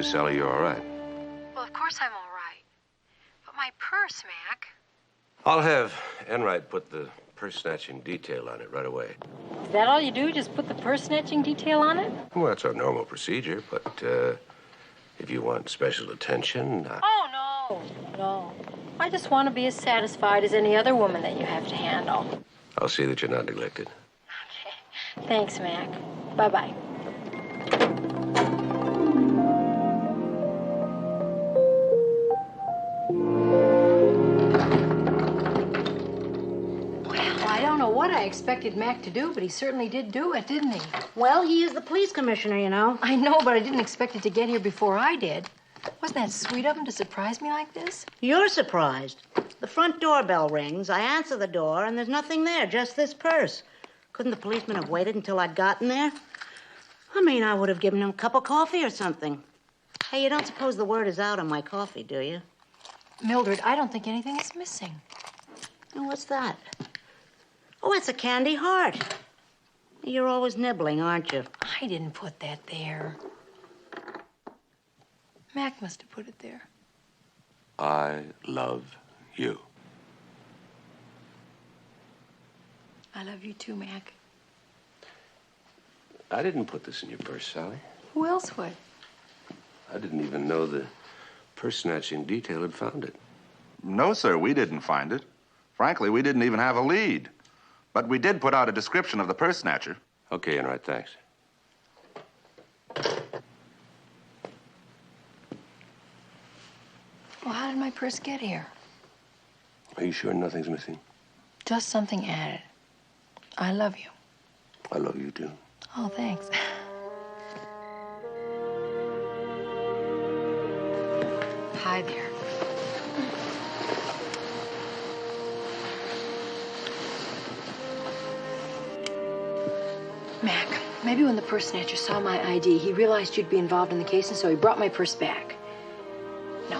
Sally, you're all right. Well, of course I'm all right. But my purse, Mac. I'll have Enright put the purse-snatching detail on it right away. Is that all you do? Just put the purse-snatching detail on it? Well, that's our normal procedure, but if you want special attention... Oh, no. I just want to be as satisfied as any other woman that you have to handle. I'll see that you're not neglected. Okay. Thanks, Mac. Bye-bye. What I expected Mac to do, but he certainly did do it, didn't he? Well, he is the police commissioner, you know. I know, but I didn't expect it to get here before I did. Wasn't that sweet of him to surprise me like this? You're surprised. The front doorbell rings, I answer the door, and there's nothing there, just this purse. Couldn't the policeman have waited until I'd gotten there? I mean, I would have given him a cup of coffee or something. Hey, you don't suppose the word is out on my coffee, do you? Mildred, I don't think anything is missing. Oh, what's that? Oh, it's a candy heart. You're always nibbling, aren't you? I didn't put that there. Mac must have put it there. I love you. I love you too, Mac. I didn't put this in your purse, Sally. Who else would? I didn't even know the purse-snatching detail had found it. No, sir, we didn't find it. Frankly, we didn't even have a lead. But we did put out a description of the purse snatcher. Okay, Enright, thanks. Well, how did my purse get here? Are you sure nothing's missing? Just something added. I love you. I love you, too. Oh, thanks. Hi there. Mac, maybe when the purse snatcher saw my ID, he realized you'd be involved in the case, and so he brought my purse back. No.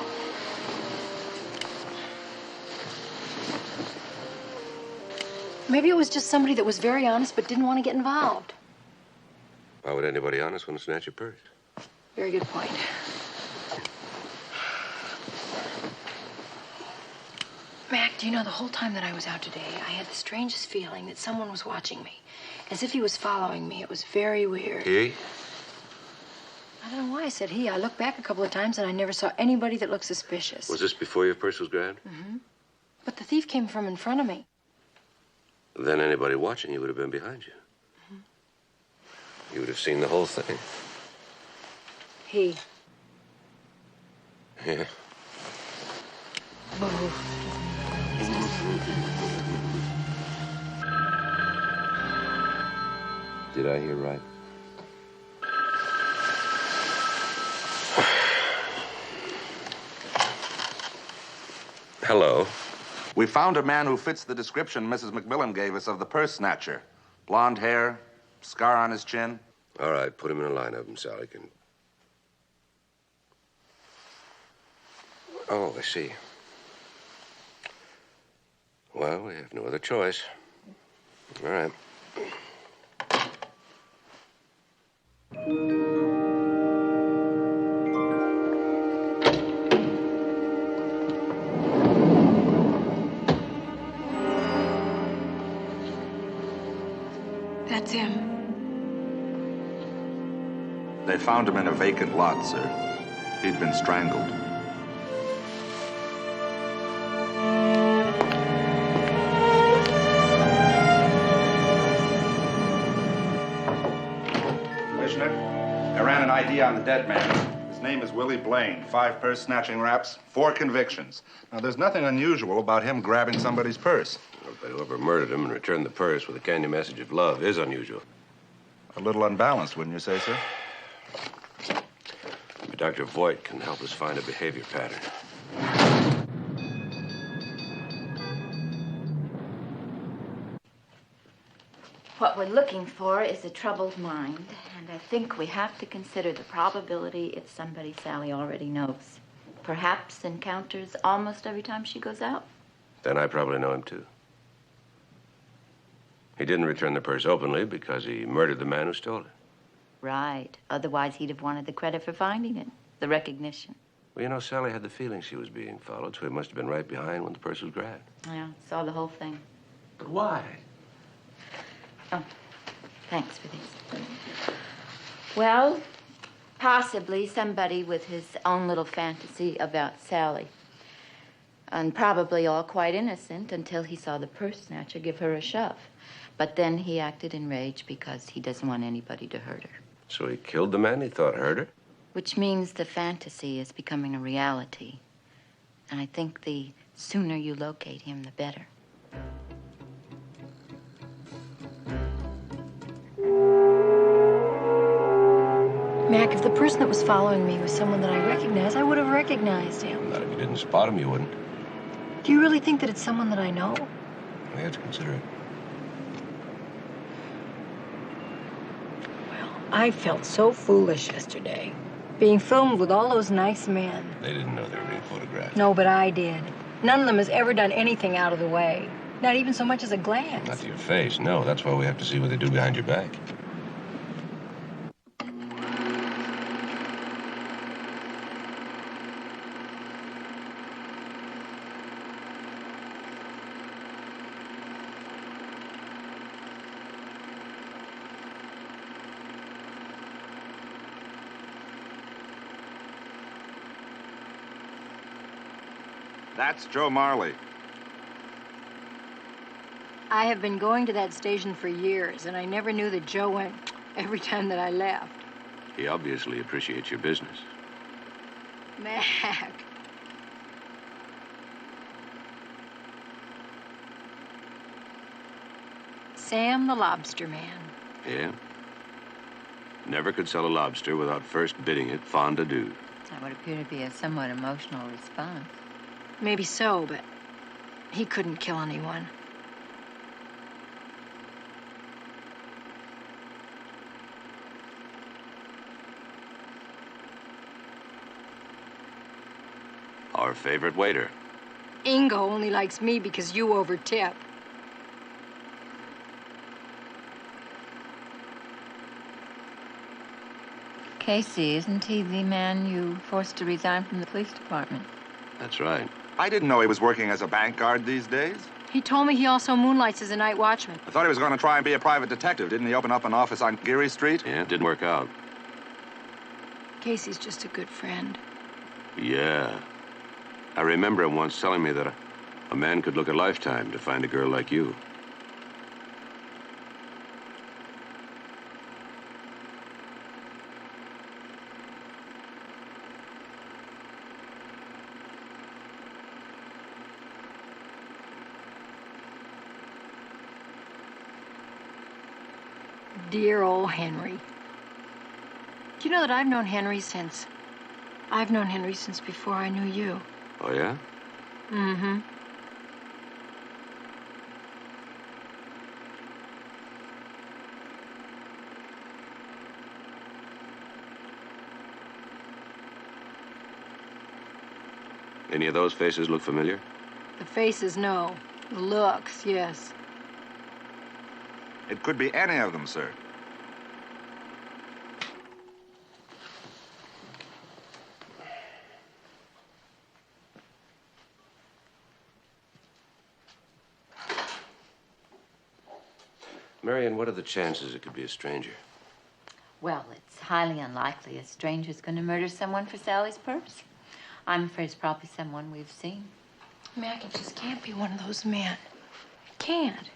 Maybe it was just somebody that was very honest but didn't want to get involved. Why would anybody honest want to snatch your purse? Very good point. Mac, do you know, the whole time that I was out today, I had the strangest feeling that someone was watching me. As if he was following me. It was very weird. He? I don't know why I said he. I looked back a couple of times and I never saw anybody that looked suspicious. Was this before your purse was grabbed? Mm-hmm. But the thief came from in front of me. Then anybody watching you would have been behind you. Mm-hmm. You would have seen the whole thing. He. Yeah. Did I hear right? Hello. We found a man who fits the description Mrs. McMillan gave us of the purse snatcher. Blonde hair, scar on his chin. All right, put him in a lineup and Sally can... Oh, I see. Well, we have no other choice. All right. That's him. They found him in a vacant lot, sir. He'd been strangled. Commissioner, I ran an ID on the dead man. His name is Willie Blaine. 5 purse snatching raps, 4 convictions. Now, there's nothing unusual about him grabbing somebody's purse. But whoever murdered him and returned the purse with a candy message of love is unusual. A little unbalanced, wouldn't you say, sir? But Dr. Voigt can help us find a behavior pattern. What we're looking for is a troubled mind, and I think we have to consider the probability it's somebody Sally already knows. Perhaps encounters almost every time she goes out. Then I probably know him, too. He didn't return the purse openly because he murdered the man who stole it. Right. Otherwise, he'd have wanted the credit for finding it, the recognition. Well, you know, Sally had the feeling she was being followed, so he must have been right behind when the purse was grabbed. Yeah, saw the whole thing. But why? Oh, thanks for this. Well, possibly somebody with his own little fantasy about Sally. And probably all quite innocent until he saw the purse snatcher give her a shove. But then he acted enraged because he doesn't want anybody to hurt her. So he killed the man he thought hurt her? Which means the fantasy is becoming a reality. And I think the sooner you locate him, the better. Mac, if the person that was following me was someone that I recognized, I would have recognized him. Not if you didn't spot him, you wouldn't. Do you really think that it's someone that I know? We have to consider it. Well, I felt so foolish yesterday. Being filmed with all those nice men. They didn't know they were being photographed. No, but I did. None of them has ever done anything out of the way. Not even so much as a glance. Not to your face, no. That's why we have to see what they do behind your back. That's Joe Marley. I have been going to that station for years, and I never knew that Joe went every time that I left. He obviously appreciates your business. Mac. Sam the Lobster Man. Yeah? Never could sell a lobster without first bidding it fond adieu. That would appear to be a somewhat emotional response. Maybe so, but he couldn't kill anyone. Our favorite waiter. Ingo only likes me because you overtip. Casey, isn't he the man you forced to resign from the police department? That's right. I didn't know he was working as a bank guard these days. He told me he also moonlights as a night watchman. I thought he was going to try and be a private detective. Didn't he open up an office on Geary Street? Yeah, it didn't work out. Casey's just a good friend. Yeah. I remember him once telling me that a man could look a lifetime to find a girl like you. Dear old Henry. Do you know that I've known Henry since before I knew you? Oh, yeah? Mm-hmm. Any of those faces look familiar? The faces, no. The looks, yes. It could be any of them, sir. Marion, what are the chances it could be a stranger? Well, it's highly unlikely a stranger's going to murder someone for Sally's purse. I'm afraid it's probably someone we've seen. Mac, it just can't be one of those men. It can't.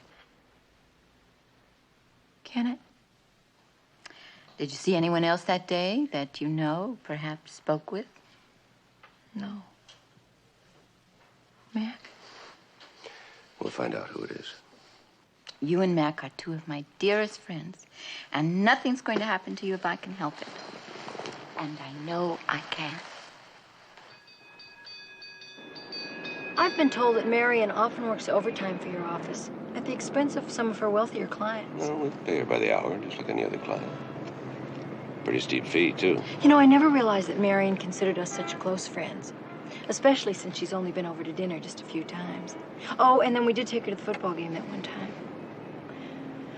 Can it? Did you see anyone else that day that you know, perhaps spoke with? No. Mac? We'll find out who it is. You and Mac are two of my dearest friends, and nothing's going to happen to you if I can help it. And I know I can. I've been told that Marion often works overtime for your office at the expense of some of her wealthier clients. Well, we pay her by the hour, just like any other client. Pretty steep fee, too. You know, I never realized that Marion considered us such close friends, especially since she's only been over to dinner just a few times. Oh, and then we did take her to the football game that one time.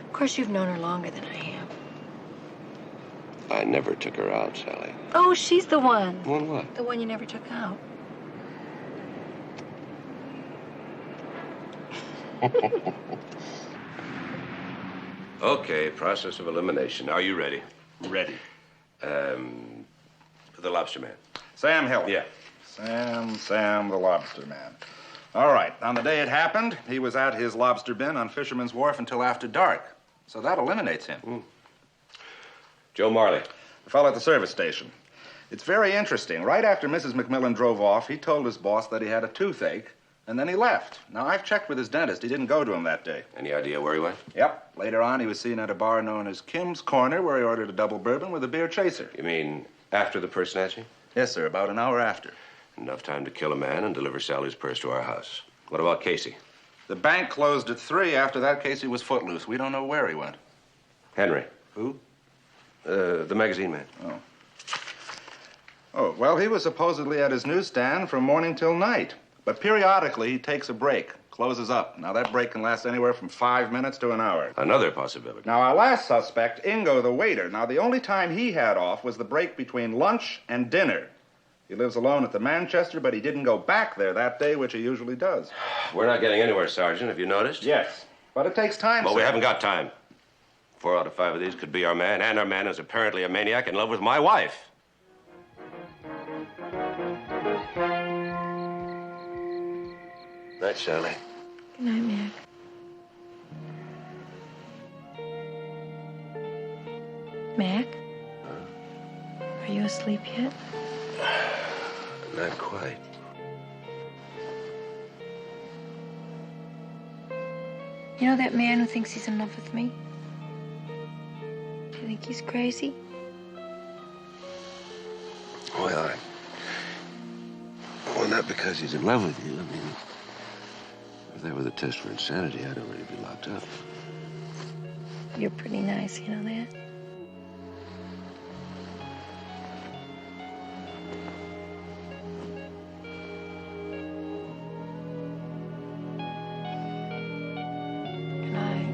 Of course, you've known her longer than I have. I never took her out, Sally. Oh, she's the one. One what? The one you never took out. Okay, process of elimination. Are you ready? Ready. The lobster man. Sam Hill. Yeah. Sam, the lobster man. All right. On the day it happened, he was at his lobster bin on Fisherman's Wharf until after dark. So that eliminates him. Joe Marley. The fellow at the service station. It's very interesting. Right after Mrs. McMillan drove off, he told his boss that he had a toothache, and then he left. Now, I've checked with his dentist. He didn't go to him that day. Any idea where he went? Yep. Later on, he was seen at a bar known as Kim's Corner, where he ordered a double bourbon with a beer chaser. You mean after the purse snatching? Yes, sir, about an hour after. Enough time to kill a man and deliver Sally's purse to our house. What about Casey? The bank closed at 3. After that, Casey was footloose. We don't know where he went. Henry. Who? The magazine man. Oh, well, he was supposedly at his newsstand from morning till night. But periodically, he takes a break, closes up. Now, that break can last anywhere from 5 minutes to an hour. Another possibility. Now, our last suspect, Ingo, the waiter. Now, the only time he had off was the break between lunch and dinner. He lives alone at the Manchester, but he didn't go back there that day, which he usually does. We're not getting anywhere, Sergeant. Have you noticed? Yes. But it takes time, Well, sir. we haven't got time. 4 out of 5 of these could be our man, and our man is apparently a maniac in love with my wife. Night, Sally. Good night, Mac. Mac? Are you asleep yet? Not quite. You know that man who thinks he's in love with me? Do you think he's crazy? Well, not because he's in love with you. I mean, if that were the test for insanity, I'd already be locked up. You're pretty nice, you know that? Good night.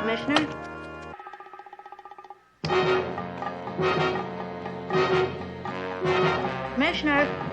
Commissioner? Commissioner?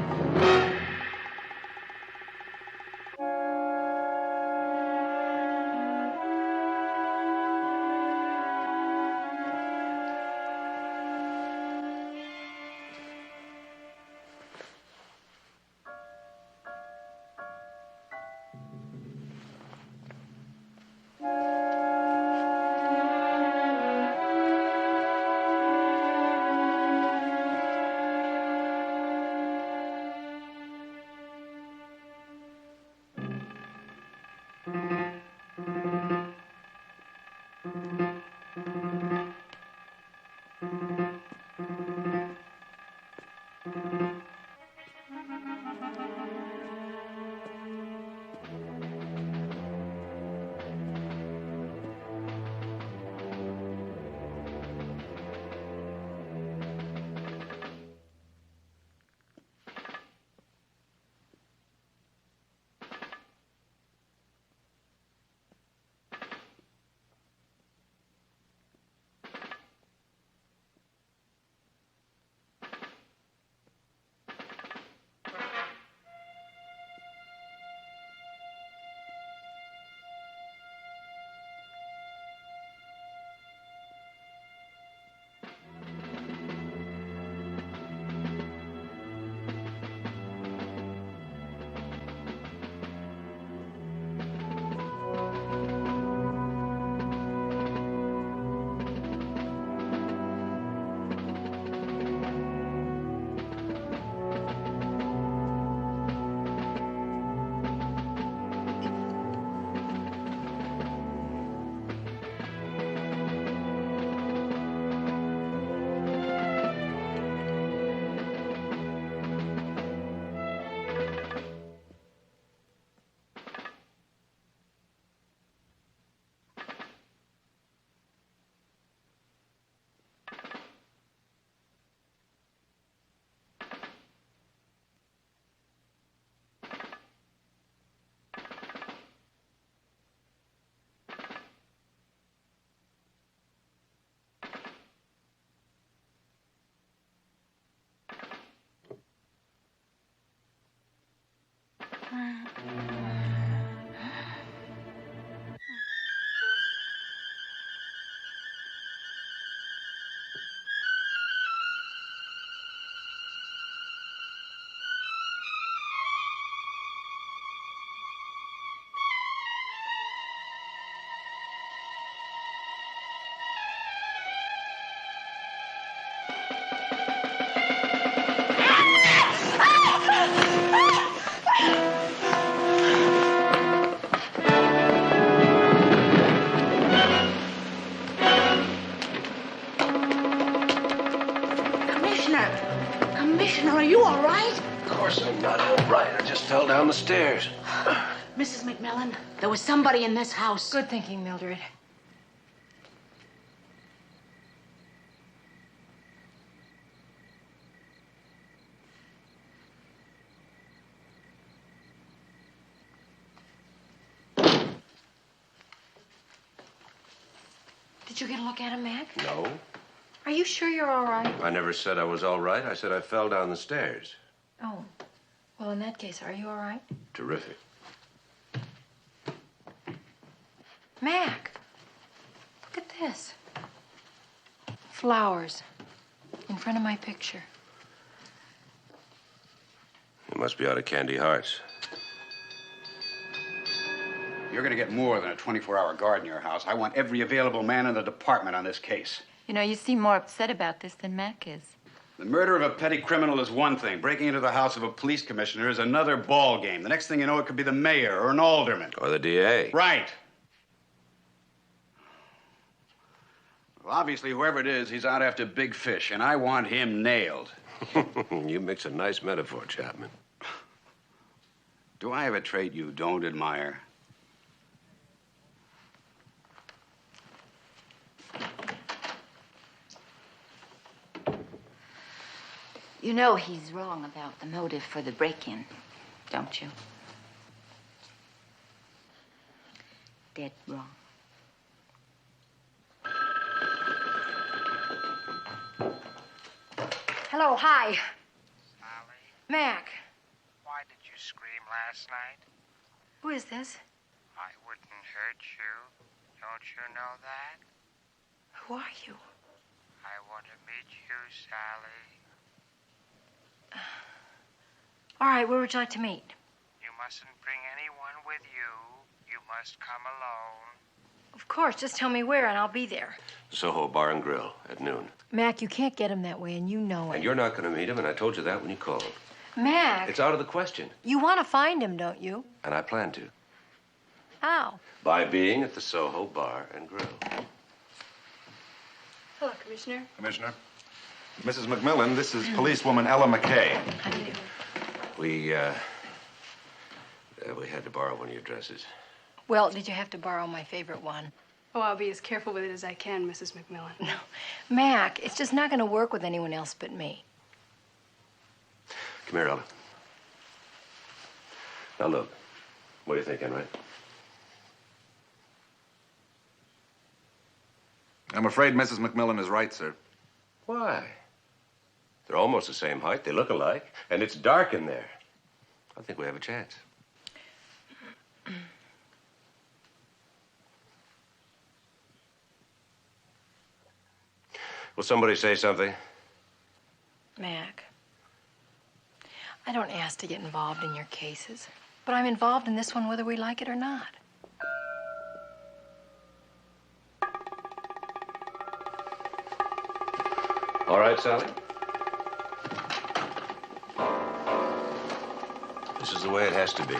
Commissioner, are you all right? Of course I'm not all right. I just fell down the stairs. Mrs. McMillan, there was somebody in this house. Good thinking, Mildred. Did you get a look at him, Mac? No. Are you sure you're all right? I never said I was all right. I said I fell down the stairs. Oh. Well, in that case, are you all right? Terrific. Mac, look at this. Flowers in front of my picture. You must be out of candy hearts. You're going to get more than a 24-hour guard in your house. I want every available man in the department on this case. You know, you seem more upset about this than Mac is. The murder of a petty criminal is one thing. Breaking into the house of a police commissioner is another ball game. The next thing you know, it could be the mayor or an alderman. Or the DA. Right. Well, obviously, whoever it is, he's out after big fish, and I want him nailed. You mix a nice metaphor, Chapman. Do I have a trait you don't admire? You know he's wrong about the motive for the break-in, don't you? Dead wrong. Hello, hi. Sally, Mac. why did you scream last night? Who is this? I wouldn't hurt you. Don't you know that? Who are you? I want to meet you, Sally. All right, where would you like to meet? You mustn't bring anyone with you. You must come alone. Of course, just tell me where and I'll be there. Soho Bar and Grill at noon. Mac, you can't get him that way, and you know it. And you're not going to meet him, and I told you that when you called. Mac! It's out of the question. You want to find him, don't you? And I plan to. How? By being at the Soho Bar and Grill. Hello, Commissioner. Commissioner. Mrs. McMillan, this is policewoman Ella McKay. How do you do? We had to borrow one of your dresses. Well, did you have to borrow my favorite one? Oh, I'll be as careful with it as I can, Mrs. McMillan. No. Mac, it's just not going to work with anyone else but me. Come here, Ella. Now, look. What do you think, Henry? I'm afraid Mrs. McMillan is right, sir. Why? They're almost the same height. They look alike. And it's dark in there. I think we have a chance. Will somebody say something? Mac, I don't ask to get involved in your cases, but I'm involved in this one whether we like it or not. All right, Sally. This is the way it has to be.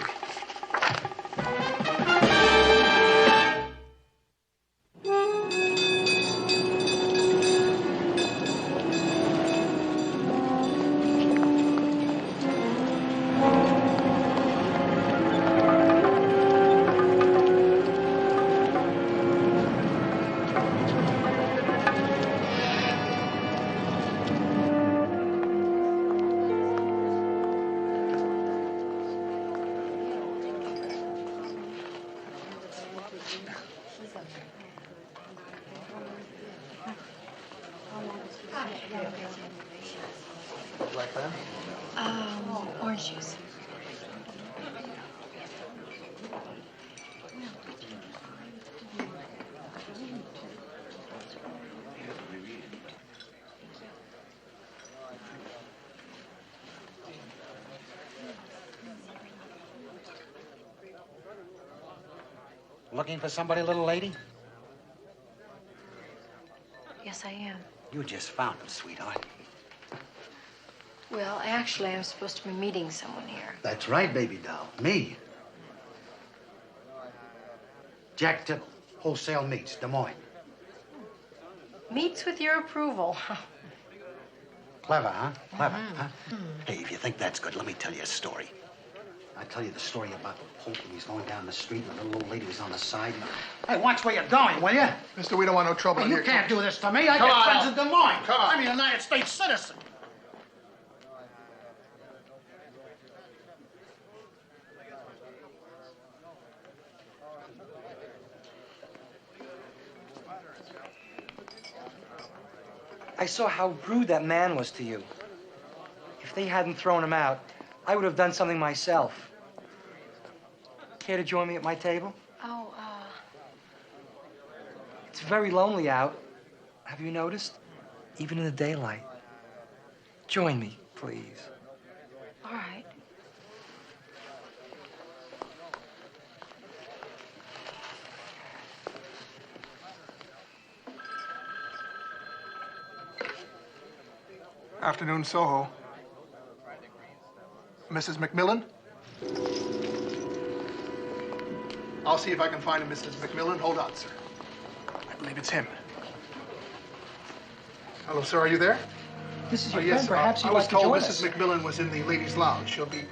Orange juice. Looking for somebody, little lady? Yes, I am. You just found him, sweetheart. Well, actually, I'm supposed to be meeting someone here. That's right, baby doll. Me. Jack Tibble, Wholesale Meats, Des Moines. Meets with your approval. Clever, huh? Clever, huh? Hey, if you think that's good, let me tell you a story. I tell you the story about Holt when he's going down the street and the little old lady was on the side. Hey, watch where you're going, will you? Mister, we don't want no trouble Hey, in you here. can't do this to me. I Come got on, friends Al. in Des Moines. Come on. I'm a United States citizen. I saw how rude that man was to you. If they hadn't thrown him out, I would have done something myself. Care to join me at my table? Oh, It's very lonely out. Have you noticed? Even in the daylight. Join me, please. all right. Afternoon, Soho. Mrs. McMillan? I'll see if I can find a Mrs. McMillan. Hold on, sir. I believe it's him. Hello, sir. Are you there? This is your Yes. friend. Perhaps I you'd was like to told join Mrs. us. McMillan was in the ladies' lounge. She'll be...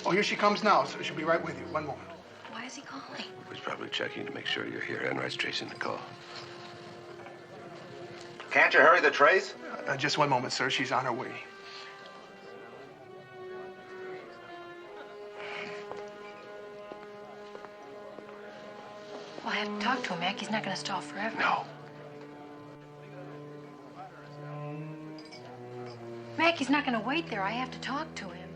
Oh, here she comes now, sir. She'll be right with you. One moment. Why is he calling? He's probably checking to make sure you're here. Enright's tracing the call. Can't you hurry the trace? Just one moment, sir. She's on her way. Well, I have to talk to him, Mac. He's not going to stall forever. No. Mackie's not gonna wait there. I have to talk to him.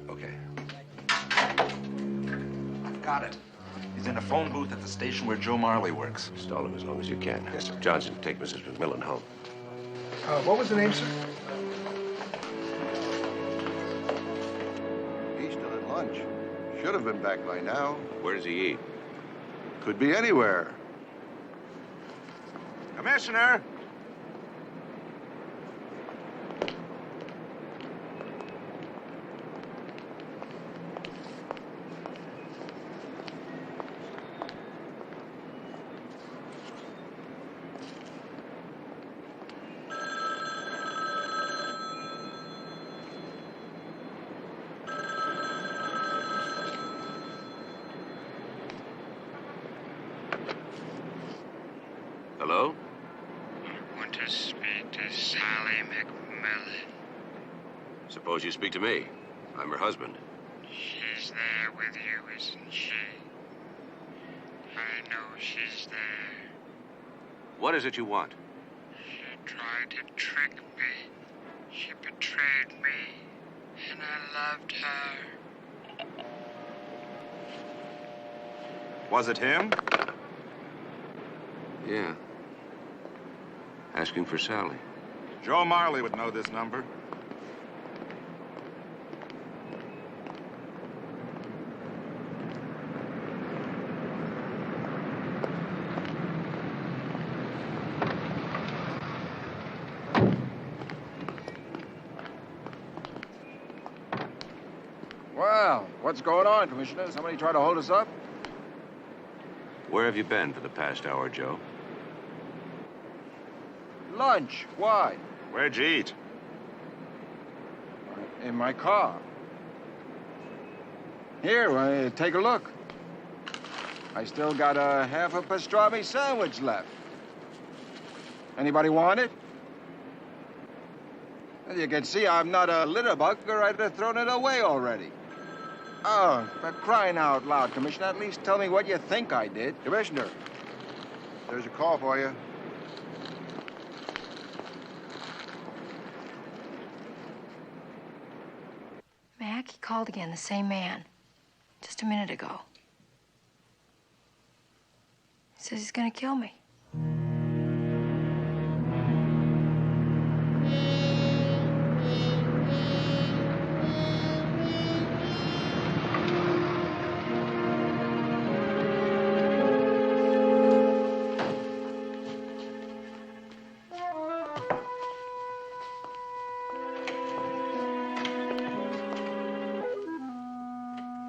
Okay. I've got it. He's in a phone booth at the station where Joe Marley works. Stall him as long as you can. Yes, sir. Johnson, take Mrs. McMillan home. What was the name, sir? He's still at lunch. Should have been back by now. Where does he eat? Could be anywhere. Commissioner! Hello? I want to speak to Sally McMillan. Suppose you speak to me. I'm her husband. She's there with you, isn't she? I know she's there. What is it you want? She tried to trick me. She betrayed me, and I loved her. Was it him? Yeah. Asking for Sally. Joe Marley would know this number. Well, what's going on, Commissioner? Somebody try to hold us up? Where have you been for the past hour, Joe? Lunch. Why? Where'd you eat? In my car. Here, take a look. I still got a half a pastrami sandwich left. Anybody want it? As you can see, I'm not a litter bug, or I'd have thrown it away already. Oh, for crying out loud, Commissioner, at least tell me what you think I did. Commissioner, there's a call for you. Mac, he called again, the same man. Just a minute ago. He says he's gonna kill me.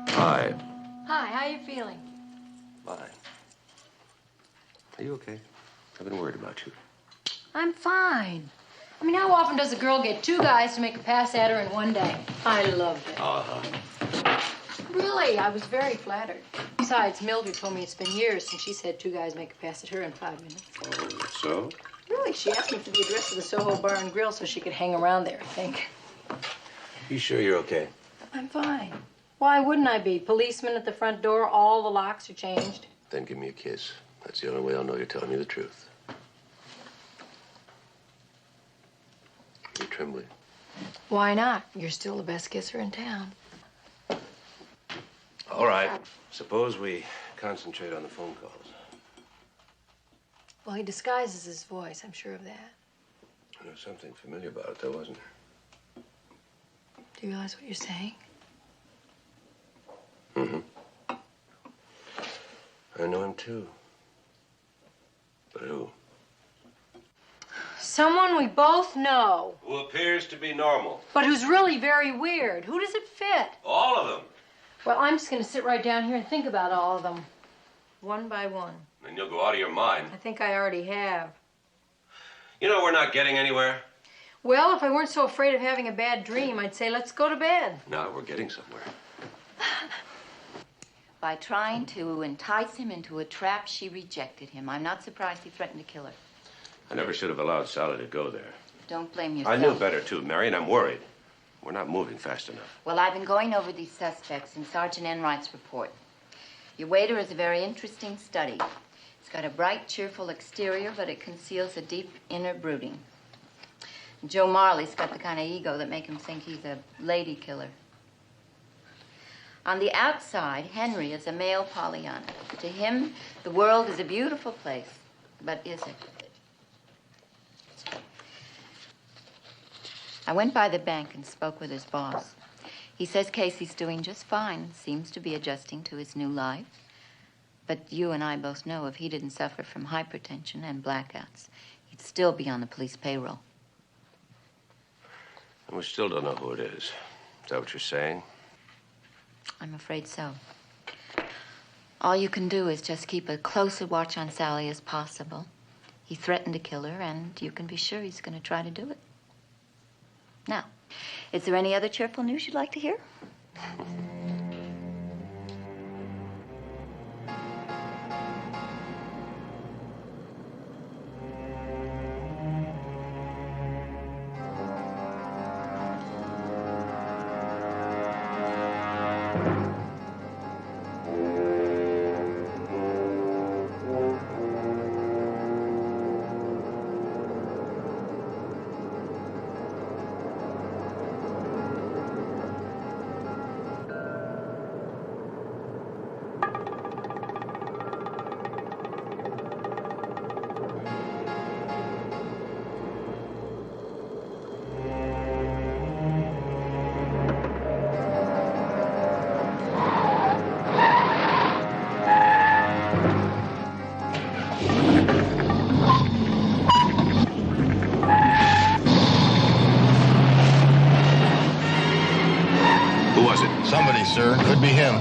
Hi. Hi, how you feeling? Fine. Are you okay? I've been worried about you. I'm fine. I mean, how often does a girl get two guys to make a pass at her in one day? I loved it. Uh-huh. Really, I was very flattered. Besides, Mildred told me it's been years since she's had two guys make a pass at her in 5 minutes. Oh, so? Really, she asked me for the address of the Soho Bar and Grill so she could hang around there, I think. You sure you're okay? I'm fine. Why wouldn't I be? Policeman at the front door, all the locks are changed. Then give me a kiss. That's the only way I'll know you're telling me the truth. You're trembling. Why not? You're still the best kisser in town. All right. Suppose we concentrate on the phone calls. Well, he disguises his voice, I'm sure of that. There was something familiar about it, though, wasn't there? Do you realize what you're saying? Mm-hmm. I know him, too. But who? Someone we both know, Who appears to be normal. but who's really very weird. Who does it fit? All of them. Well, I'm just going to sit right down here and think about all of them, one by one. Then you'll go out of your mind. I think I already have. You know we're not getting anywhere. Well, if I weren't so afraid of having a bad dream, I'd say let's go to bed. No, we're getting somewhere. By trying to entice him into a trap, she rejected him. I'm not surprised he threatened to kill her. I never should have allowed Sally to go there. Don't blame yourself. I knew better, too, Mary, and I'm worried. We're not moving fast enough. Well, I've been going over these suspects in Sergeant Enright's report. Your waiter is a very interesting study. He's got a bright, cheerful exterior, but it conceals a deep inner brooding. Joe Marley's got the kind of ego that make him think he's a lady killer. On the outside, Henry is a male Pollyanna. To him, the world is a beautiful place, but is it? I went by the bank and spoke with his boss. He says Casey's doing just fine, seems to be adjusting to his new life. But you and I both know if he didn't suffer from hypertension and blackouts, he'd still be on the police payroll. And we still don't know who it is. Is that what you're saying? I'm afraid so. All you can do is just keep a closer watch on Sally as possible. He threatened to kill her, and you can be sure he's going to try to do it. Now, is there any other cheerful news you'd like to hear? Somebody, sir. Could be him.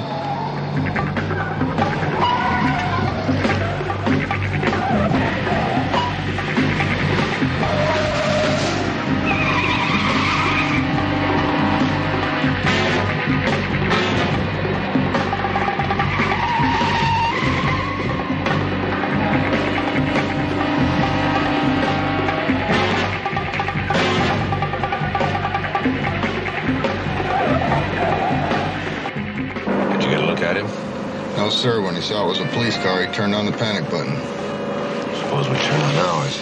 No, sir. When he saw it was a police car, he turned on the panic button. Suppose we turn on ours.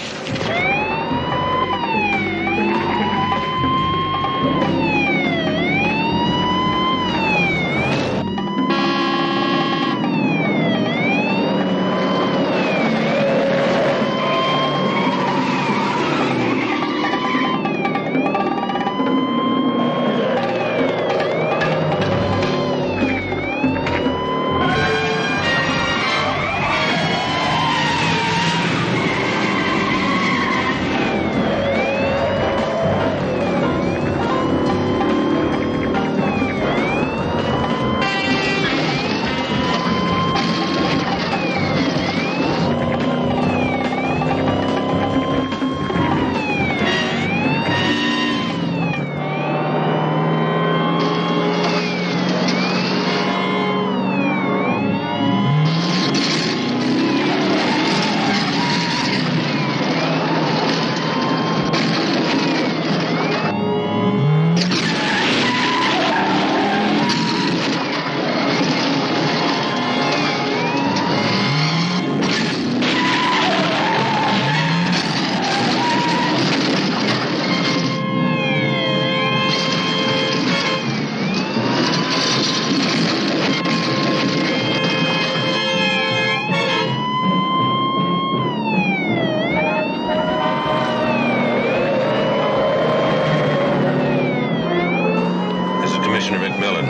McMillan.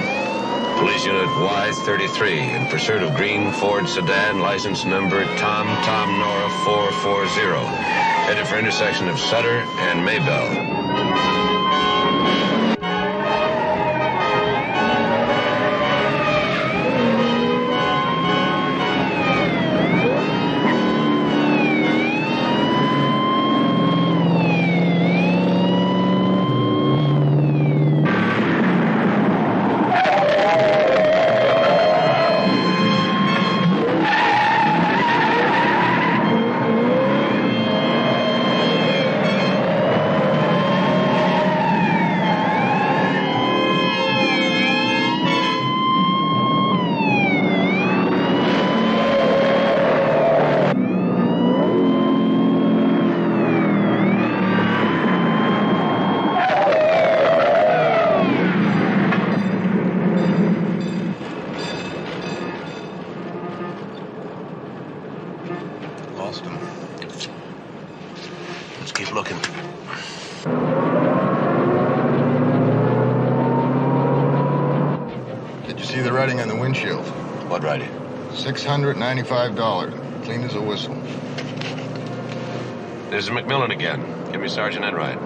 Police Unit Y33 in pursuit of green Ford sedan, license number Tom Nora 440. Headed for intersection of Sutter and Maybell. Let's keep looking. Did you see the writing on the windshield? What writing? $695. Clean as a whistle. This is McMillan again. Give me Sergeant Enright.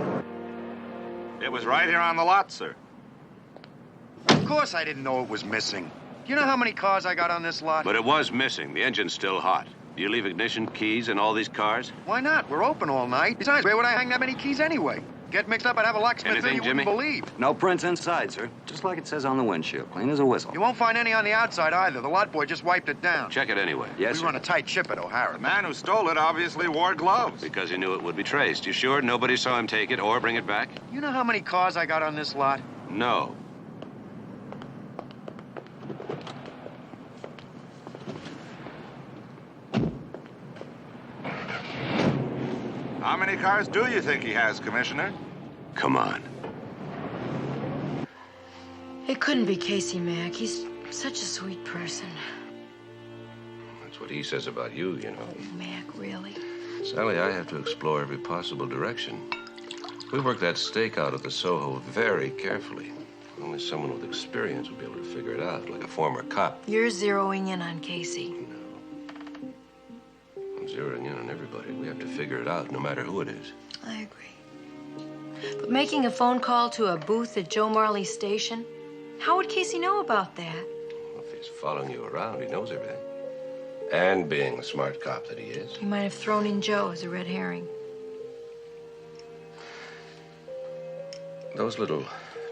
It was right here on the lot, sir. Of course I didn't know it was missing. Do you know how many cars I got on this lot? But it was missing. The engine's still hot. Do you leave ignition, keys, in all these cars? Why not? We're open all night. Besides, where would I hang that many keys anyway? Get mixed up, I'd have a locksmith there Anything, you wouldn't Jimmy? believe. No prints inside, sir. Just like it says on the windshield. Clean as a whistle. You won't find any on the outside either. The lot boy just wiped it down. Check it anyway. Yes, We sir. run a tight ship at O'Hara. The man who stole it obviously wore gloves. Because he knew it would be traced. You sure nobody saw him take it or bring it back? You know how many cars I got on this lot? No. How many cars do you think he has, Commissioner? Come on. It couldn't be Casey Mack. He's such a sweet person. That's what he says about you, you know. Mac, really? Sally, I have to explore every possible direction. We worked that stake out of the Soho very carefully. Only someone with experience would be able to figure it out, like a former cop. You're zeroing in on Casey. I'm zeroing in on everybody. We have to figure it out, no matter who it is. I agree. But making a phone call to a booth at Joe Marley's station? How would Casey know about that? Well, if he's following you around, he knows everything. And being the smart cop that he is. He might have thrown in Joe as a red herring. Those little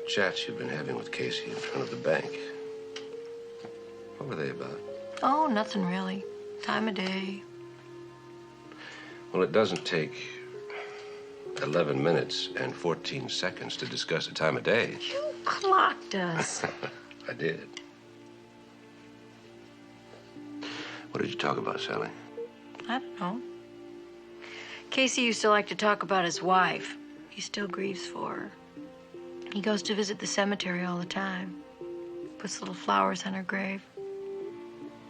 chats you've been having with Casey in front of the bank, what were they about? Oh, nothing really. Time of day. Well, it doesn't take 11 minutes and 14 seconds to discuss the time of day. You clocked us. I did. What did you talk about, Sally? I don't know. Casey used to like to talk about his wife. He still grieves for her. He goes to visit the cemetery all the time. Puts little flowers on her grave.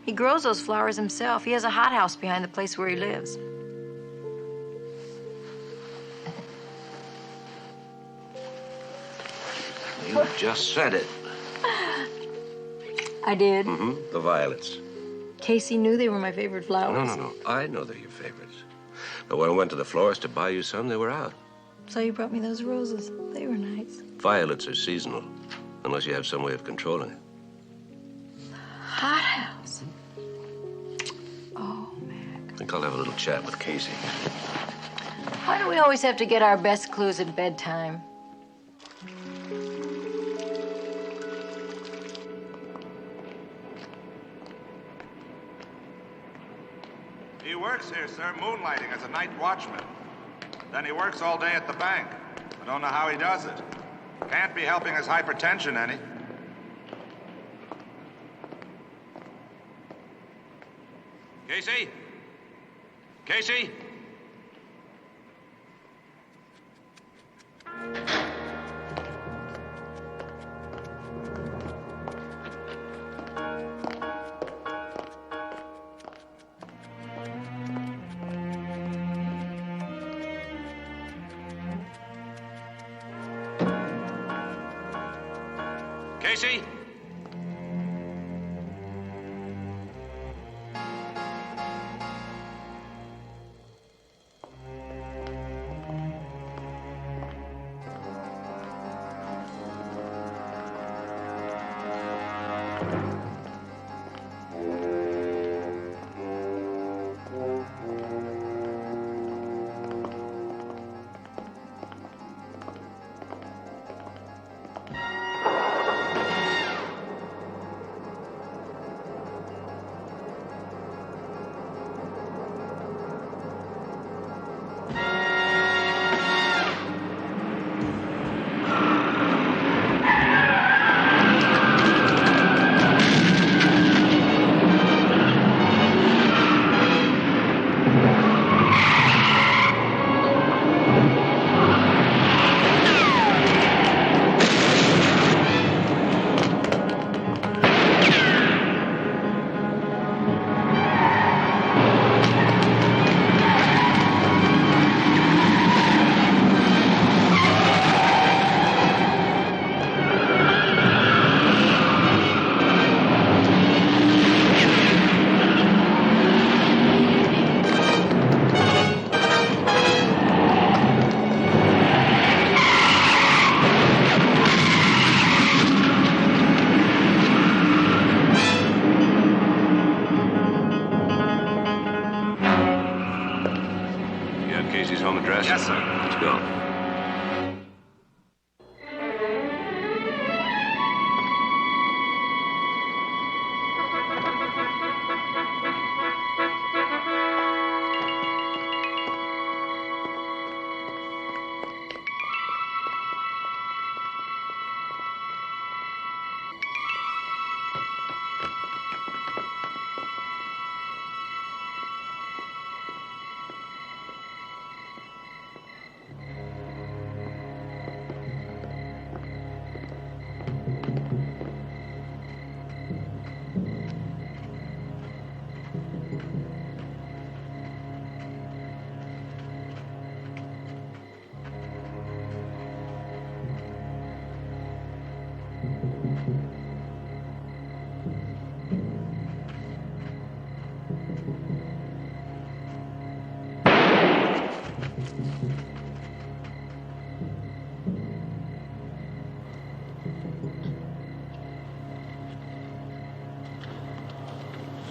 He grows those flowers himself. He has a hothouse behind the place where he lives. You just said it. I did. Mm-hmm. The violets. Casey knew they were my favorite flowers. No. I know they're your favorites. But when I went to the florist to buy you some, they were out. So you brought me those roses. They were nice. Violets are seasonal, unless you have some way of controlling it. Hothouse. Oh, I think I'll have a little chat with Casey. why do we always have to get our best clues at bedtime? He works here, sir, moonlighting as a night watchman. Then he works all day at the bank. I don't know how he does it. Can't be helping his hypertension any. Casey? Casey? Casey? town.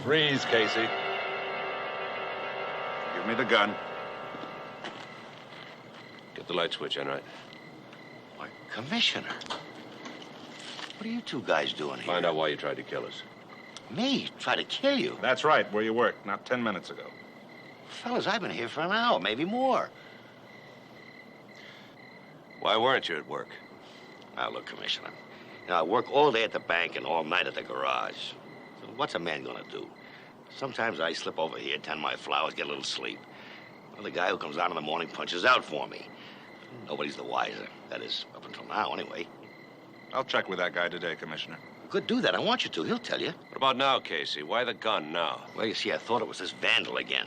Freeze, Casey. Give me the gun. Get the light switch, Enright. Why, Commissioner. What are you two guys doing here? Find out why you tried to kill us. Me? Try to kill you? That's right, where you worked, not 10 minutes ago. Fellas, I've been here for an hour, maybe more. Why weren't you at work? Now, look, Commissioner. You know, I work all day at the bank and all night at the garage. So what's a man gonna do? Sometimes I slip over here, tend my flowers, get a little sleep. Well, the guy who comes out in the morning punches out for me. Nobody's the wiser. That is, up until now, anyway. I'll check with that guy today, Commissioner. Good, do that. I want you to. He'll tell you. What about now, Casey? Why the gun now? Well, you see, I thought it was this vandal again.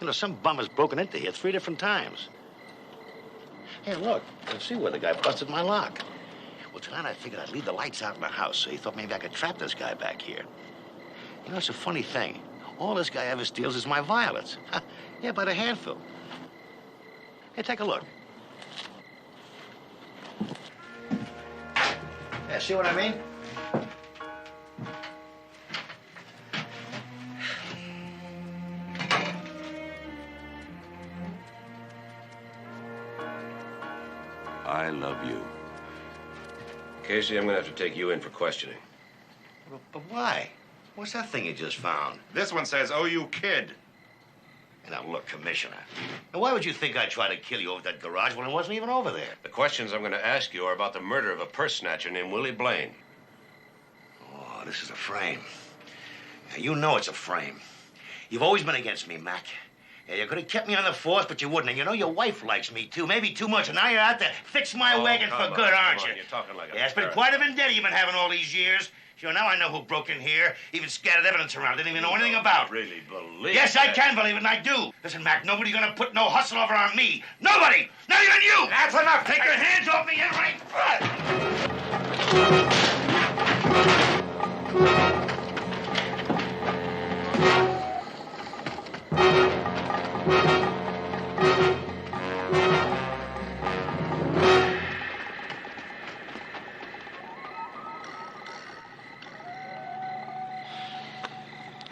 You know, some bum has broken into here 3 different times. Hey, look. You see where the guy busted my lock. Well, tonight I figured I'd leave the lights out in the house, so he thought maybe I could trap this guy back here. You know, it's a funny thing. All this guy ever steals is my violets. Yeah, by the handful. Hey, take a look. Yeah, see what I mean? I love you. Casey, I'm gonna have to take you in for questioning. But why? What's that thing you just found? This one says, "Oh, you kid." Now, look, Commissioner. Now, why would you think I'd try to kill you over that garage when I wasn't even over there? The questions I'm gonna ask you are about the murder of a purse snatcher named Willie Blaine. Oh, this is a frame. Now, you know it's a frame. You've always been against me, Mac. Yeah, you could have kept me on the force, but you wouldn't. And you know your wife likes me, too. Maybe too much. And now you're out to fix my wagon for good, aren't you? You're talking like a Yeah, it's been quite a vendetta you've been having all these years. Sure, now I know who broke in here. Even scattered evidence around. Didn't even know anything about. Really believe Yes, I can believe it, and I do. Listen, Mac, nobody's gonna put no hustle over on me. Nobody! Not even you! That's enough! Take your hands off me, Henry!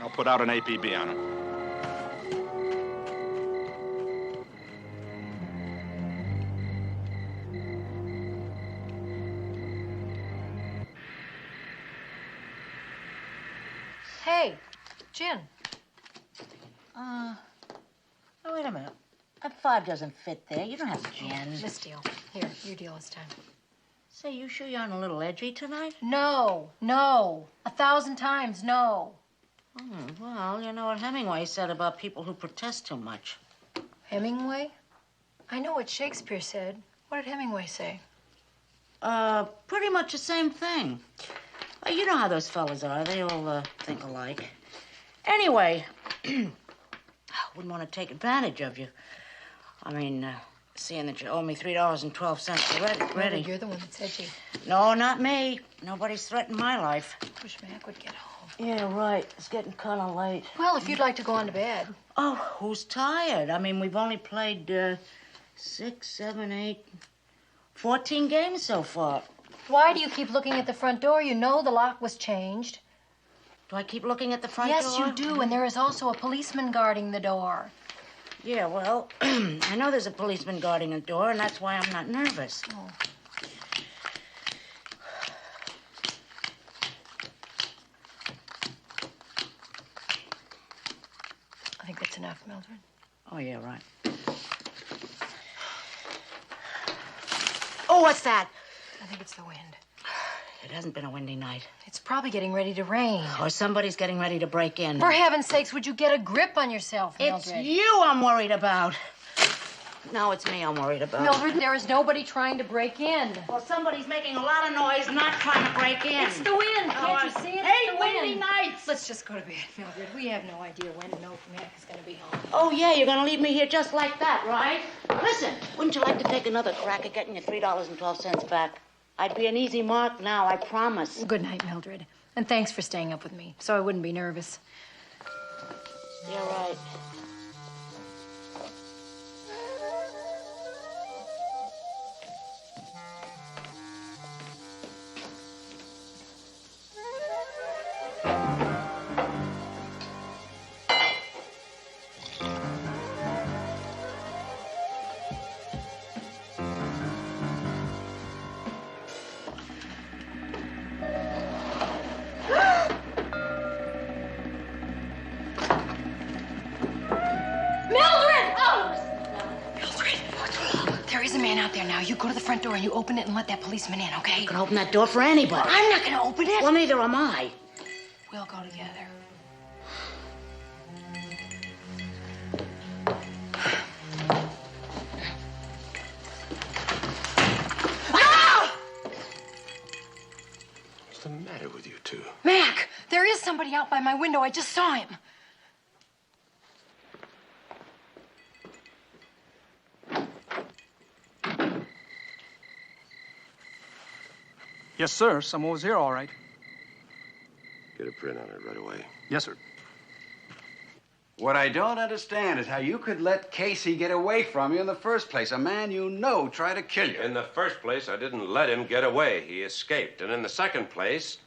I'll put out an APB on him. Hey, gin. Oh, wait a minute. That 5 doesn't fit there. You don't have gin. This deal. Here, your deal this time. Say, you sure you're on a little edgy tonight? No, no. 1,000 times no. Well, you know what Hemingway said about people who protest too much. Hemingway? I know what Shakespeare said. What did Hemingway say? Pretty much the same thing. Well, you know how those fellas are. They all think alike. Anyway, I wouldn't want to take advantage of you. I mean, seeing that you owe me $3.12 for ready. You're the one that said you. No, not me. Nobody's threatened my life. Wish Mac would get home. Yeah, right. It's getting kind of late. Well, if you'd like to go on to bed. Oh, who's tired? I mean, we've only played 6, 7, 8, 14 games so far. Why do you keep looking at the front door? You know the lock was changed. Do I keep looking at the front door? Yes, you do, and there is also a policeman guarding the door. Yeah, well, I know there's a policeman guarding a door, and that's why I'm not nervous. Oh. I think that's enough, Mildred. Oh, yeah, right. Oh, what's that? I think it's the wind. It hasn't been a windy night. It's probably getting ready to rain. Or somebody's getting ready to break in. For heaven's sakes, would you get a grip on yourself, Mildred? It's you I'm worried about. No, it's me I'm worried about. Mildred, there is nobody trying to break in. Well, somebody's making a lot of noise, not trying to break in. It's the wind. Can't you see it? Hey, It's the windy wind. nights. Let's just go to bed, Mildred. We have no idea when Mac is going to be home. Oh, yeah, you're gonna leave me here just like that, right? Listen, wouldn't you like to take another crack at getting your $3.12 back? I'd be an easy mark now, I promise. Good night, Mildred. And thanks for staying up with me, so I wouldn't be nervous. You're right. Out there now. You go to the front door and you open it and let that policeman in, okay? You can open that door for anybody. I'm not gonna open it. Well, neither am I. We'll go together. Ah! What's the matter with you two? Mac, there is somebody out by my window. I just saw him. Yes, sir. Someone was here, all right. Get a print on it right away. Yes, sir. What I don't understand is how you could let Casey get away from you in the first place. A man you know tried to kill you. In the first place, I didn't let him get away. He escaped. And in the second place,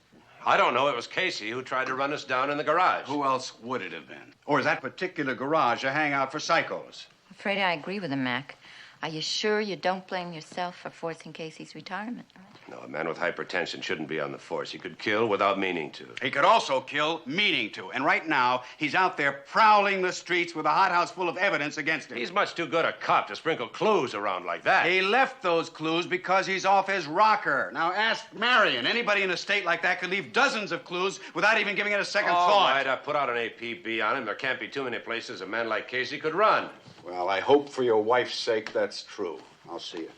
I don't know. It was Casey who tried to run us down in the garage. Who else would it have been? Or is that particular garage a hangout for psychos? I'm afraid I agree with him, Mac. Are you sure you don't blame yourself for forcing Casey's retirement? No, a man with hypertension shouldn't be on the force. He could kill without meaning to. He could also kill meaning to. And right now, he's out there prowling the streets with a hothouse full of evidence against him. He's much too good a cop to sprinkle clues around like that. He left those clues because he's off his rocker. Now ask Marion. Anybody in a state like that could leave dozens of clues without even giving it a second thought. All right, I put out an APB on him. There can't be too many places a man like Casey could run. Well, I hope for your wife's sake that's true. I'll see you.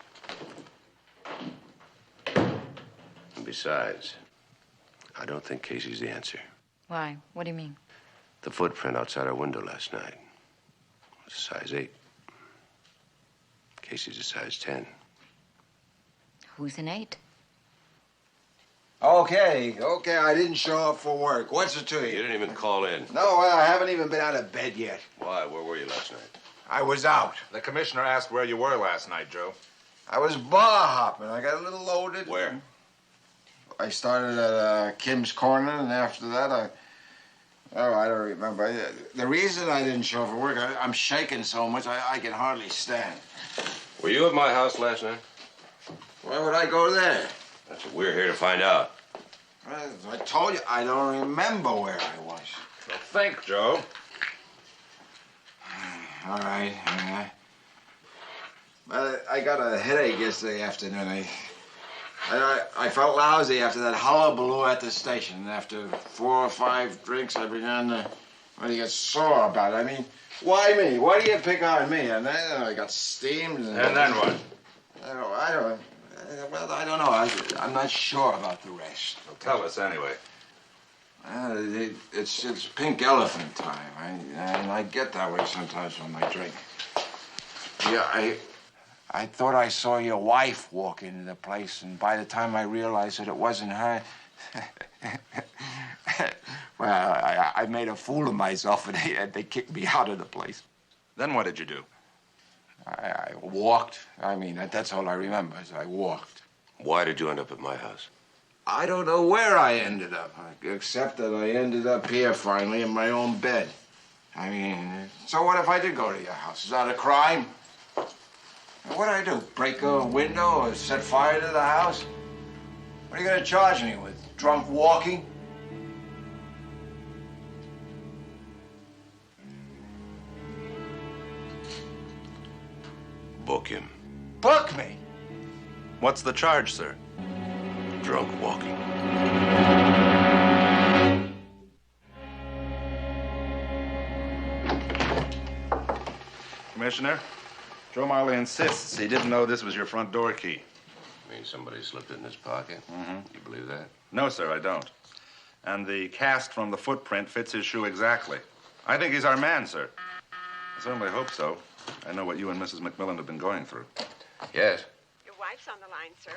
And besides, I don't think Casey's the answer. Why? What do you mean? The footprint outside our window last night was a size 8. Casey's a size 10. Who's an 8? Okay, I didn't show up for work. What's it to You you? didn't even call in. No, I haven't even been out of bed yet. Why? Where were you last night? I was out. The commissioner asked where you were last night, Joe. I was bar hopping. I got a little loaded. Where? I started at Kim's Corner, and after that, I don't remember. The reason I didn't show up for work, I'm shaking so much, I can hardly stand. Were you at my house last night? Why would I go there? That's what we're here to find out. Well, I told you, I don't remember where I was. Well, think, Joe. All right. Well, I got a headache yesterday afternoon. I felt lousy after that hullabaloo at the station. And after 4 or 5 drinks, I began to get sore about it. I mean, why me? Why do you pick on me? And then I got steamed. And then what? I don't know. I'm not sure about the rest. Well, tell us anyway. It's pink elephant time. And I get that way sometimes when I drink. Yeah, I thought I saw your wife walk into the place, and by the time I realized that it wasn't her, well, I made a fool of myself, and they kicked me out of the place. Then what did you do? I walked. I mean, that's all I remember, is I walked. Why did you end up at my house? I don't know where I ended up, except that I ended up here finally in my own bed. I mean, so what if I did go to your house? Is that a crime? What'd I do? Break a window or set fire to the house? What are you gonna charge me with? Drunk walking? Book him. Book me? What's the charge, sir? Drunk walking. Commissioner, Joe Marley insists he didn't know this was your front door key. Means somebody slipped it in his pocket? Mm-hmm. You believe that? No, sir, I don't. And the cast from the footprint fits his shoe exactly. I think he's our man, sir. I certainly hope so. I know what you and Mrs. McMillan have been going through. Yes. Your wife's on the line, sir.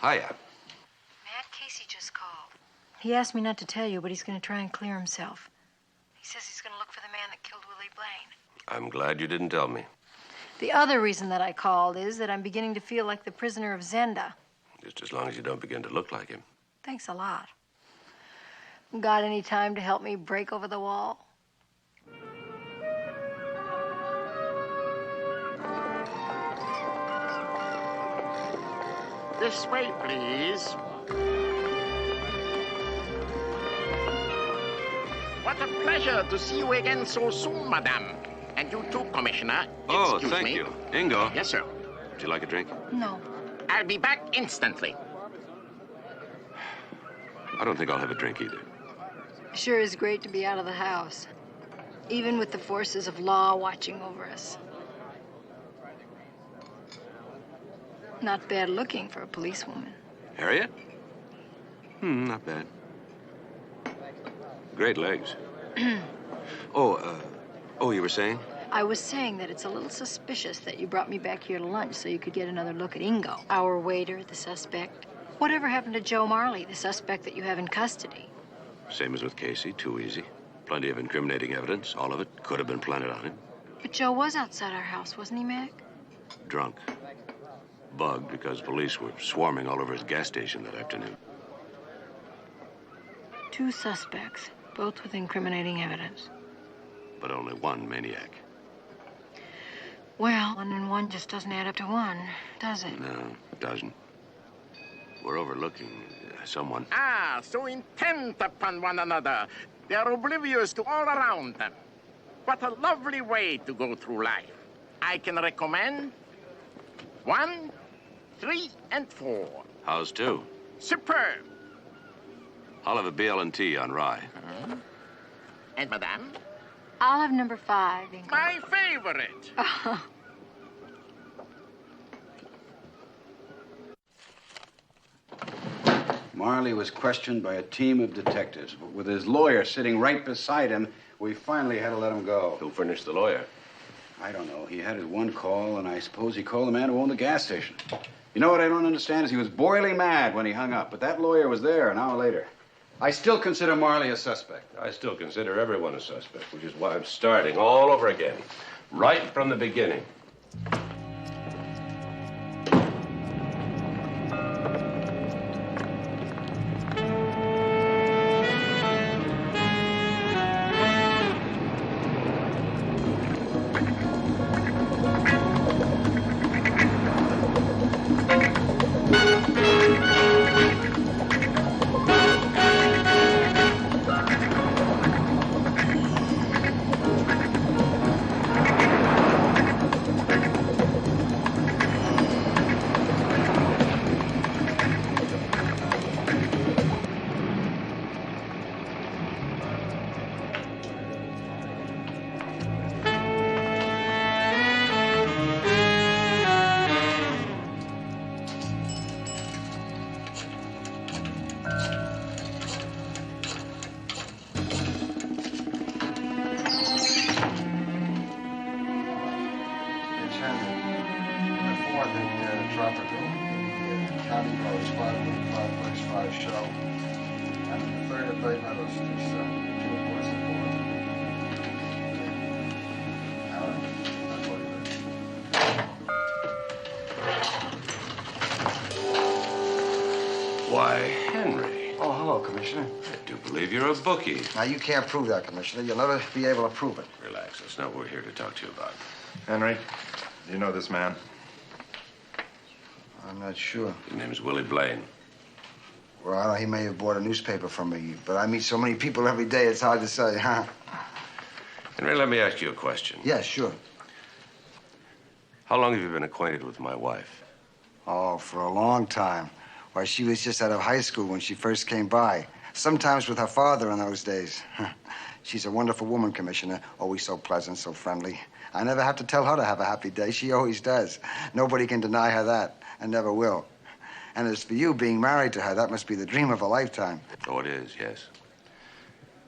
Hiya. Matt, Casey just called. He asked me not to tell you, but he's going to try and clear himself. He says he's going to look for the man that killed Willie Blaine. I'm glad you didn't tell me. The other reason that I called is that I'm beginning to feel like the prisoner of Zenda. Just as long as you don't begin to look like him. Thanks a lot. Got any time to help me break over the wall? This way, please. What a pleasure to see you again so soon, madame. And you too, Commissioner. Oh, Excuse thank me. you. Ingo. Yes, sir. Would you like a drink? No. I'll be back instantly. I don't think I'll have a drink either. Sure is great to be out of the house, even with the forces of law watching over us. Not bad looking for a policewoman. Harriet? Not bad. Great legs. Oh, you were saying? I was saying that it's a little suspicious that you brought me back here to lunch so you could get another look at Ingo, our waiter, the suspect. Whatever happened to Joe Marley, the suspect that you have in custody? Same as with Casey, too easy. Plenty of incriminating evidence. All of it could have been planted on him. But Joe was outside our house, wasn't he, Mac? Drunk. Bugged because police were swarming all over his gas station that afternoon. 2 suspects, both with incriminating evidence. But only one maniac. Well, 1 and 1 just doesn't add up to 1, does it? No, it doesn't. We're overlooking someone. Ah, so intent upon one another. They're oblivious to all around them. What a lovely way to go through life. I can recommend 1, 3, and 4. How's 2? Superb. I'll have a BL&T on rye. And madame? I'll have number 5, Ingo. My favorite. Marley was questioned by a team of detectives, but with his lawyer sitting right beside him, we finally had to let him go. Who furnished the lawyer? I don't know. He had his one call, and I suppose he called the man who owned the gas station. You know what I don't understand is he was boiling mad when he hung up, but that lawyer was there an hour later. I still consider Marley a suspect. I still consider everyone a suspect, which is why I'm starting all over again. Right from the beginning. Why, Henry. Oh, hello, Hello, Commissioner. I do believe you're a bookie. Now, you can't prove that, Commissioner. You'll never be able to prove it. Relax. That's not what we're here to talk to you about. Henry, you know this man? I'm not sure. His name is Willie Blaine. Well, I don't know. He may have bought a newspaper from me, but I meet so many people every day, it's hard to say, huh? Henry, let me ask you a question. Yeah, sure. How long have you been acquainted with my wife? Oh, for a long time. Why, she was just out of high school when she first came by. Sometimes with her father in those days. She's a wonderful woman, Commissioner. Always so pleasant, so friendly. I never have to tell her to have a happy day. She always does. Nobody can deny her that, and never will. And as for you being married to her, that must be the dream of a lifetime. Oh, it is, yes.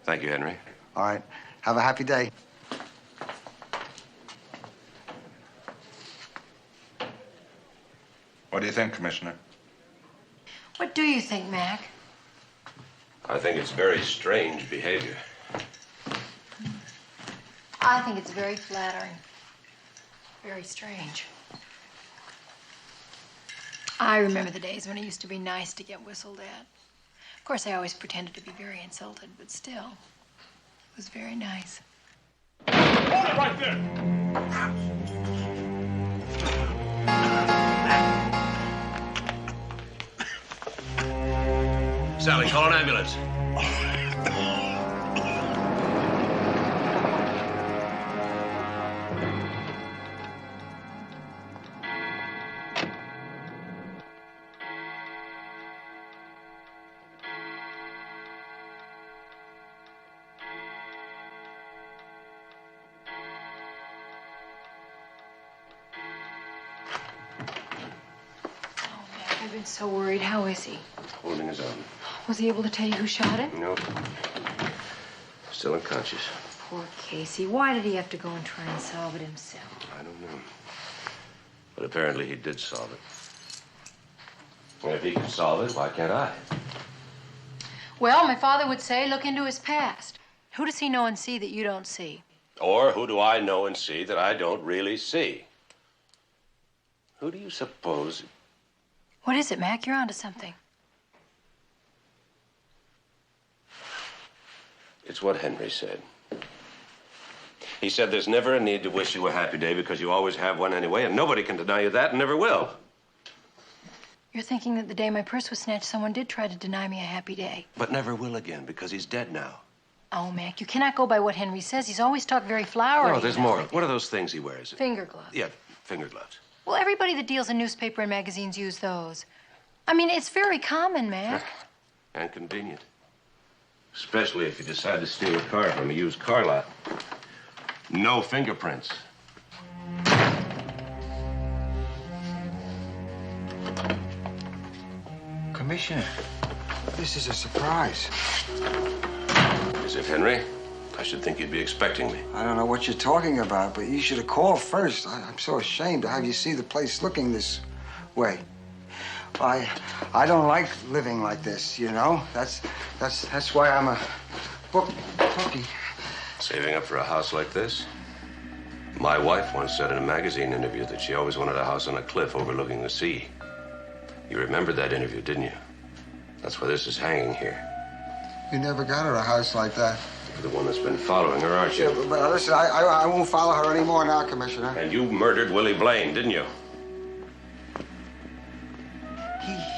Thank you, Henry. All right. Have a happy day. What do you think, Commissioner? What do you think, Mac? I think it's very strange behavior. I think it's very flattering. Very strange. I remember the days when it used to be nice to get whistled at. Of course, I always pretended to be very insulted, but still, it was very nice. Hold it right there! Sally, call an ambulance. I've been so worried. How is he? Holding his own. Was he able to tell you who shot him? No. Still unconscious. Poor Casey. Why did he have to go and try and solve it himself? I don't know. But apparently he did solve it. And if he can solve it, why can't I? Well, my father would say, look into his past. Who does he know and see that you don't see? Or who do I know and see that I don't really see? Who do you suppose? What is it, Mac? You're onto something. It's what Henry said. He said there's never a need to wish you a happy day because you always have one anyway, and nobody can deny you that and never will. You're thinking that the day my purse was snatched, someone did try to deny me a happy day. But never will again because he's dead now. Oh, Mac, you cannot go by what Henry says. He's always talked very flowery. No, there's more. What are those things he wears? Finger gloves. Yeah, finger gloves. Well, everybody that deals in newspaper and magazines use those. I mean, it's very common, Mac. And convenient. Especially if you decide to steal a car from a used car lot. No fingerprints. Commissioner, this is a surprise. Is it, Henry? I should think you'd be expecting me. I don't know what you're talking about, but you should have called first. I'm so ashamed to have you see the place looking this way. I don't like living like this, you know? That's why I'm a bookie. Saving up for a house like this? My wife once said in a magazine interview that she always wanted a house on a cliff overlooking the sea. You remembered that interview, didn't you? That's why this is hanging here. You never got her a house like that. You're the one that's been following her, aren't you? Yeah, but listen, I won't follow her anymore now, Commissioner. And you murdered Willie Blaine, didn't you?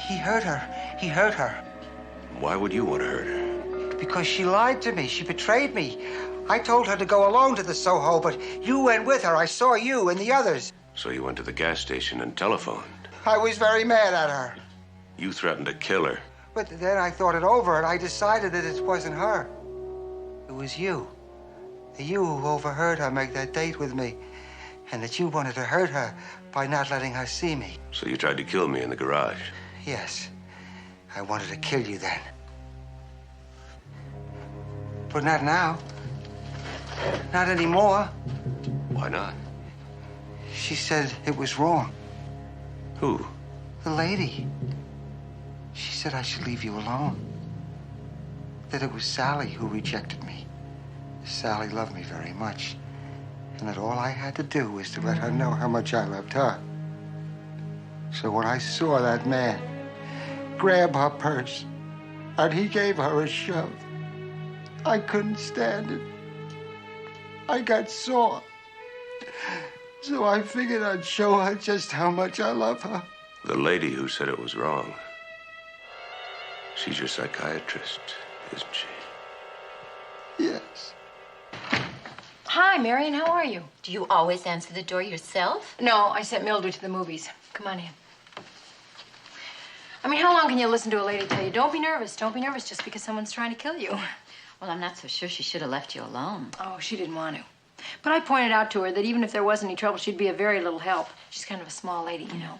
He hurt her. He hurt her. Why would you want to hurt her? Because she lied to me. She betrayed me. I told her to go alone to the Soho, but you went with her. I saw you and the others. So you went to the gas station and telephoned. I was very mad at her. You threatened to kill her. But then I thought it over, and I decided that it wasn't her. It was you. You who overheard her make that date with me, and that you wanted to hurt her by not letting her see me. So you tried to kill me in the garage. Yes. I wanted to kill you then. But not now. Not anymore. Why not? She said it was wrong. Who? The lady. She said I should leave you alone. That it was Sally who rejected me. Sally loved me very much. And that all I had to do was to let her know how much I loved her. So when I saw that man grab her purse and he gave her a shove. I couldn't stand it. I got sore. So I figured I'd show her just how much I love her. The lady who said it was wrong. She's your psychiatrist, isn't she? Yes. Hi, Marion. How are you? Do you always answer the door yourself? No, I sent Mildred to the movies. Come on in. I mean, how long can you listen to a lady tell you, don't be nervous just because someone's trying to kill you? Well, I'm not so sure she should have left you alone. Oh, she didn't want to. But I pointed out to her that even if there wasn't any trouble, she'd be a very little help. She's kind of a small lady, you know.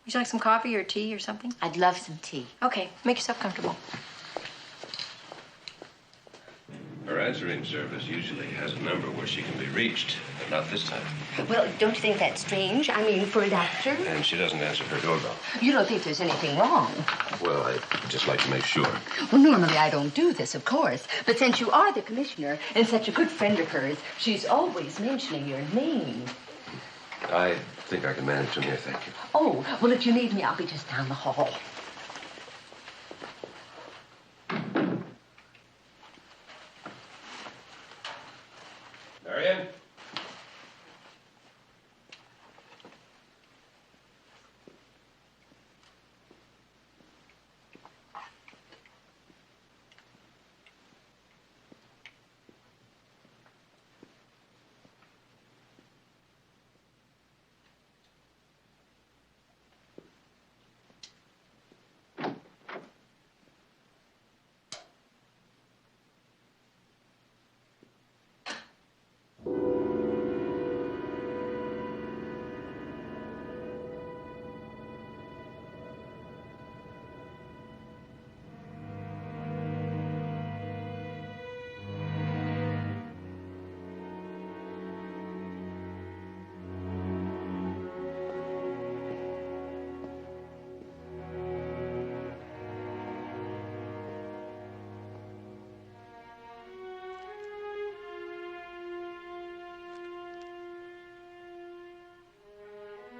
Would you like some coffee or tea or something? I'd love some tea. Okay, make yourself comfortable. Her answering service usually has a number where she can be reached, but not this time. Well, don't you think that's strange? I mean, for a doctor? And she doesn't answer her doorbell. You don't think there's anything wrong? Well, I'd just like to make sure. Well, normally I don't do this, of course. But since you are the commissioner and such a good friend of hers, she's always mentioning your name. I think I can manage from here, thank you. Oh, well, if you need me, I'll be just down the hall. Marion?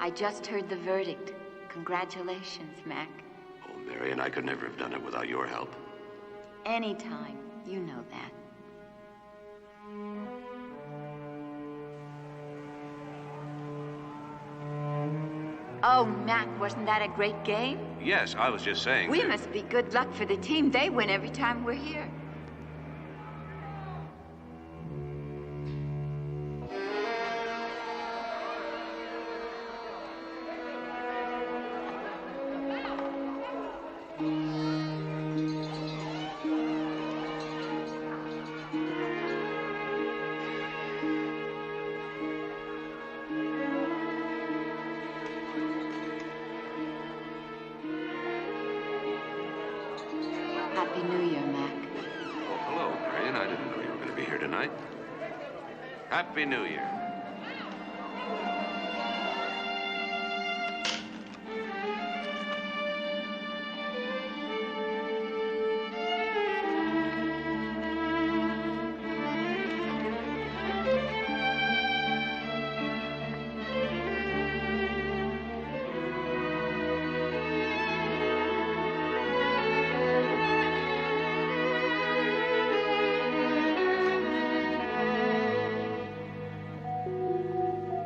I just heard the verdict. Congratulations, Mac. Oh, Marion, I could never have done it without your help. Anytime. You know that. Oh, Mac, wasn't that a great game? Yes, I was just saying. We must be good luck for the team. They win every time we're here. Happy New Year, Mac. Oh, hello, Marion. I didn't know you were going to be here tonight. Happy New Year.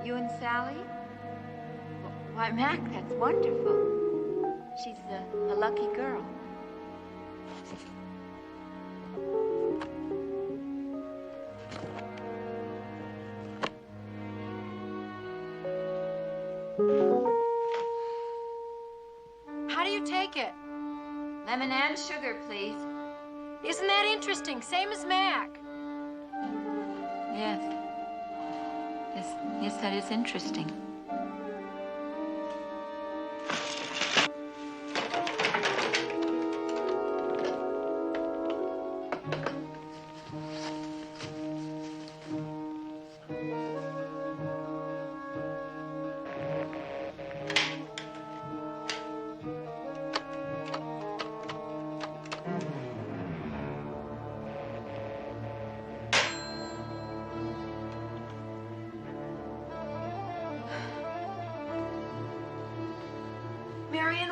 You and Sally? Why, Mac, that's wonderful. She's a lucky girl. How do you take it? Lemon and sugar, please. Isn't that interesting? Same as Mac. Yes. Yes, that is interesting.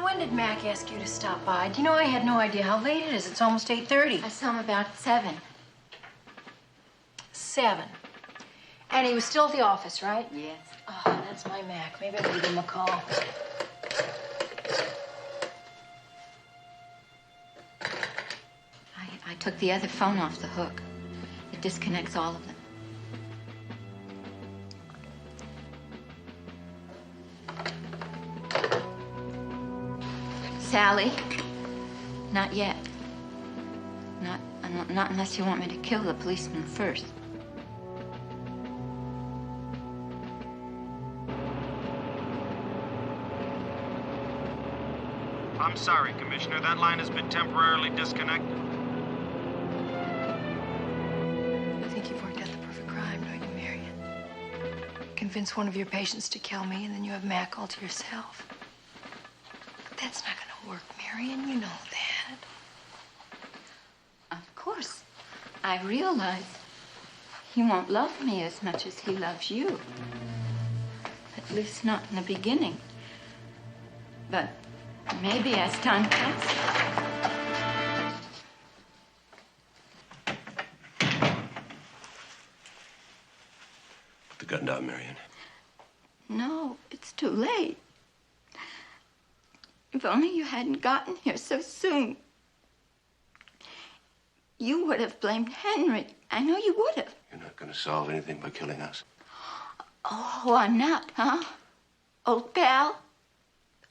when did Mac ask you to stop by? Do you know I had no idea how late it is? It's almost 8:30. I saw him about 7. 7. And he was still at the office, right? Yes. Oh, that's my Mac. Maybe I better give him a call. I took the other phone off the hook. It disconnects all of them. Sally, not yet. Not unless you want me to kill the policeman first. I'm sorry, Commissioner. That line has been temporarily disconnected. I think you've worked out the perfect crime, don't you, Marion? Convince one of your patients to kill me, and then you have Mac all to yourself. But that's not going to work, Marion. You know that. Of course. I realize he won't love me as much as he loves you. At least not in the beginning. But maybe as time passes. Put the gun down, Marion. No, it's too late. If only you hadn't gotten here so soon. You would have blamed Henry. I know you would have. You're not going to solve anything by killing us. Oh, I'm not, huh? Old pal?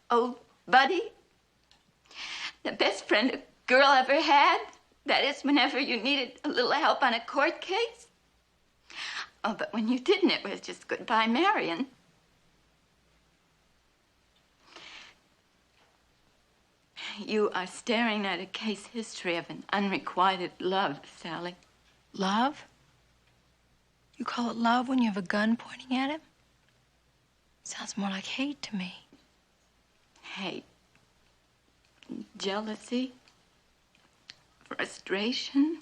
Old buddy? The best friend a girl ever had? That is, whenever you needed a little help on a court case? Oh, but when you didn't, it was just goodbye, Marion. You are staring at a case history of an unrequited love, Sally. Love? You call it love when you have a gun pointing at him? Sounds more like hate to me. Hate. Jealousy. Frustration.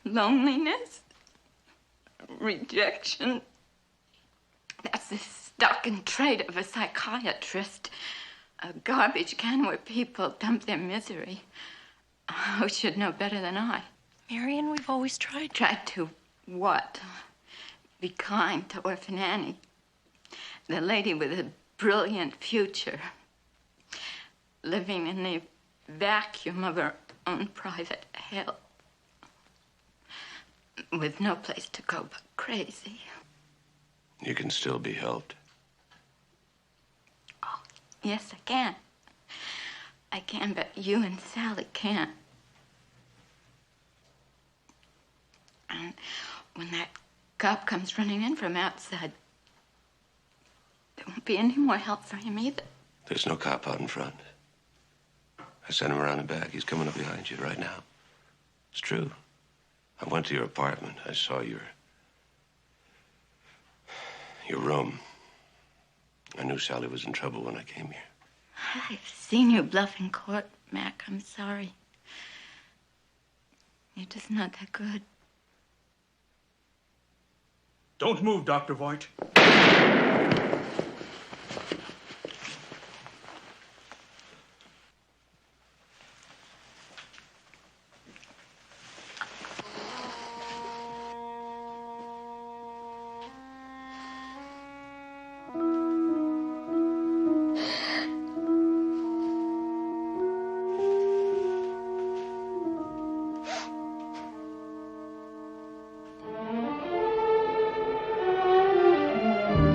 Loneliness. Rejection. That's the stock and trade of a psychiatrist. A garbage can where people dump their misery. Who should know better than I? Marion, we've always tried. Tried to what? Be kind to Orphan Annie. The lady with a brilliant future. Living in the vacuum of her own private hell. With no place to go but crazy. You can still be helped. Oh, yes, I can. I can, but you and Sally can't. And when that cop comes running in from outside, there won't be any more help for him either. There's no cop out in front. I sent him around the back. He's coming up behind you right now. It's true. I went to your apartment. I saw your room. I knew Sally was in trouble when I came here. I've seen you bluff in court, Mac. I'm sorry. You're just not that good. Don't move, Dr. Voigt.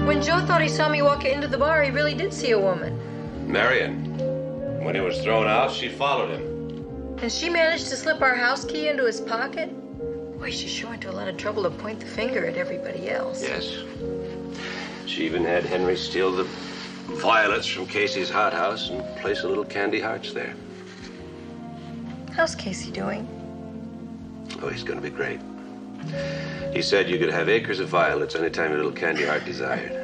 When Joe thought he saw me walk into the bar, he really did see a woman. Marion. When he was thrown out, she followed him. And she managed to slip our house key into his pocket? Boy, she sure went to a lot of trouble to point the finger at everybody else. Yes. She even had Henry steal the violets from Casey's hothouse and place a little candy hearts there. How's Casey doing? Oh, he's going to be great. He said you could have acres of violets anytime your little candy heart desired.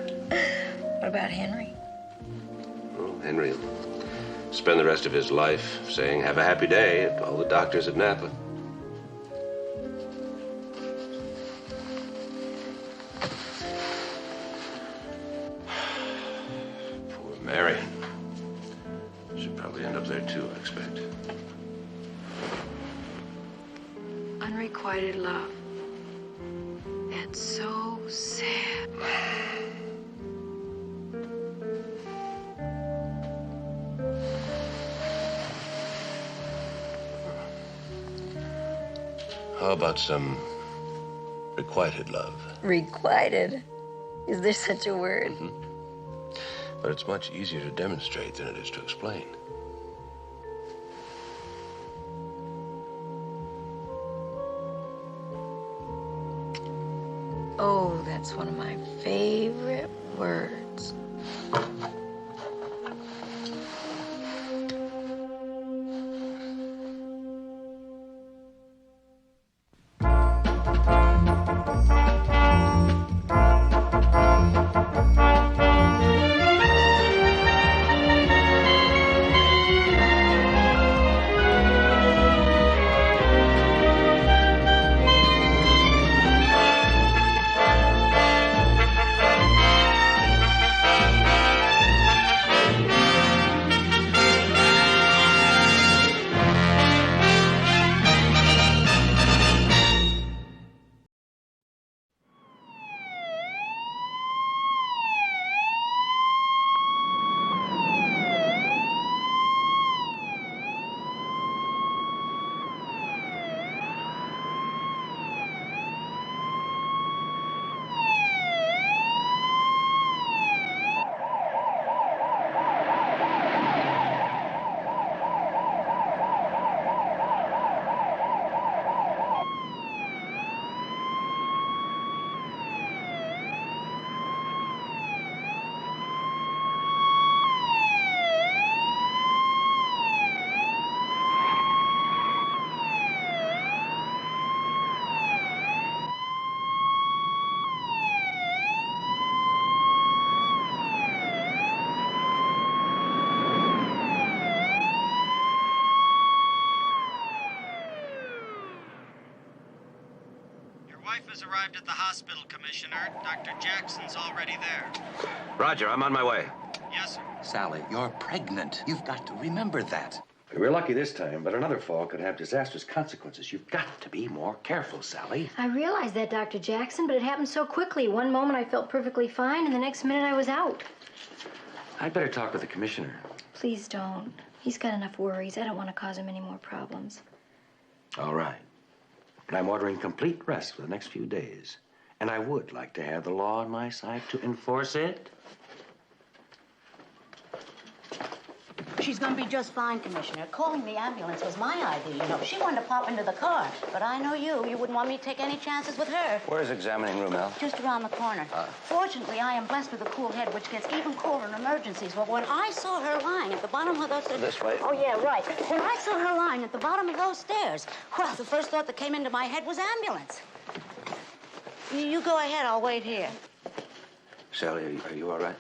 What about Henry? Oh, Henry will spend the rest of his life saying, "Have a happy day" at all the doctors at Napa. expect. Unrequited love. That's so sad. How about some requited love? Requited? Is there such a word? But it's much easier to demonstrate than it is to explain. Oh, that's one of my favorite words. Has arrived at the hospital, Commissioner. Dr. Jackson's already there. Roger, I'm on my way. Yes, sir. Sally, you're pregnant. You've got to remember that. We're lucky this time, but another fall could have disastrous consequences. You've got to be more careful, Sally. I realized that, Dr. Jackson, but it happened so quickly. One moment I felt perfectly fine, and the next minute I was out. I'd better talk with the commissioner. Please don't. He's got enough worries. I don't want to cause him any more problems. All right. But I'm ordering complete rest for the next few days. And I would like to have the law on my side to enforce it. She's gonna be just fine, Commissioner. Calling the ambulance was my idea, you know. She wanted to pop into the car. But I know you. You wouldn't want me to take any chances with her. Where's examining room, Al? Just around the corner. Fortunately, I am blessed with a cool head, which gets even cooler in emergencies. But when I saw her lying at the bottom of those... This way. Oh, yeah, right. When I saw her lying at the bottom of those stairs, well, the first thought that came into my head was ambulance. You go ahead. I'll wait here. Sally, are you all right?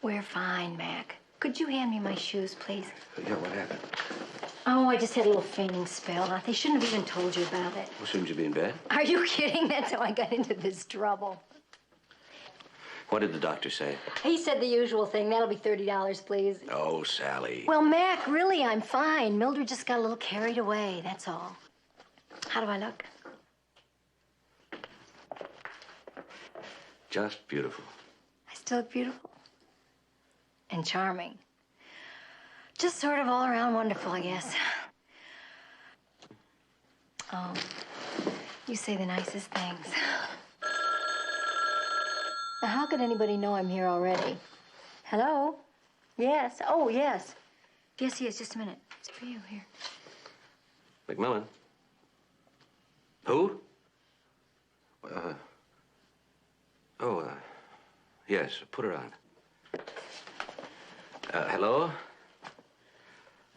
We're fine, Mac. Could you hand me my shoes, please? Yeah, what happened? Oh, I just had a little fainting spell. They shouldn't have even told you about it. Well, shouldn't you be in bed? Are you kidding? That's how I got into this trouble. What did the doctor say? He said the usual thing. That'll be $30, please. Oh, Sally. Well, Mac, really, I'm fine. Mildred just got a little carried away, that's all. How do I look? Just beautiful. I still look beautiful? And charming. Just sort of all around wonderful, I guess. Oh, you say the nicest things. Now, how could anybody know I'm here already? Hello? Yes. Oh, yes. Yes, just a minute. It's for you, here. McMillan? Who? Yes, put her on. Hello?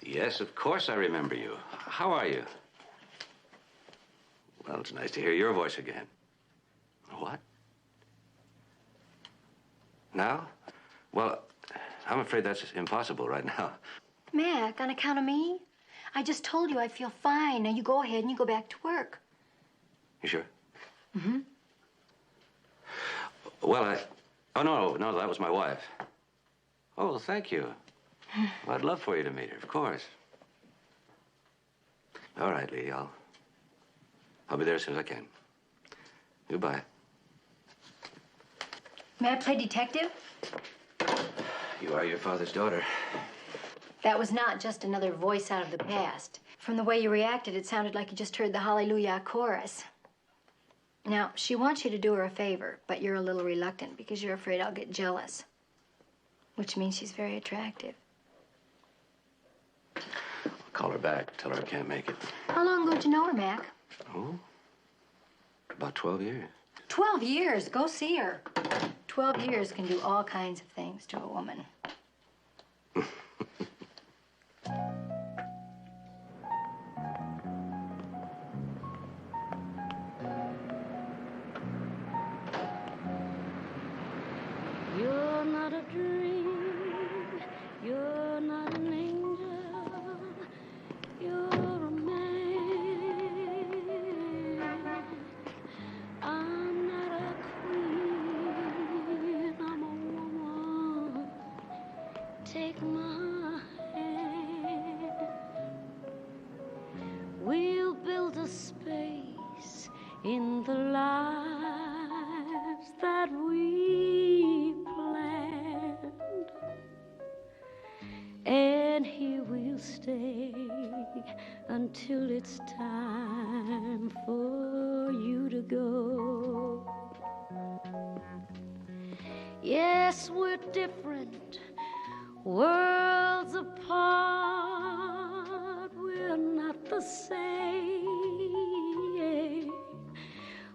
Yes, of course I remember you. How are you? Well, it's nice to hear your voice again. What? Now? Well, I'm afraid that's impossible right now. Mac, on account of me? I just told you I feel fine. Now you go ahead and you go back to work. You sure? Mm-hmm. Well, Oh, no, that was my wife. Oh, thank you. Well, I'd love for you to meet her, of course. All right, Lee. I'll be there as soon as I can. Goodbye. May I play detective? You are your father's daughter. That was not just another voice out of the past. From the way you reacted, it sounded like you just heard the Hallelujah chorus. Now, she wants you to do her a favor, but you're a little reluctant because you're afraid I'll get jealous. Which means she's very attractive. I'll call her back, tell her I can't make it. How long ago did you know her, Mac? Oh? About 12 years. 12 years. Go see her. 12 years can do all kinds of things to a woman. You're not a dream, you're not an angel, you're a man. I'm not a queen, I'm a woman. Take my hand. We'll build a space in the lives that we planned, and here we'll stay until it's time for you to go. Yes, we're different, worlds apart, we're not the same.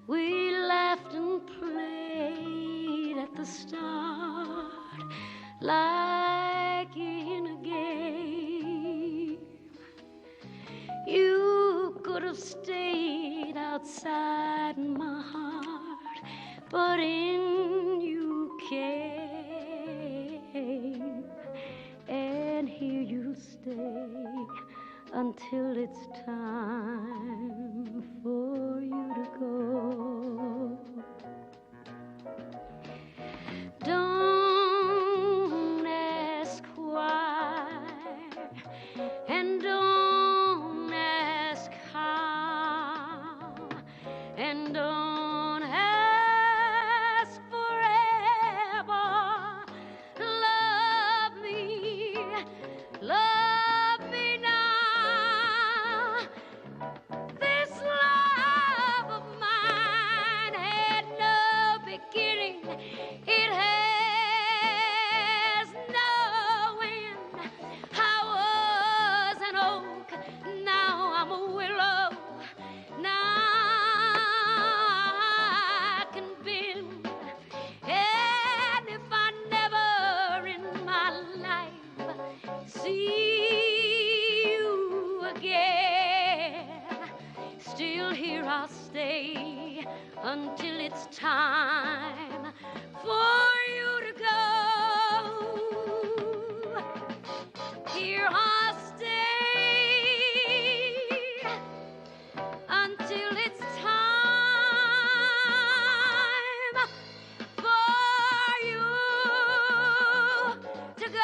We laughed and played at the start like in a game. You could have stayed outside my heart, but in you came, and here you'll stay until it's time for you to go. Don't ask why, and don't ask how, and don't ask forever. Love me, love me now. This love of mine had no beginning. It has no end. I was an oak, now I'm a willow. Now I can bend. And if I never in my life see you again, still here I'll stay until it's time for you to go. Here I'll stay until it's time for you to go.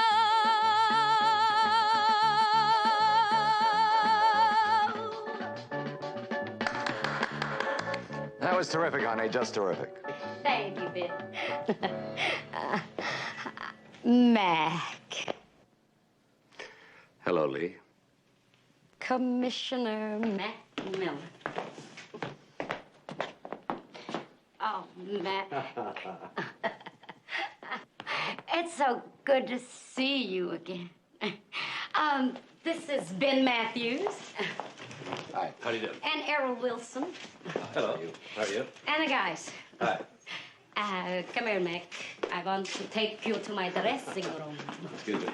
That was terrific, honey. Just terrific. Thank you, Ben. Mac. Hello, Lee. Commissioner McMillan. Oh, Mac. It's so good to see you again. This is Ben Matthews. Hi. How do you do? And Errol Wilson. Hello. How are you? And the guys. Hi. Come here, Mac. I want to take you to my dressing room. Excuse me.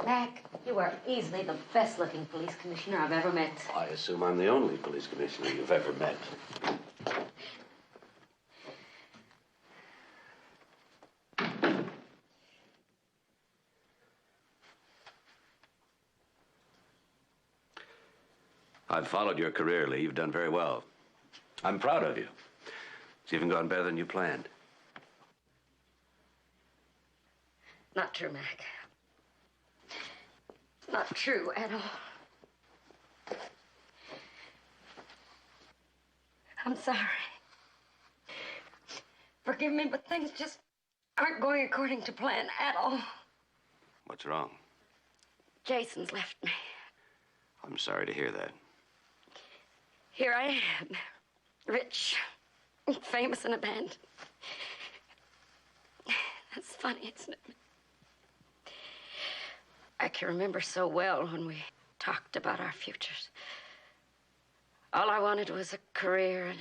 Mac, you are easily the best-looking police commissioner I've ever met. I assume I'm the only police commissioner you've ever met. I've followed your career, Lee. You've done very well. I'm proud of you. It's even gone better than you planned. Not true, Mac. Not true at all. I'm sorry. Forgive me, but things just aren't going according to plan at all. What's wrong? Jason's left me. I'm sorry to hear that. Here I am, rich, famous, and abandoned. That's funny, isn't it? I can remember so well when we talked about our futures. All I wanted was a career and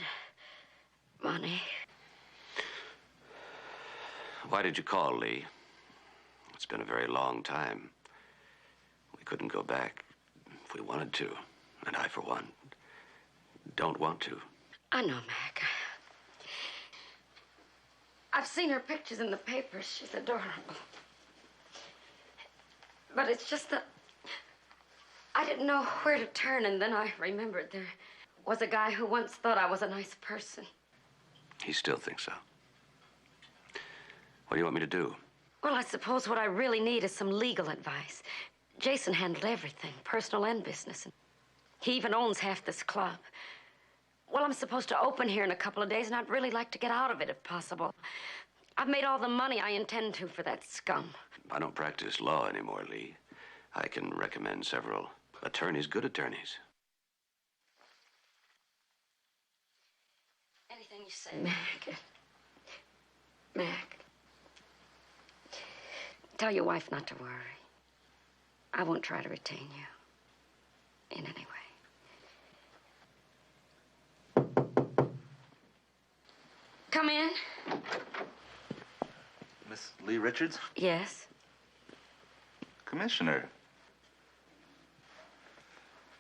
money. Why did you call, Lee? It's been a very long time. We couldn't go back if we wanted to. And I, for one, don't want to. I know, Mac. I've seen her pictures in the papers. She's adorable. But it's just that I didn't know where to turn, and then I remembered there was a guy who once thought I was a nice person. He still thinks so. What do you want me to do? Well, I suppose what I really need is some legal advice. Jason handled everything, personal and business. And he even owns half this club. Well, I'm supposed to open here in a couple of days, and I'd really like to get out of it if possible. I've made all the money I intend to for that scum. I don't practice law anymore, Lee. I can recommend several attorneys, good attorneys. Anything you say, Mac. Mac. Tell your wife not to worry. I won't try to retain you in any way. Come in. Miss Lee Richards? Yes. Commissioner.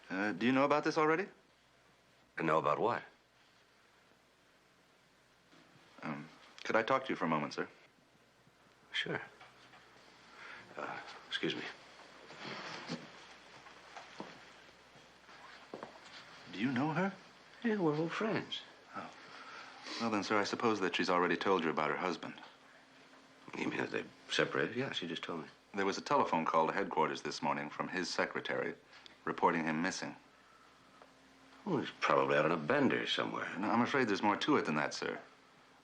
Do you know about this already? Know about what? Could I talk to you for a moment, sir? Sure. Excuse me. Do you know her? Yeah, we're old friends. Oh. Well, then, sir, I suppose that she's already told you about her husband. You mean that they separated? Yeah, she just told me. There was a telephone call to headquarters this morning from his secretary reporting him missing. Oh, he's probably out on a bender somewhere. No, I'm afraid there's more to it than that, sir.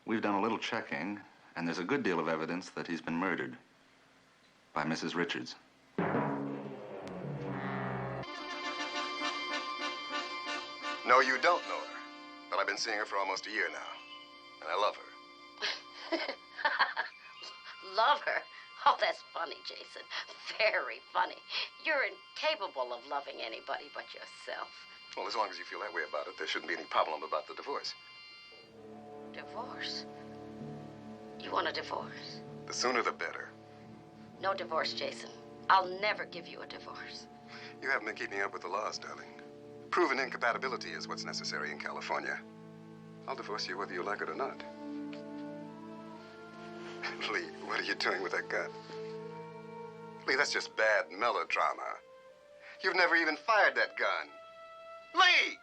We've done a little checking, and there's a good deal of evidence that he's been murdered by Mrs. Richards. No, you don't know her. But I've been seeing her for almost a year now. And I love her. Love her? Oh, that's funny, Jason. Very funny. You're incapable of loving anybody but yourself. Well, as long as you feel that way about it, there shouldn't be any problem about the divorce. Divorce? You want a divorce? The sooner the better. No divorce, Jason. I'll never give you a divorce. You haven't been keeping up with the laws, darling. Proven incompatibility is what's necessary in California. I'll divorce you whether you like it or not. Lee, what are you doing with that gun? Lee, that's just bad melodrama. You've never even fired that gun. Lee!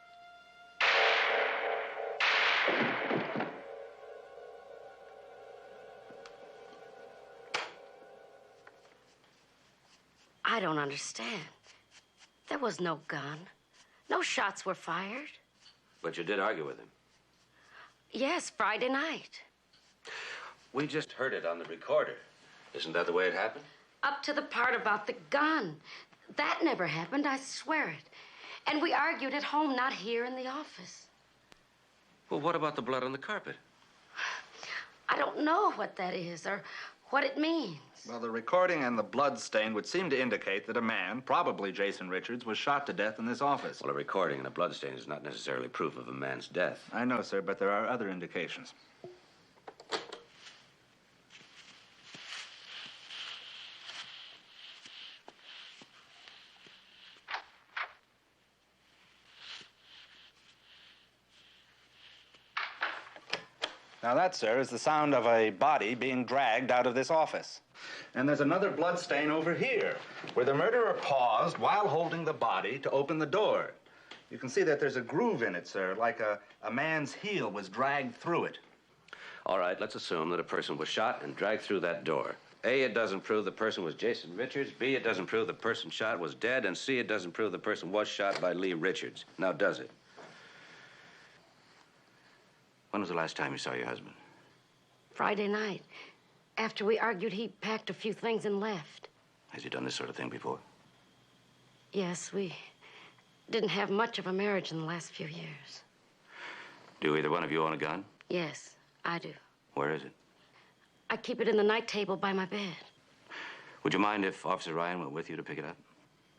I don't understand. There was no gun. No shots were fired. But you did argue with him. Yes, Friday night. We just heard it on the recorder. Isn't that the way it happened? Up to the part about the gun. That never happened, I swear it. And we argued at home, not here in the office. Well, what about the blood on the carpet? I don't know what that is or what it means. Well, the recording and the blood stain would seem to indicate that a man, probably Jason Richards, was shot to death in this office. Well, a recording and a blood stain is not necessarily proof of a man's death. I know, sir, but there are other indications. Now that, sir, is the sound of a body being dragged out of this office. And there's another blood stain over here, where the murderer paused while holding the body to open the door. You can see that there's a groove in it, sir, like a man's heel was dragged through it. All right, let's assume that a person was shot and dragged through that door. A, it doesn't prove the person was Jason Richards. B, it doesn't prove the person shot was dead. And C, it doesn't prove the person was shot by Lee Richards. Now, does it? When was the last time you saw your husband? Friday night. After we argued, he packed a few things and left. Has he done this sort of thing before? Yes, we didn't have much of a marriage in the last few years. Do either one of you own a gun? Yes, I do. Where is it? I keep it in the night table by my bed. Would you mind if Officer Ryan went with you to pick it up?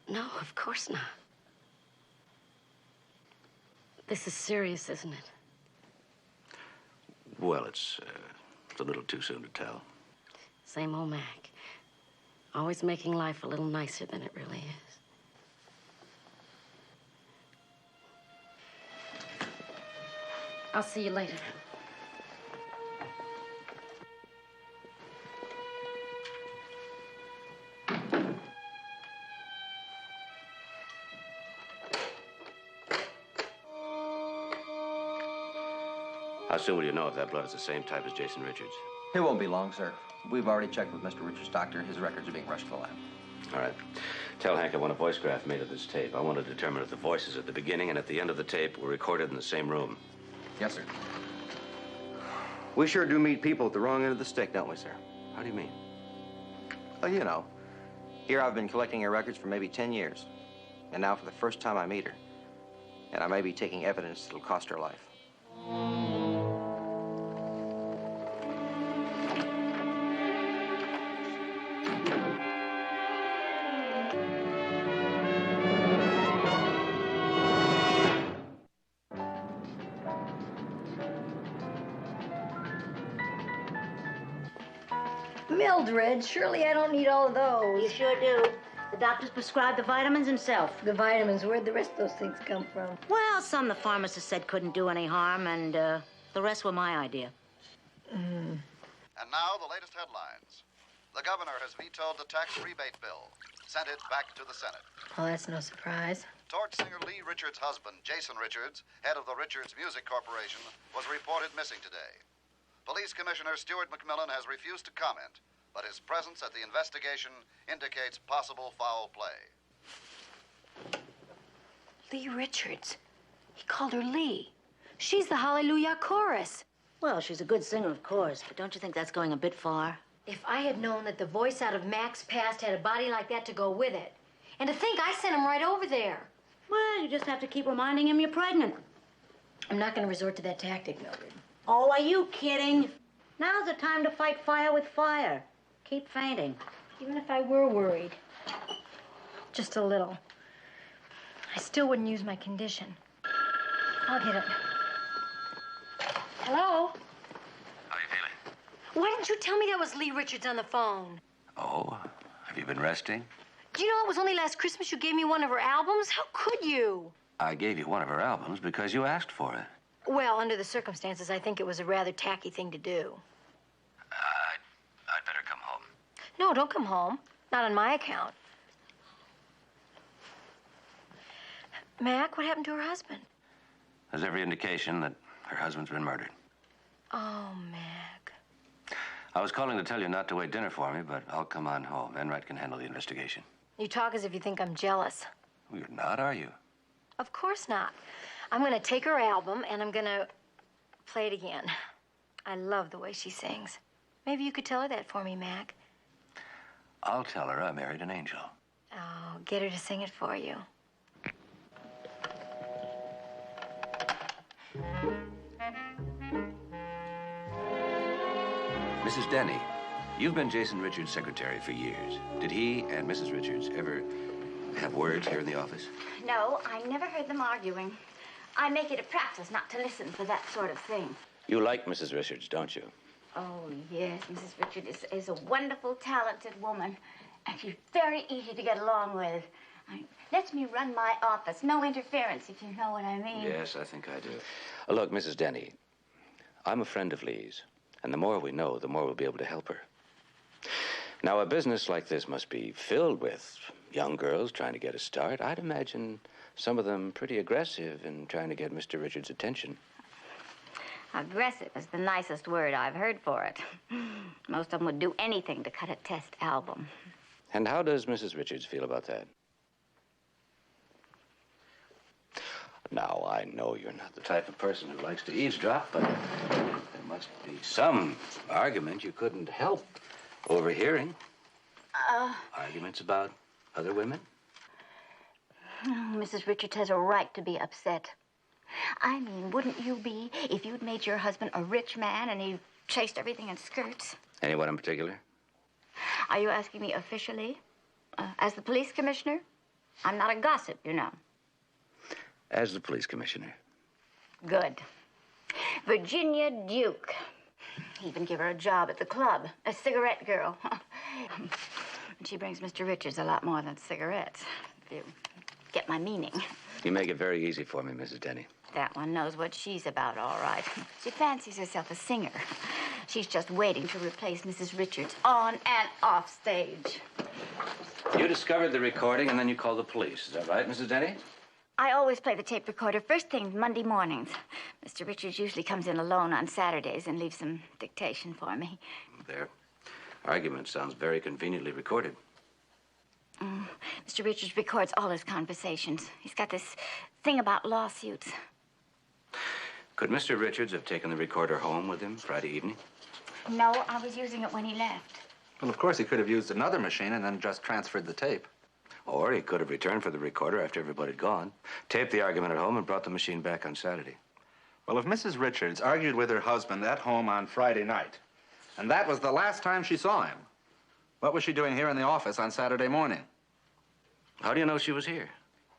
No, of course not. This is serious, isn't it? Well, it's a little too soon to tell. Same old Mac. Always making life a little nicer than it really is. I'll see you later. How soon will you know if that blood is the same type as Jason Richards? It won't be long, sir. We've already checked with Mr. Richards' doctor. His records are being rushed to the lab. All right. Tell Hank I want a voice graph made of this tape. I want to determine if the voices at the beginning and at the end of the tape were recorded in the same room. Yes, sir. We sure do meet people at the wrong end of the stick, don't we, sir? How do you mean? Well, you know. Here I've been collecting her records for maybe 10 years. And now for the first time I meet her. And I may be taking evidence that'll cost her life. Mildred, surely I don't need all of those. You sure do. The doctor's prescribed the vitamins himself. The vitamins, where'd the rest of those things come from? Well, some the pharmacist said couldn't do any harm, and the rest were my idea. And now, the latest headlines. The governor has vetoed the tax rebate bill, sent it back to the Senate. Well, that's no surprise. Torch singer Lee Richards' husband, Jason Richards, head of the Richards Music Corporation, was reported missing today. Police Commissioner Stuart McMillan has refused to comment, but his presence at the investigation indicates possible foul play. Lee Richards. He called her Lee. She's the Hallelujah Chorus. Well, she's a good singer, of course, but don't you think that's going a bit far? If I had known that the voice out of Mac's past had a body like that to go with it. And to think I sent him right over there. Well, you just have to keep reminding him you're pregnant. I'm not going to resort to that tactic, Mildred. Oh, are you kidding? Now's the time to fight fire with fire. Keep fainting. Even if I were worried. Just a little. I still wouldn't use my condition. I'll get it. Hello? How are you feeling? Why didn't you tell me that was Lee Richards on the phone? Oh, have you been resting? Do you know it was only last Christmas you gave me one of her albums? How could you? I gave you one of her albums because you asked for it. Well, under the circumstances, I think it was a rather tacky thing to do. I'd better come home. No, don't come home. Not on my account. Mac, what happened to her husband? There's every indication that her husband's been murdered. Oh, Mac. I was calling to tell you not to wait dinner for me, but I'll come on home. Enright can handle the investigation. You talk as if you think I'm jealous. Well, you're not, are you? Of course not. I'm going to take her album and I'm going to play it again. I love the way she sings. Maybe you could tell her that for me, Mac. I'll tell her I married an angel. Oh, get her to sing it for you. Mrs. Denny, you've been Jason Richards' secretary for years. Did he and Mrs. Richards ever have words here in the office? No, I never heard them arguing. I make it a practice not to listen for that sort of thing. You like Mrs. Richards, don't you? Oh, yes, Mrs. Richards is a wonderful, talented woman, and she's very easy to get along with. Lets me run my office. No interference, if you know what I mean. Yes, I think I do. Look, Mrs. Denny, I'm a friend of Lee's, and the more we know, the more we'll be able to help her. Now, a business like this must be filled with young girls trying to get a start. I'd imagine some of them pretty aggressive in trying to get Mr. Richards' attention. Aggressive is the nicest word I've heard for it. Most of them would do anything to cut a test album. And how does Mrs. Richards feel about that? Now, I know you're not the type of person who likes to eavesdrop, but there must be some argument you couldn't help overhearing. Arguments about other women? Mrs. Richards has a right to be upset. I mean, wouldn't you be if you'd made your husband a rich man and he chased everything in skirts? Anyone in particular? Are you asking me officially? As the police commissioner? I'm not a gossip, you know. As the police commissioner. Good. Virginia Duke. Even give her a job at the club, a cigarette girl. And she brings Mr. Richards a lot more than cigarettes, if you get my meaning. You make it very easy for me, Mrs. Denny. That one knows what she's about, all right. She fancies herself a singer. She's just waiting to replace Mrs. Richards on and off stage. You discovered the recording and then you called the police. Is that right, Mrs. Denny? I always play the tape recorder first thing Monday mornings. Mr. Richards usually comes in alone on Saturdays and leaves some dictation for me. Their argument sounds very conveniently recorded. Mr. Richards records all his conversations. He's got this thing about lawsuits. Could Mr. Richards have taken the recorder home with him Friday evening? No, I was using it when he left. Well, of course, he could have used another machine and then just transferred the tape. Or he could have returned for the recorder after everybody had gone, taped the argument at home, and brought the machine back on Saturday. Well, if Mrs. Richards argued with her husband at home on Friday night, and that was the last time she saw him, what was she doing here in the office on Saturday morning? How do you know she was here?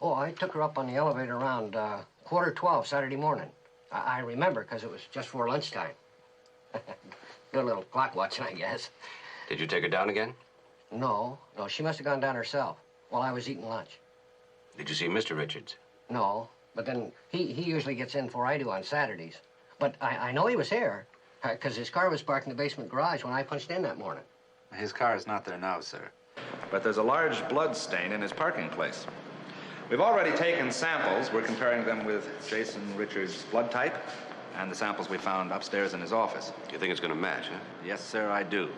Oh, I took her up on the elevator around 11:45 Saturday morning. I remember because it was just before lunchtime. Good little clock watching, I guess. Did you take her down again? No, she must have gone down herself while I was eating lunch. Did you see Mr. Richards? No, but then he usually gets in before I do on Saturdays. But I know he was here because his car was parked in the basement garage when I punched in that morning. His car is not there now, sir. But there's a large blood stain in his parking place. We've already taken samples. We're comparing them with Jason Richards' blood type and the samples we found upstairs in his office. You think it's going to match, huh? Yes, sir, I do.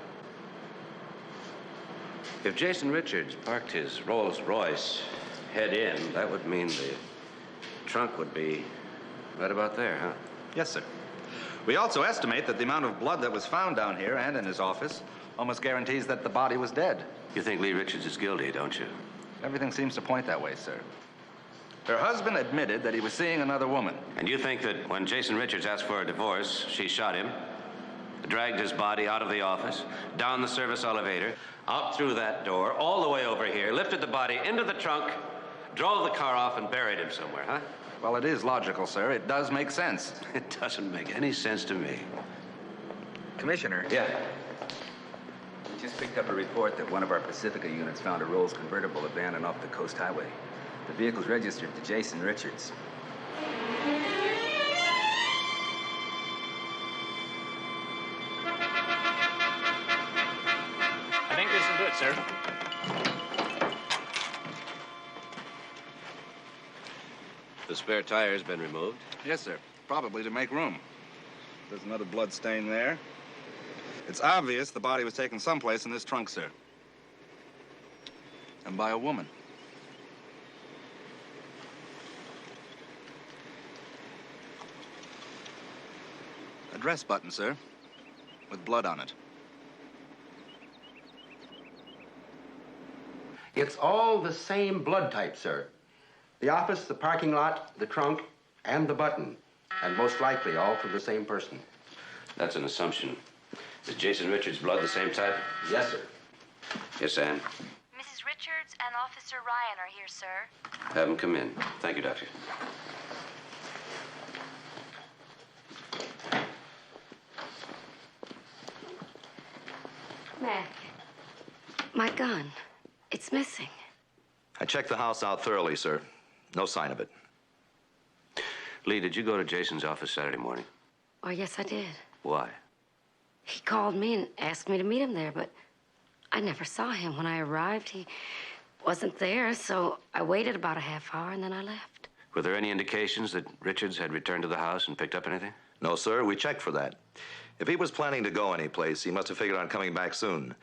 If Jason Richards parked his Rolls Royce head in, that would mean the trunk would be right about there, huh? Yes, sir. We also estimate that the amount of blood that was found down here and in his office almost guarantees that the body was dead. You think Lee Richards is guilty, don't you? Everything seems to point that way, sir. Her husband admitted that he was seeing another woman. And you think that when Jason Richards asked for a divorce, she shot him, dragged his body out of the office, down the service elevator, out through that door, all the way over here, lifted the body into the trunk, drove the car off, and buried him somewhere, huh? Well, it is logical, sir. It does make sense. It doesn't make any sense to me. Commissioner? Yeah? We just picked up a report that one of our Pacifica units found a Rolls convertible abandoned off the Coast Highway. The vehicle's registered to Jason Richards. I think this will do it, sir. The spare tire's been removed? Yes, sir. Probably to make room. There's another blood stain there. It's obvious the body was taken someplace in this trunk, sir. And by a woman. A dress button, sir, with blood on it. It's all the same blood type, sir. The office, the parking lot, the trunk, and the button. And most likely all from the same person. That's an assumption. Is Jason Richards' blood the same type? Yes, sir. Yes, Ann. Mrs. Richards and Officer Ryan are here, sir. Have him come in. Thank you, Doctor. Mac, my gun. It's missing. I checked the house out thoroughly, sir. No sign of it. Lee, did you go to Jason's office Saturday morning? Oh, yes, I did. Why? He called me and asked me to meet him there, but I never saw him. When I arrived, he wasn't there, so I waited about a half hour and then I left. Were there any indications that Richards had returned to the house and picked up anything? No, sir. We checked for that. If he was planning to go anyplace, he must have figured on coming back soon,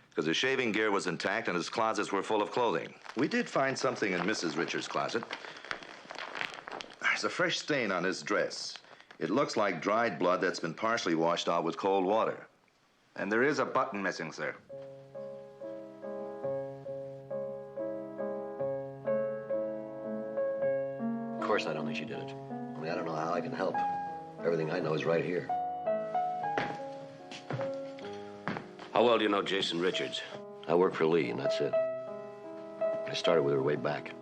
because his shaving gear was intact and his closets were full of clothing. We did find something in Mrs. Richards' closet. There's a fresh stain on his dress. It looks like dried blood that's been partially washed out with cold water. And there is a button missing, sir. Of course I don't think she did it. Only I don't know how I can help. Everything I know is right here. How well do you know Jason Richards? I work for Lee, and that's it. I started with her way back.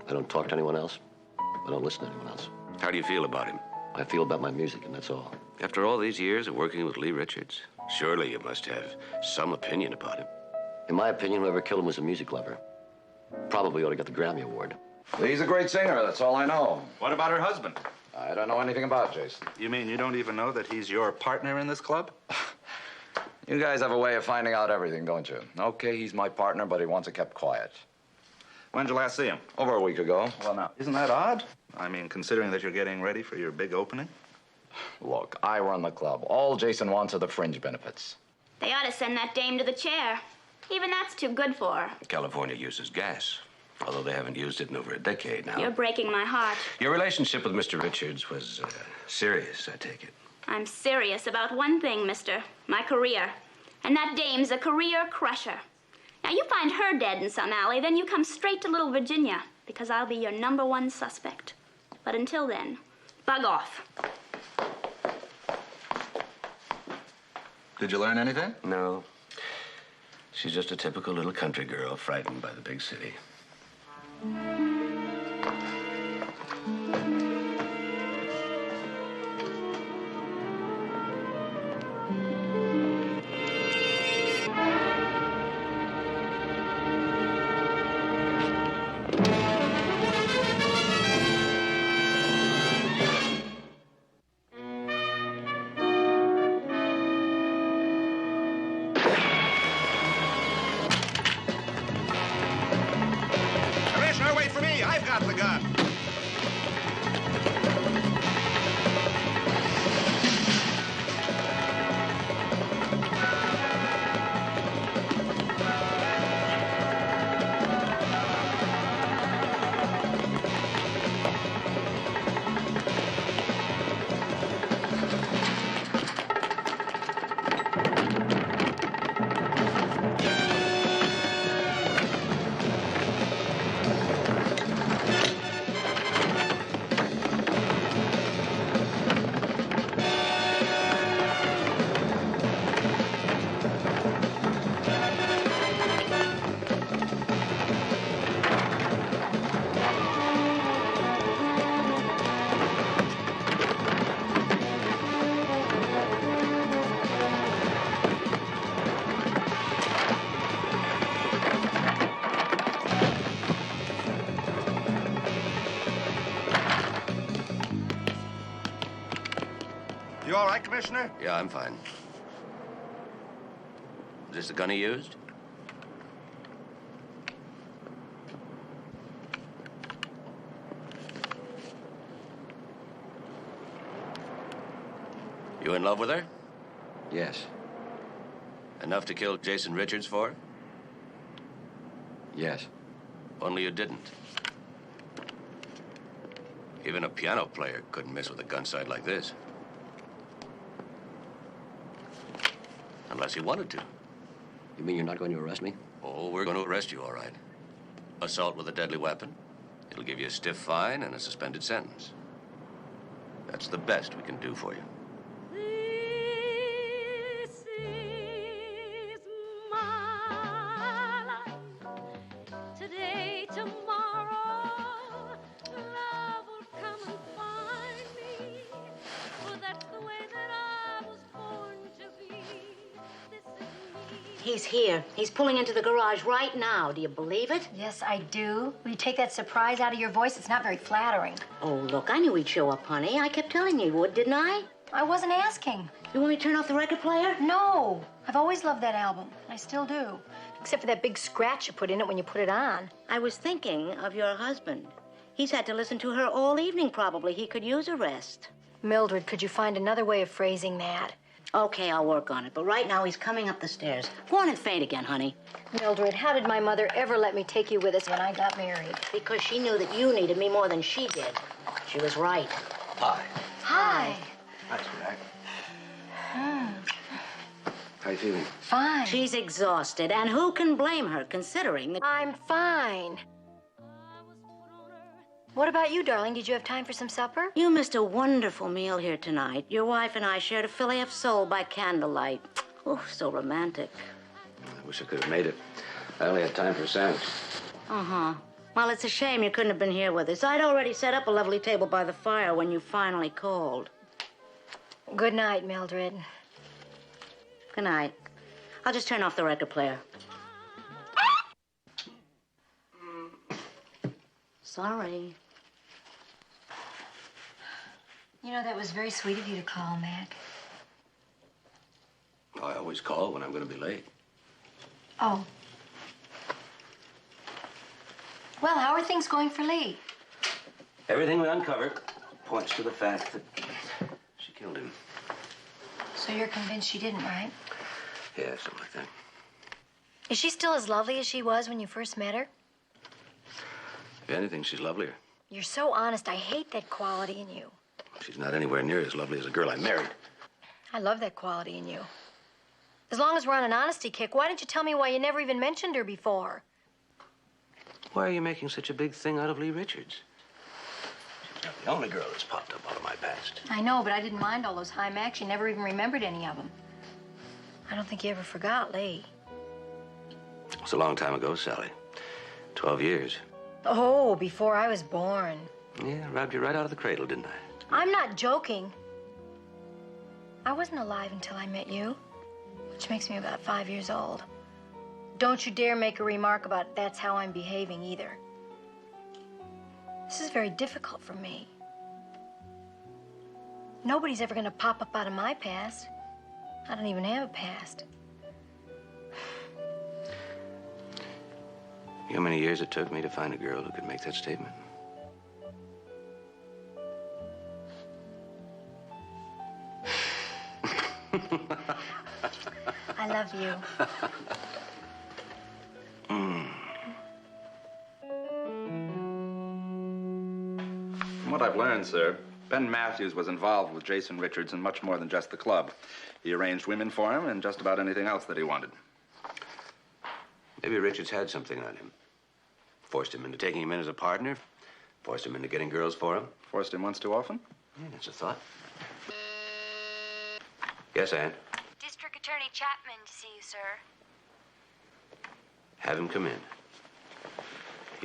I don't talk to anyone else. I don't listen to anyone else. How do you feel about him? I feel about my music, and that's all. After all these years of working with Lee Richards, surely you must have some opinion about him. In my opinion, whoever killed him was a music lover. Probably ought to get the Grammy Award. Lee's a great singer, that's all I know. What about her husband? I don't know anything about Jason. You mean you don't even know that he's your partner in this club? You guys have a way of finding out everything, don't you? Okay, he's my partner, but he wants it kept quiet. When'd you last see him? Over a week ago. Well, now, isn't that odd? I mean, considering that you're getting ready for your big opening? Look, I run the club. All Jason wants are the fringe benefits. They ought to send that dame to the chair. Even that's too good for her. California uses gas, although they haven't used it in over a decade now. You're breaking my heart. Your relationship with Mr. Richards was serious, I take it. I'm serious about one thing, mister. My career. And that dame's a career crusher. Now, you find her dead in some alley, then you come straight to Little Virginia, because I'll be your #1 suspect. But until then, bug off. Did you learn anything? No. She's just a typical little country girl frightened by the big city. Commissioner, wait for me. I've got the gun. You all right, Commissioner? Yeah, I'm fine. Is this the gun he used? You in love with her? Yes. Enough to kill Jason Richards for? Yes. Only you didn't. Even a piano player couldn't mess with a gun sight like this. Unless he wanted to. You mean you're not going to arrest me? Oh, we're going to arrest you, all right. Assault with a deadly weapon. It'll give you a stiff fine and a suspended sentence. That's the best we can do for you. This is my life. Today, tomorrow, love will come and find me. For that's the way that I was born to be. This is me. He's here. He's pulling into the garage right now. Do you believe it? Yes, I do. Will you take that surprise out of your voice? It's not very flattering. Oh, look, I knew he'd show up, honey. I kept telling you he would, didn't I? I wasn't asking. You want me to turn off the record player? No. I've always loved that album. I still do. Except for that big scratch you put in it when you put it on. I was thinking of your husband. He's had to listen to her all evening, probably. He could use a rest. Mildred, could you find another way of phrasing that? Okay, I'll work on it. But right now, he's coming up the stairs. Go on and faint again, honey. Mildred, how did my mother ever let me take you with us when I got married? Because she knew that you needed me more than she did. She was right. Hi. Hi. Hi, sweetheart. How you feeling? Fine. She's exhausted, and who can blame her, considering that... I'm fine. What about you, darling? Did you have time for some supper? You missed a wonderful meal here tonight. Your wife and I shared a fillet of sole by candlelight. Oh, so romantic. I wish I could have made it. I only had time for a sandwich. Uh-huh. Well, it's a shame you couldn't have been here with us. I'd already set up a lovely table by the fire when you finally called. Good night, Mildred. Good night. I'll just turn off the record player. Sorry. You know, that was very sweet of you to call, Mac. I always call when I'm going to be late. Oh. Well, how are things going for Lee? Everything we uncovered points to the fact that she killed him. So you're convinced she didn't, right? Yeah, something like that. Is she still as lovely as she was when you first met her? If anything, she's lovelier. You're so honest. I hate that quality in you. She's not anywhere near as lovely as a girl I married. I love that quality in you. As long as we're on an honesty kick, why didn't you tell me why you never even mentioned her before? Why are you making such a big thing out of Lee Richards? She's not the only girl that's popped up out of my past. I know, but I didn't mind all those high macs. You never even remembered any of them. I don't think you ever forgot Lee. It was a long time ago, Sally. 12 years. Oh, before I was born. Yeah, I robbed you right out of the cradle, didn't I? I'm not joking. I wasn't alive until I met you, which makes me about 5 years old. Don't you dare make a remark about that's how I'm behaving either. This is very difficult for me. Nobody's ever going to pop up out of my past. I don't even have a past. You know how many years it took me to find a girl who could make that statement? I love you. From what I've learned, sir, Ben Matthews was involved with Jason Richards in much more than just the club. He arranged women for him and just about anything else that he wanted. Maybe Richards had something on him. Forced him into taking him in as a partner. Forced him into getting girls for him. Forced him once too often? Yeah, that's a thought. Yes, Ann? District Attorney Chapman to see you, sir. Have him come in.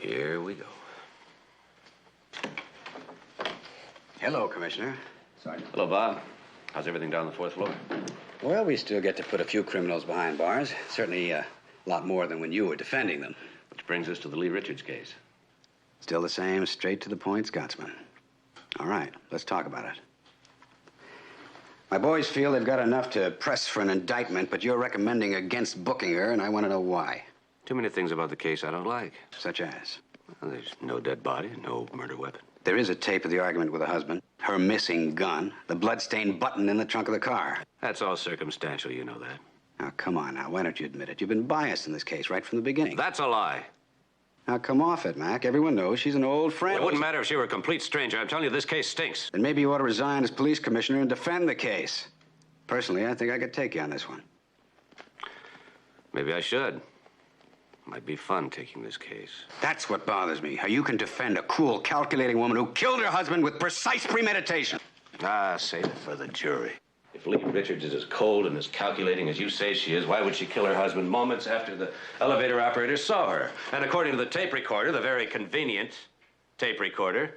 Here we go. Hello, Commissioner. Sergeant. Hello, Bob. How's everything down on the 4th floor? Well, we still get to put a few criminals behind bars. Certainly a lot more than when you were defending them. Which brings us to the Lee Richards case. Still the same, straight to the point, Scotsman. All right, let's talk about it. My boys feel they've got enough to press for an indictment, but you're recommending against booking her, and I want to know why. Too many things about the case I don't like. Such as? Well, there's no dead body, no murder weapon. There is a tape of the argument with her husband, her missing gun, the blood-stained button in the trunk of the car. That's all circumstantial, you know that. Now, come on now. Why don't you admit it? You've been biased in this case right from the beginning. That's a lie. Now, come off it, Mac. Everyone knows she's an old friend. Well, it wouldn't matter if she were a complete stranger. I'm telling you, this case stinks. Then maybe you ought to resign as police commissioner and defend the case. Personally, I think I could take you on this one. Maybe I should. Might be fun taking this case. That's what bothers me, how you can defend a cool, calculating woman who killed her husband with precise premeditation. Ah, save it for the jury. If Lee Richards is as cold and as calculating as you say she is, why would she kill her husband moments after the elevator operator saw her? And according to the tape recorder, the very convenient tape recorder,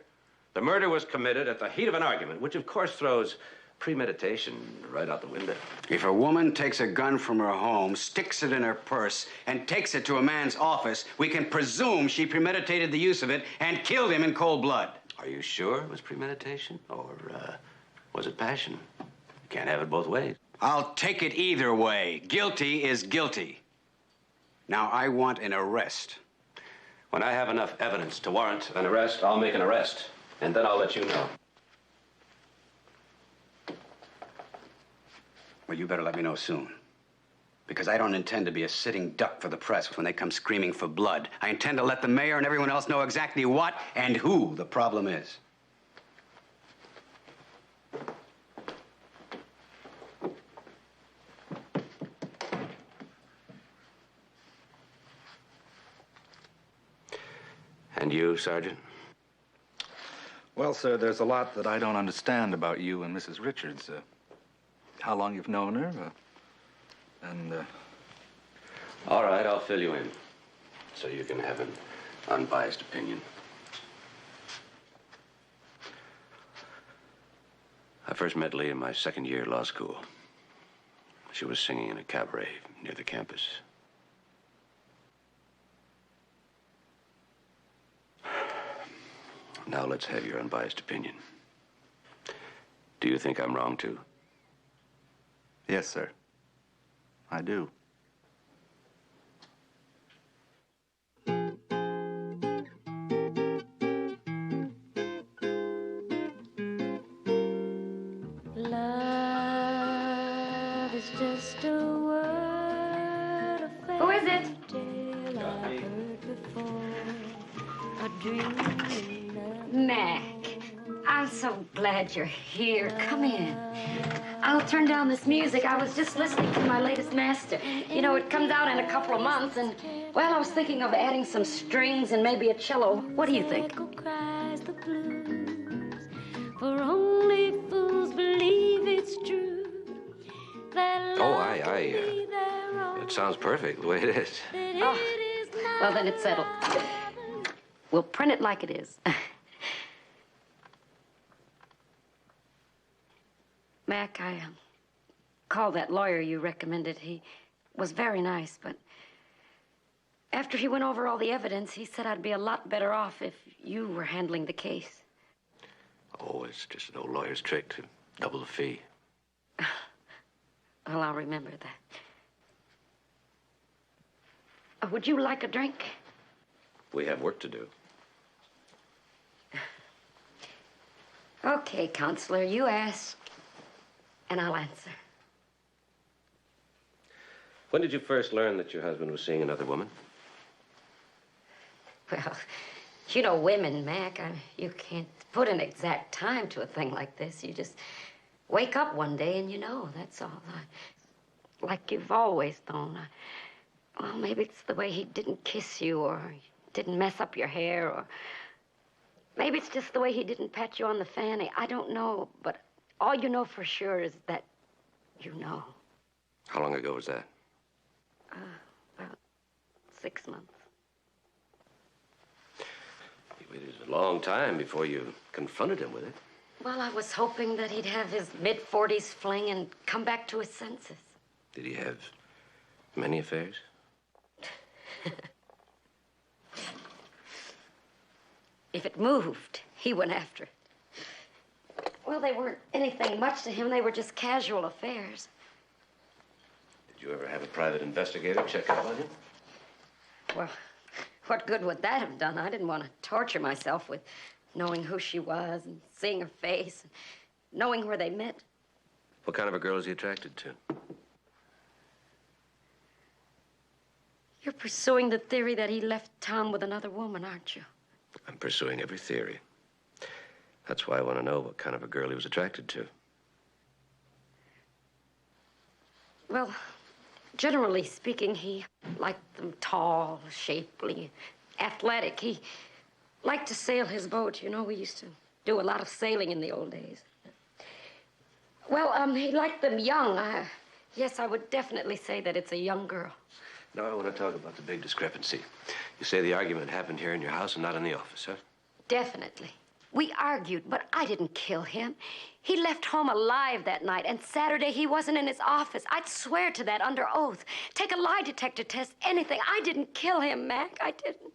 the murder was committed at the heat of an argument, which of course throws premeditation right out the window. If a woman takes a gun from her home, sticks it in her purse, and takes it to a man's office, we can presume she premeditated the use of it and killed him in cold blood. Are you sure it was premeditation? Or was it passion? You can't have it both ways. I'll take it either way. Guilty is guilty. Now, I want an arrest. When I have enough evidence to warrant an arrest, I'll make an arrest. And then I'll let you know. Well, you better let me know soon. Because I don't intend to be a sitting duck for the press when they come screaming for blood. I intend to let the mayor and everyone else know exactly what and who the problem is. And you, Sergeant? Well, sir, there's a lot that I don't understand about you and Mrs. Richards. How long you've known her, All right, I'll fill you in so you can have an unbiased opinion. I first met Lee in my second year of law school. She was singing in a cabaret near the campus. Now let's have your unbiased opinion. Do you think I'm wrong, too? Yes, sir. I do. Love is just a word of Who is it? tale I've heard before. A dream Mac, I'm so glad you're here. Come in. I'll turn down this music. I was just listening to my latest master. You know, it comes out in a couple of months, and, well, I was thinking of adding some strings and maybe a cello. What do you think? cries the blues, for only fools believe it's true. It sounds perfect the way it is. Oh, well, then it's settled. We'll print it like it is. Mac, I called that lawyer you recommended. He was very nice, but after he went over all the evidence, he said I'd be a lot better off if you were handling the case. Oh, it's just an old lawyer's trick to double the fee. Well, I'll remember that. Would you like a drink? We have work to do. Okay, Counselor, you ask, and I'll answer. When did you first learn that your husband was seeing another woman? Well, you know women, Mac. You can't put an exact time to a thing like this. You just wake up one day and you know, that's all. Like you've always known. Well, maybe it's the way he didn't kiss you or didn't mess up your hair or maybe it's just the way he didn't pat you on the fanny. I don't know, but all you know for sure is that you know. How long ago was that? About 6 months. You waited a long time before you confronted him with it. Well, I was hoping that he'd have his mid-40s fling and come back to his senses. Did he have many affairs? If it moved, he went after it. Well, they weren't anything much to him. They were just casual affairs. Did you ever have a private investigator check out on him? Well, what good would that have done? I didn't want to torture myself with knowing who she was and seeing her face and knowing where they met. What kind of a girl is he attracted to? You're pursuing the theory that he left town with another woman, aren't you? I'm pursuing every theory. That's why I want to know what kind of a girl he was attracted to. Well, generally speaking, he liked them tall, shapely, athletic. He liked to sail his boat. You know, we used to do a lot of sailing in the old days. Well, he liked them young. Yes, I would definitely say that it's a young girl. Now I want to talk about the big discrepancy. You say the argument happened here in your house and not in the office, huh? Definitely. We argued, but I didn't kill him. He left home alive that night, and Saturday he wasn't in his office. I'd swear to that under oath. Take a lie detector test, anything. I didn't kill him, Mac. I didn't.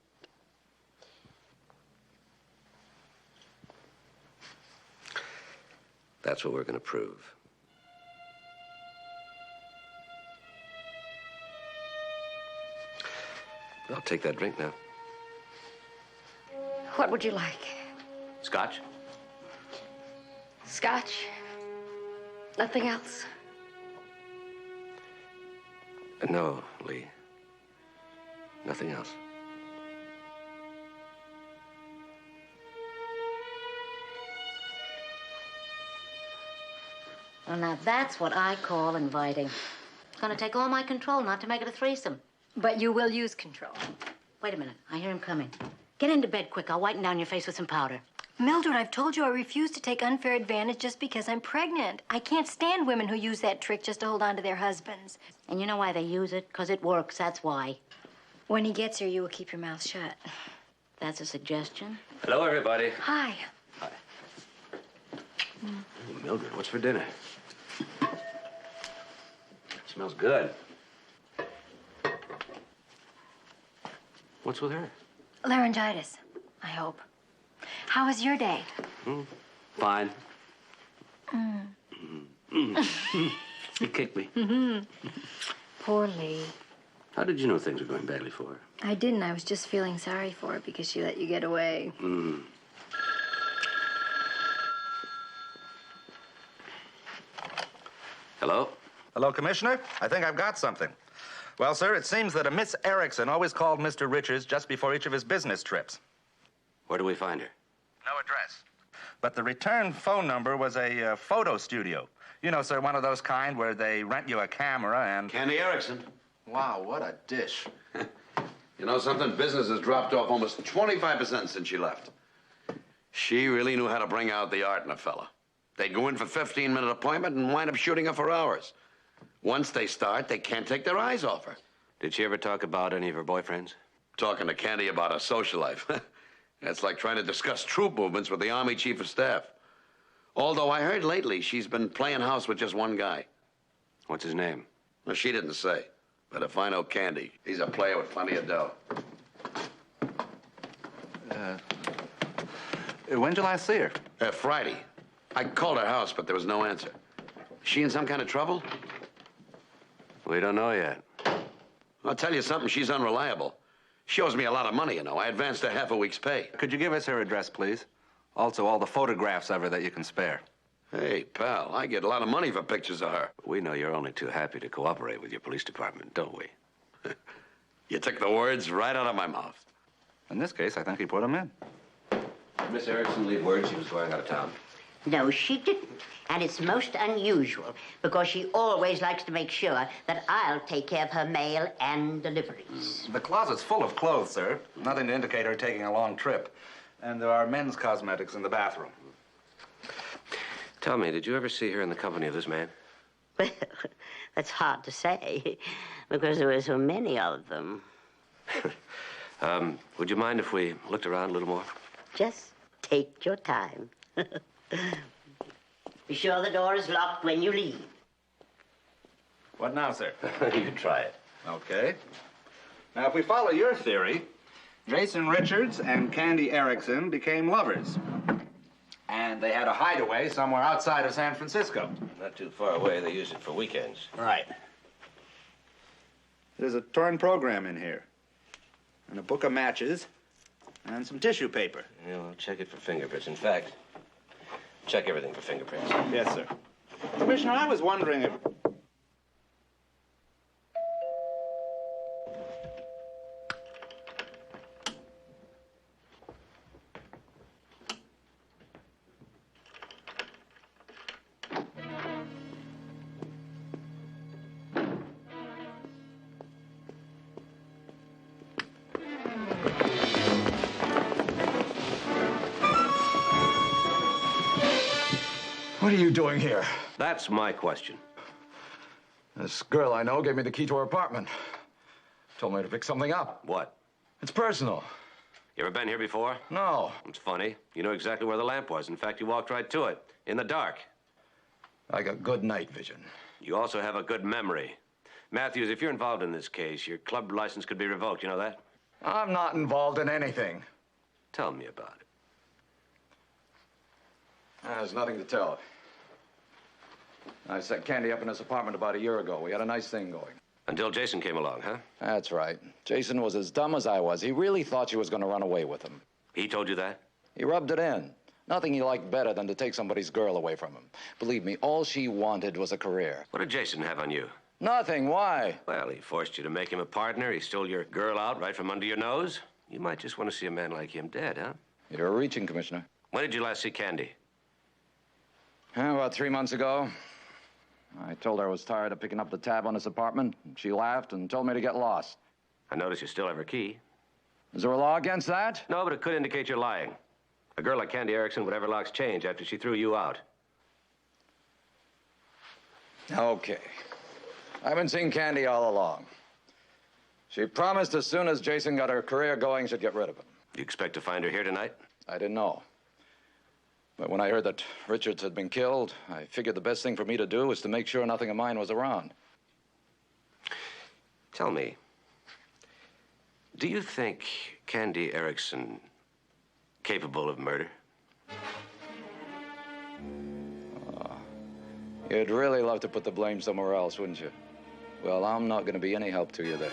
That's what we're going to prove. I'll take that drink now. What would you like? Scotch? Scotch? Nothing else? No, Lee. Nothing else. Well, now that's what I call inviting. It's gonna take all my control not to make it a threesome. But you will use control. Wait a minute. I hear him coming. Get into bed quick. I'll whiten down your face with some powder. Mildred, I've told you I refuse to take unfair advantage just because I'm pregnant. I can't stand women who use that trick just to hold on to their husbands. And you know why they use it? Because it works, that's why. When he gets here, you will keep your mouth shut. That's a suggestion. Hello, everybody. Hi. Hi. Oh, Mildred, what's for dinner? Smells good. What's with her? Laryngitis, I hope. How was your day? Fine. You kicked me. Poor Lee. How did you know things were going badly for her? I didn't. I was just feeling sorry for her because she let you get away. Hello? Hello, Commissioner. I think I've got something. Well, sir, it seems that a Miss Erickson always called Mr. Richards just before each of his business trips. Where do we find her? No address. But the return phone number was a photo studio. You know, sir, one of those kind where they rent you a camera and... Candy Erickson. Wow, what a dish. You know something? Business has dropped off almost 25% since she left. She really knew how to bring out the art in a fella. They go in for 15-minute appointment and wind up shooting her for hours. Once they start, they can't take their eyes off her. Did she ever talk about any of her boyfriends? Talking to Candy about her social life. That's like trying to discuss troop movements with the Army Chief of Staff. Although I heard lately she's been playing house with just one guy. What's his name? Well, she didn't say. But if I know Candy, he's a player with plenty of dough. When'd you last see her? Friday. I called her house, but there was no answer. Is she in some kind of trouble? We don't know yet. I'll tell you something, she's unreliable. She owes me a lot of money, you know. I advanced her half a week's pay. Could you give us her address, please? Also, all the photographs of her that you can spare. Hey, pal, I get a lot of money for pictures of her. We know you're only too happy to cooperate with your police department, don't we? You took the words right out of my mouth. In this case, I think he put them in. Miss Erickson leave word she was going out of town. No, she didn't. And it's most unusual because she always likes to make sure that I'll take care of her mail and deliveries. The closet's full of clothes, sir. Nothing to indicate her taking a long trip. And there are men's cosmetics in the bathroom. Tell me, did you ever see her in the company of this man? Well, that's hard to say because there were so many of them. Would you mind if we looked around a little more? Just take your time. Be sure the door is locked when you leave. What now, sir? You try it. Okay. Now, if we follow your theory, Jason Richards and Candy Erickson became lovers. And they had a hideaway somewhere outside of San Francisco. Not too far away. They use it for weekends. Right. There's a torn program in here. And a book of matches. And some tissue paper. Yeah, well, check it for fingerprints. In fact, check everything for fingerprints. Yes, sir. Commissioner, I was wondering if... What are you doing here? That's my question. This girl I know gave me the key to her apartment. Told me to pick something up. What? It's personal. You ever been here before? No. It's funny. You know exactly where the lamp was. In fact, you walked right to it, in the dark. I got good night vision. You also have a good memory. Matthews, if you're involved in this case, your club license could be revoked. You know that? I'm not involved in anything. Tell me about it. There's nothing to tell. I set Candy up in his apartment about a year ago. We had a nice thing going. Until Jason came along, huh? That's right. Jason was as dumb as I was. He really thought she was going to run away with him. He told you that? He rubbed it in. Nothing he liked better than to take somebody's girl away from him. Believe me, all she wanted was a career. What did Jason have on you? Nothing. Why? Well, he forced you to make him a partner. He stole your girl out right from under your nose. You might just want to see a man like him dead, huh? You're reaching, Commissioner. When did you last see Candy? About 3 months ago. I told her I was tired of picking up the tab on this apartment. She laughed and told me to get lost. I notice you still have her key. Is there a law against that? No, but it could indicate you're lying. A girl like Candy Erickson would ever locks change after she threw you out. Okay. I've been seeing Candy all along. She promised as soon as Jason got her career going, she'd get rid of him. You expect to find her here tonight? I didn't know. But when I heard that Richards had been killed, I figured the best thing for me to do was to make sure nothing of mine was around. Tell me, do you think Candy Erickson capable of murder? You'd really love to put the blame somewhere else, wouldn't you? Well, I'm not going to be any help to you there.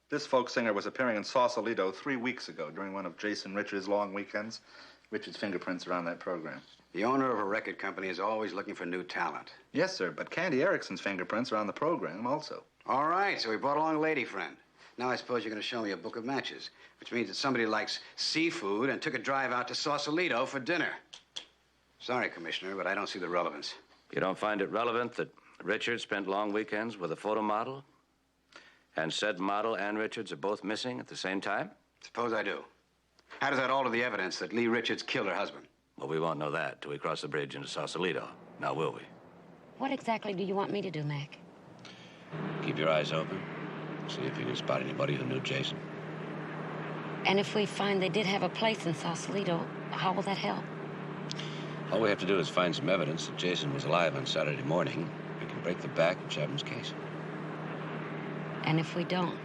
This folk singer was appearing in Sausalito 3 weeks ago during one of Jason Richards' long weekends. Richards' fingerprints are on that program. The owner of a record company is always looking for new talent. Yes, sir, but Candy Erickson's fingerprints are on the program also. All right, so we brought along a lady friend. Now I suppose you're going to show me a book of matches, which means that somebody likes seafood and took a drive out to Sausalito for dinner. Sorry, Commissioner, but I don't see the relevance. You don't find it relevant that Richards spent long weekends with a photo model? And said model and Richards are both missing at the same time? Suppose I do. How does that alter the evidence that Lee Richards killed her husband? Well, we won't know that till we cross the bridge into Sausalito. Now, will we? What exactly do you want me to do, Mac? Keep your eyes open. See if you can spot anybody who knew Jason. And if we find they did have a place in Sausalito, how will that help? All we have to do is find some evidence that Jason was alive on Saturday morning. We can break the back of Chapman's case. And if we don't?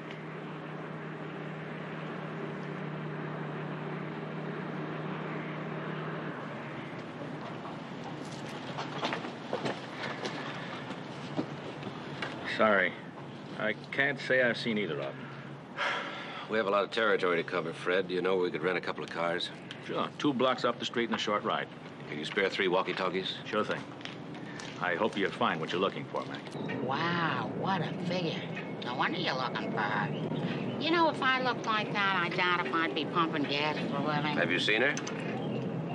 Sorry. I can't say I've seen either of them. We have a lot of territory to cover, Fred. Do you know where we could rent a couple of cars? Sure. 2 blocks up the street and a short ride. Can you spare 3 walkie-talkies? Sure thing. I hope you find what you're looking for, Mac. Wow, what a figure. No wonder you're looking for her. You know, if I looked like that, I doubt if I'd be pumping gas for a living. Have you seen her?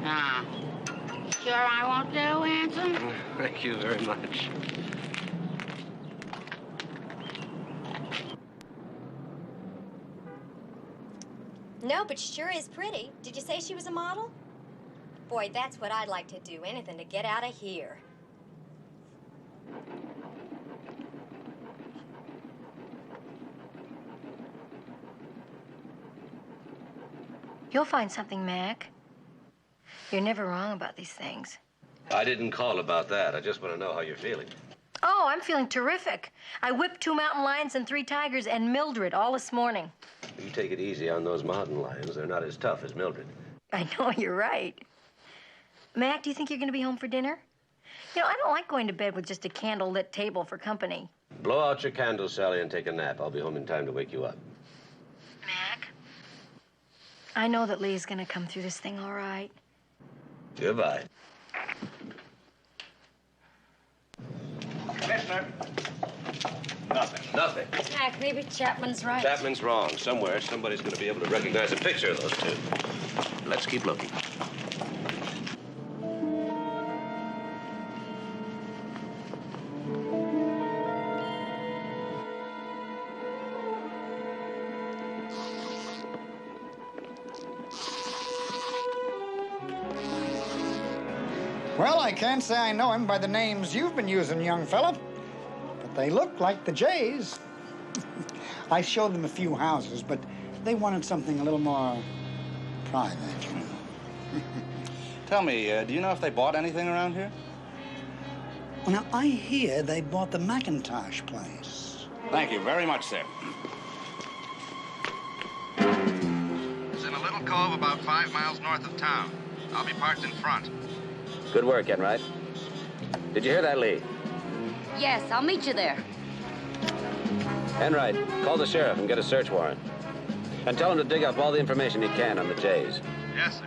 Nah. Sure I won't do, handsome? Thank you very much. No, but she sure is pretty. Did you say she was a model? Boy, that's what I'd like to do. Anything to get out of here. You'll find something, Mac. You're never wrong about these things. I didn't call about that. I just want to know how you're feeling. Oh, I'm feeling terrific. I whipped 2 mountain lions and 3 tigers and Mildred all this morning. You take it easy on those mountain lions. They're not as tough as Mildred. I know, you're right. Mac, do you think you're going to be home for dinner? You know, I don't like going to bed with just a candle-lit table for company. Blow out your candle, Sally, and take a nap. I'll be home in time to wake you up. Mac, I know that Lee's going to come through this thing all right. Goodbye. Commissioner. Nothing. Mac, maybe Chapman's right. Chapman's wrong. Somewhere, somebody's going to be able to recognize a picture of those 2. Let's keep looking. Well, I can't say I know him by the names you've been using, young fella. But they look like the Jays. I showed them a few houses, but they wanted something a little more private. Tell me, do you know if they bought anything around here? Well, now, I hear they bought the McIntosh place. Thank you very much, sir. It's in a little cove about 5 miles north of town. I'll be parked in front. Good work, Enright. Did you hear that, Lee? Yes, I'll meet you there. Enright, call the sheriff and get a search warrant. And tell him to dig up all the information he can on the Jays. Yes, sir.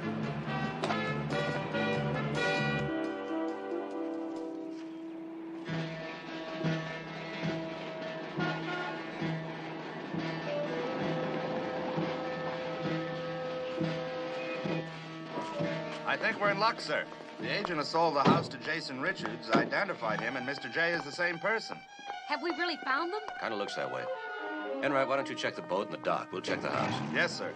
I think we're in luck, sir. The agent who sold the house to Jason Richards identified him and Mr. J as the same person. Have we really found them? Kind of looks that way. Enright, why don't you check the boat and the dock? We'll check the house. Yes, sir.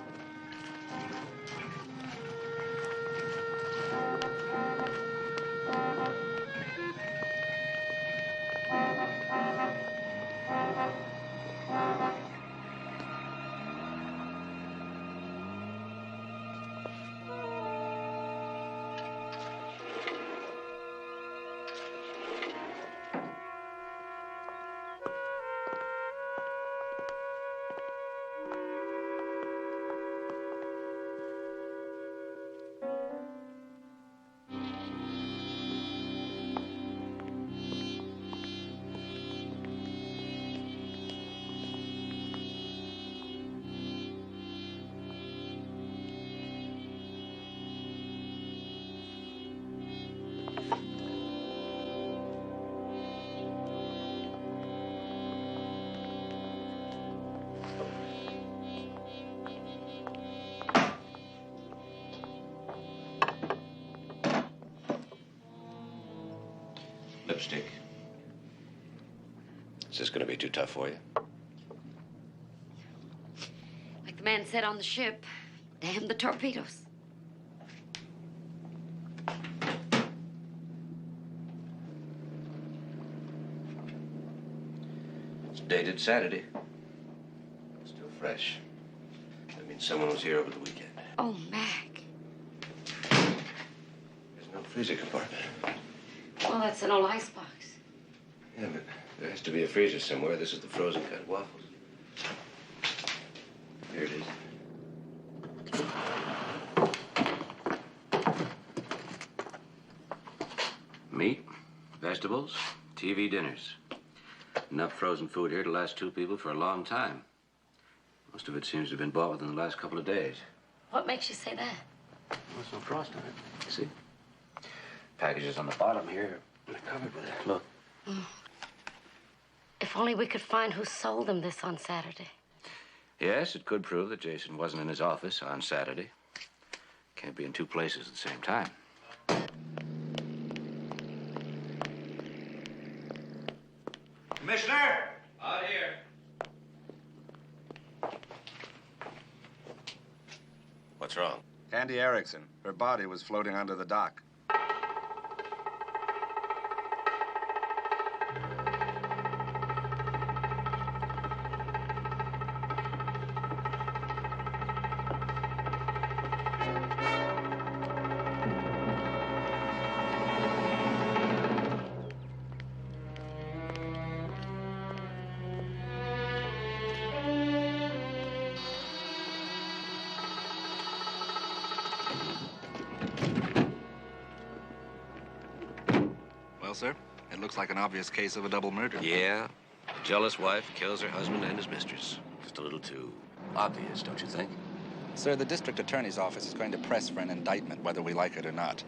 Lipstick. Is this going to be too tough for you? Like the man said on the ship, damn the torpedoes. It's dated Saturday. Still fresh. That means someone was here over the weekend. Oh, Mac. There's no freezer compartment. Well, that's an old icebox. Yeah, but there has to be a freezer somewhere. This is the frozen cut waffles. Here it is. Meat, vegetables, TV dinners. Enough frozen food here to last two people for a long time. Most of it seems to have been bought within the last couple of days. What makes you say that? There's no frost on it. You see? Packages on the bottom here. They're covered with it. Look. If only we could find who sold them this on Saturday. Yes, it could prove that Jason wasn't in his office on Saturday. Can't be in two places at the same time. Commissioner! Out here. What's wrong? Candy Erickson. Her body was floating under the dock. Well, sir, it looks like an obvious case of a double murder. Yeah. A jealous wife kills her husband and his mistress. Just a little too obvious, don't you think? Sir, the district attorney's office is going to press for an indictment, whether we like it or not.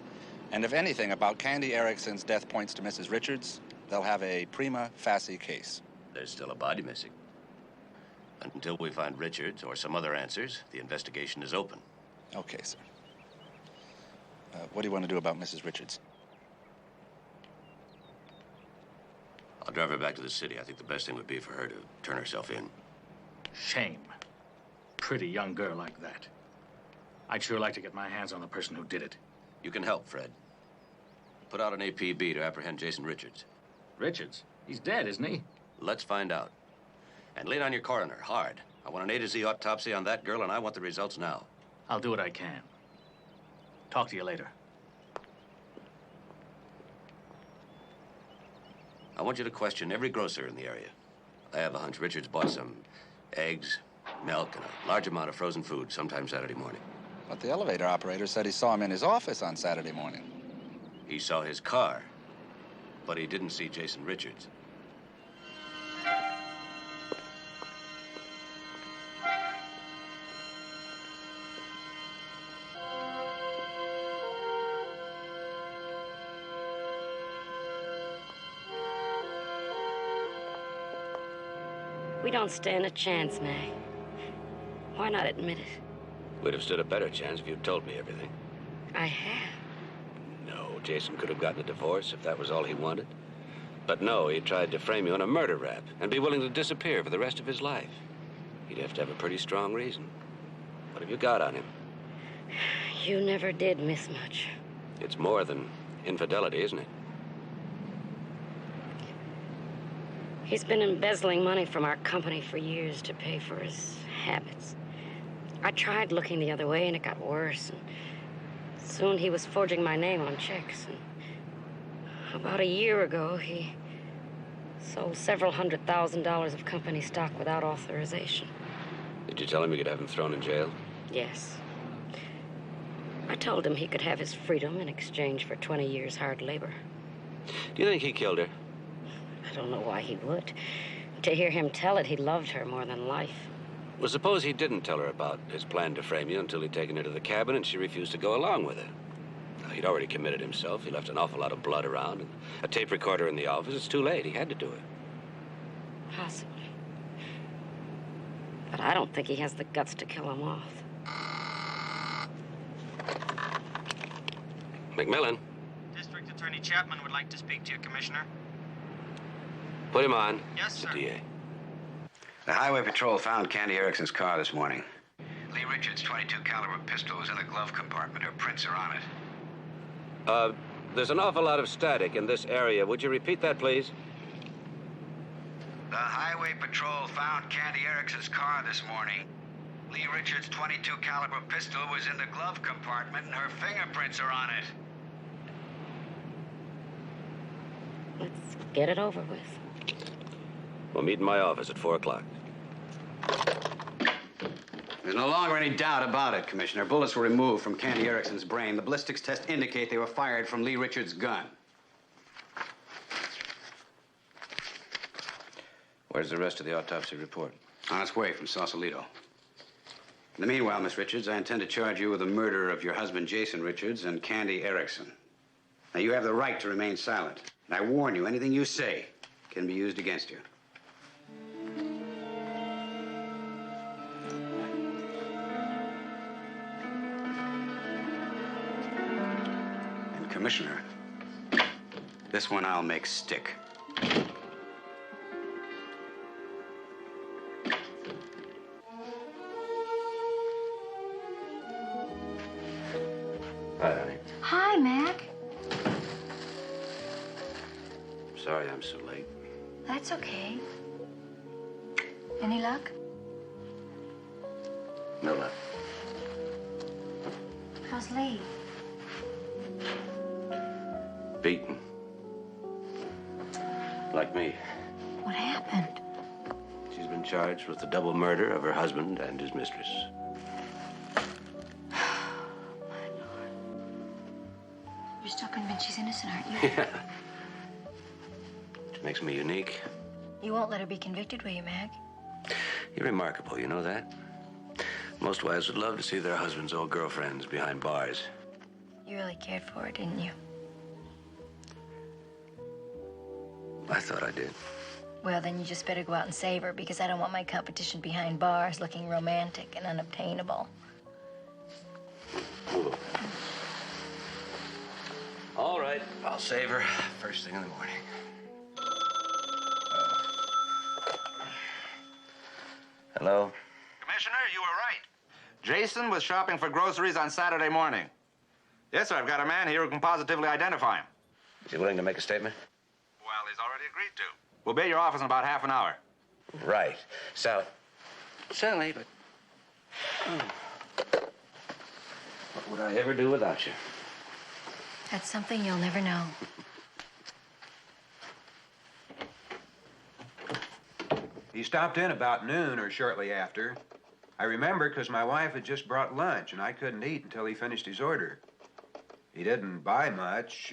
And if anything about Candy Erickson's death points to Mrs. Richards, they'll have a prima facie case. There's still a body missing. Until we find Richards or some other answers, the investigation is open. Okay, sir. What do you want to do about Mrs. Richards? I'll drive her back to the city. I think the best thing would be for her to turn herself in. Shame. Pretty young girl like that. I'd sure like to get my hands on the person who did it. You can help, Fred. Put out an APB to apprehend Jason Richards. Richards? He's dead, isn't he? Let's find out. And lean on your coroner, hard. I want an A to Z autopsy on that girl, and I want the results now. I'll do what I can. Talk to you later. I want you to question every grocer in the area. I have a hunch Richards bought some eggs, milk, and a large amount of frozen food sometime Saturday morning. But the elevator operator said he saw him in his office on Saturday morning. He saw his car, but he didn't see Jason Richards. We don't stand a chance, Mag. Why not admit it? We'd have stood a better chance if you'd told me everything. I have. No, Jason could have gotten a divorce if that was all he wanted. But no, he tried to frame you on a murder rap and be willing to disappear for the rest of his life. He'd have to have a pretty strong reason. What have you got on him? You never did miss much. It's more than infidelity, isn't it? He's been embezzling money from our company for years to pay for his habits. I tried looking the other way, and it got worse. And soon he was forging my name on checks. And about a year ago, he sold several $100,000 of company stock without authorization. Did you tell him you could have him thrown in jail? Yes. I told him he could have his freedom in exchange for 20 years hard labor. Do you think he killed her? I don't know why he would. To hear him tell it, he loved her more than life. Well, suppose he didn't tell her about his plan to frame you until he'd taken her to the cabin and she refused to go along with it. Now, he'd already committed himself. He left an awful lot of blood around and a tape recorder in the office. It's too late. He had to do it. Possibly. But I don't think he has the guts to kill him off. McMillan. District Attorney Chapman would like to speak to you, Commissioner. Put him on. Yes, sir. Mr. DA. The Highway Patrol found Candy Erickson's car this morning. Lee Richards' .22 caliber pistol was in the glove compartment. Her prints are on it. There's an awful lot of static in this area. Would you repeat that, please? The Highway Patrol found Candy Erickson's car this morning. Lee Richards' .22 caliber pistol was in the glove compartment, and her fingerprints are on it. Let's get it over with. We'll meet in my office at 4 o'clock. There's no longer any doubt about it, Commissioner. Bullets were removed from Candy Erickson's brain. The ballistics test indicate they were fired from Lee Richards' gun. Where's the rest of the autopsy report? On its way from Sausalito. In the meanwhile, Miss Richards, I intend to charge you with the murder of your husband, Jason Richards, and Candy Erickson. Now, you have the right to remain silent. And I warn you, anything you say can be used against you. And, Commissioner, this one I'll make stick. Hi, honey. Hi, Mac. Sorry I'm so late. That's okay. Any luck? No luck. How's Lee? Beaten. Like me. What happened? She's been charged with the double murder of her husband and his mistress. You're still convinced she's innocent, aren't you? Yeah. Which makes me unique. You won't let her be convicted, will you, Mac? You're remarkable, you know that? Most wives would love to see their husbands' old girlfriends behind bars. You really cared for her, didn't you? I thought I did. Well, then you just better go out and save her, because I don't want my competition behind bars looking romantic and unobtainable. Ooh. All right, I'll save her first thing in the morning. Hello? Commissioner, you were right. Jason was shopping for groceries on Saturday morning. Yes, sir, I've got a man here who can positively identify him. Is he willing to make a statement? Well, he's already agreed to. We'll be at your office in about half an hour. Right. Sally, but... what would I ever do without you? That's something you'll never know. He stopped in about noon or shortly after. I remember because my wife had just brought lunch, and I couldn't eat until he finished his order. He didn't buy much.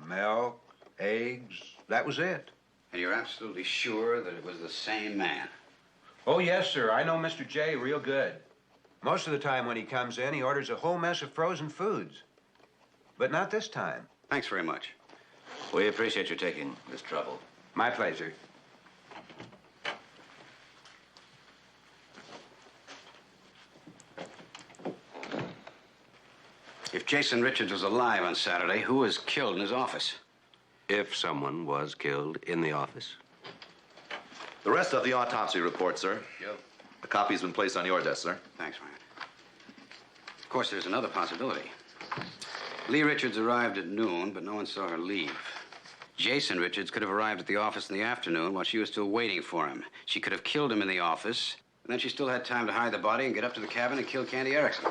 Milk, eggs, that was it. And you're absolutely sure that it was the same man? Oh, yes, sir. I know Mr. J real good. Most of the time when he comes in, he orders a whole mess of frozen foods. But not this time. Thanks very much. We appreciate you taking this trouble. My pleasure. If If Jason Richards was alive on Saturday, who was killed in his office? If someone was killed in the office. The rest of the autopsy report, sir. Yep. A copy's been placed on your desk, sir. Thanks, Ryan. Of course, there's another possibility. Lee Richards arrived at noon, but no one saw her leave. Jason Richards could have arrived at the office in the afternoon while she was still waiting for him. She could have killed him in the office, and then she still had time to hide the body and get up to the cabin and kill Candy Erickson.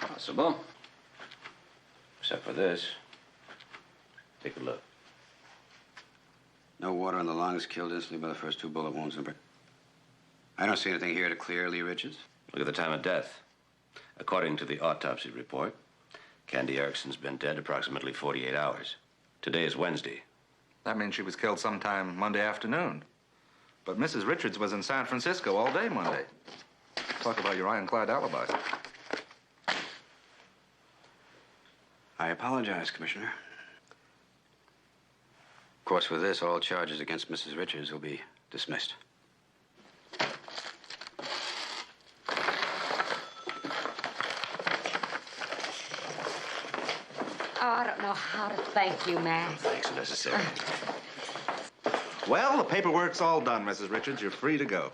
Possible. Except for this. Take a look. No water in the lungs, killed instantly by the first 2 bullet wounds in the brain. I don't see anything here to clear Lee Richards. Look at the time of death. According to the autopsy report, Candy Erickson's been dead approximately 48 hours. Today is Wednesday. That means she was killed sometime Monday afternoon. But Mrs. Richards was in San Francisco all day Monday. Talk about your ironclad alibi. I apologize, Commissioner. Of course, with this, all charges against Mrs. Richards will be dismissed. Oh, I don't know how to thank you, Mac. Thanks are necessary. Well, the paperwork's all done, Mrs. Richards. You're free to go.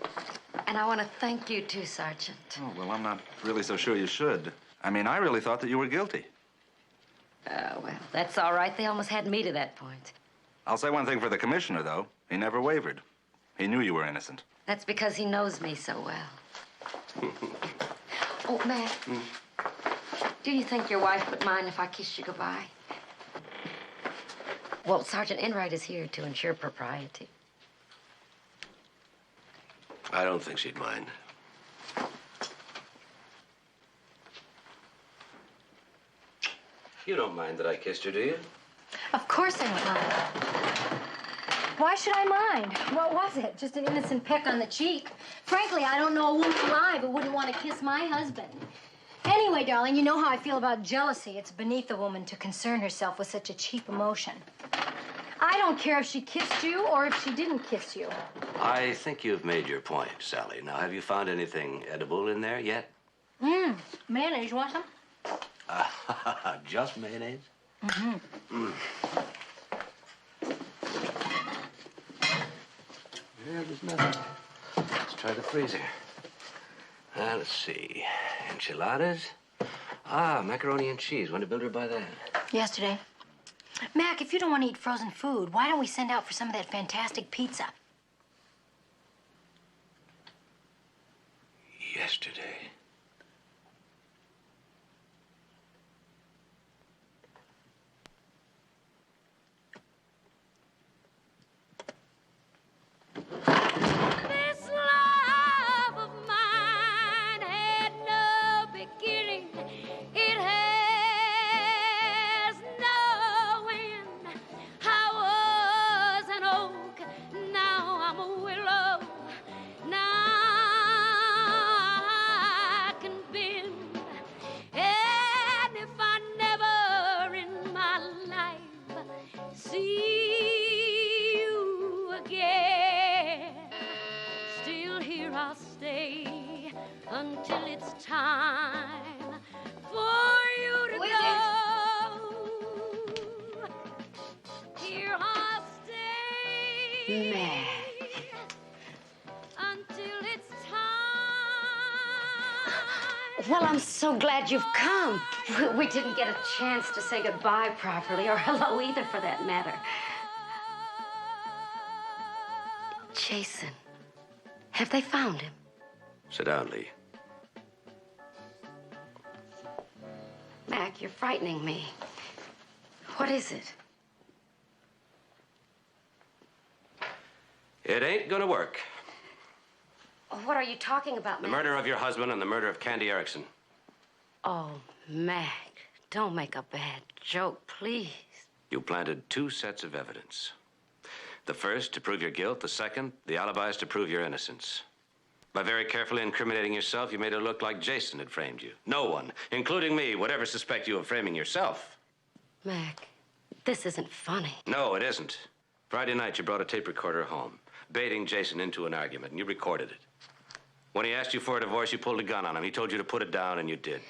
And I want to thank you, too, Sergeant. Oh, well, I'm not really so sure you should. I mean, I really thought that you were guilty. Well, that's all right. They almost had me to that point. I'll say one thing for the commissioner, though. He never wavered. He knew you were innocent. That's because he knows me so well. Oh, Mac. Do you think your wife would mind if I kissed you goodbye? Well, Sergeant Enright is here to ensure propriety. I don't think she'd mind. You don't mind that I kissed her, do you? Of course I don't mind. Why should I mind? What was it? Just an innocent peck on the cheek. Frankly, I don't know a woman alive who wouldn't want to kiss my husband. Anyway, darling, you know how I feel about jealousy. It's beneath a woman to concern herself with such a cheap emotion. I don't care if she kissed you or if she didn't kiss you. I think you've made your point, Sally. Now, have you found anything edible in there yet? Mayonnaise, you want some? Just mayonnaise? Yeah, there's nothing. Let's try the freezer. Let's see. Enchiladas? Macaroni and cheese. When did Builder buy that? Yesterday. Mac, if you don't want to eat frozen food, why don't we send out for some of that fantastic pizza? Yesterday. This love of mine had no beginning. It has no end. I was an oak, now I'm a willow. Now I can bend. And if I never in my life see you again, still here I'll stay until it's time for you to go. Here I'll stay until it's time. Well, I'm so glad you've come. We didn't get a chance to say goodbye properly, or hello either, for that matter. Jason, have they found him? Sit down, Lee. Mac, you're frightening me. What is it? It ain't gonna work. What are you talking about, The Mac? murder of your husband and the murder of Candy Erickson. Oh, Mac, don't make a bad joke, please. You planted 2 sets of evidence. The first, to prove your guilt. The second, the alibis to prove your innocence. By very carefully incriminating yourself, you made it look like Jason had framed you. No one, including me, would ever suspect you of framing yourself. Mac, this isn't funny. No, it isn't. Friday night, you brought a tape recorder home, baiting Jason into an argument, and you recorded it. When he asked you for a divorce, you pulled a gun on him. He told you to put it down, and you did.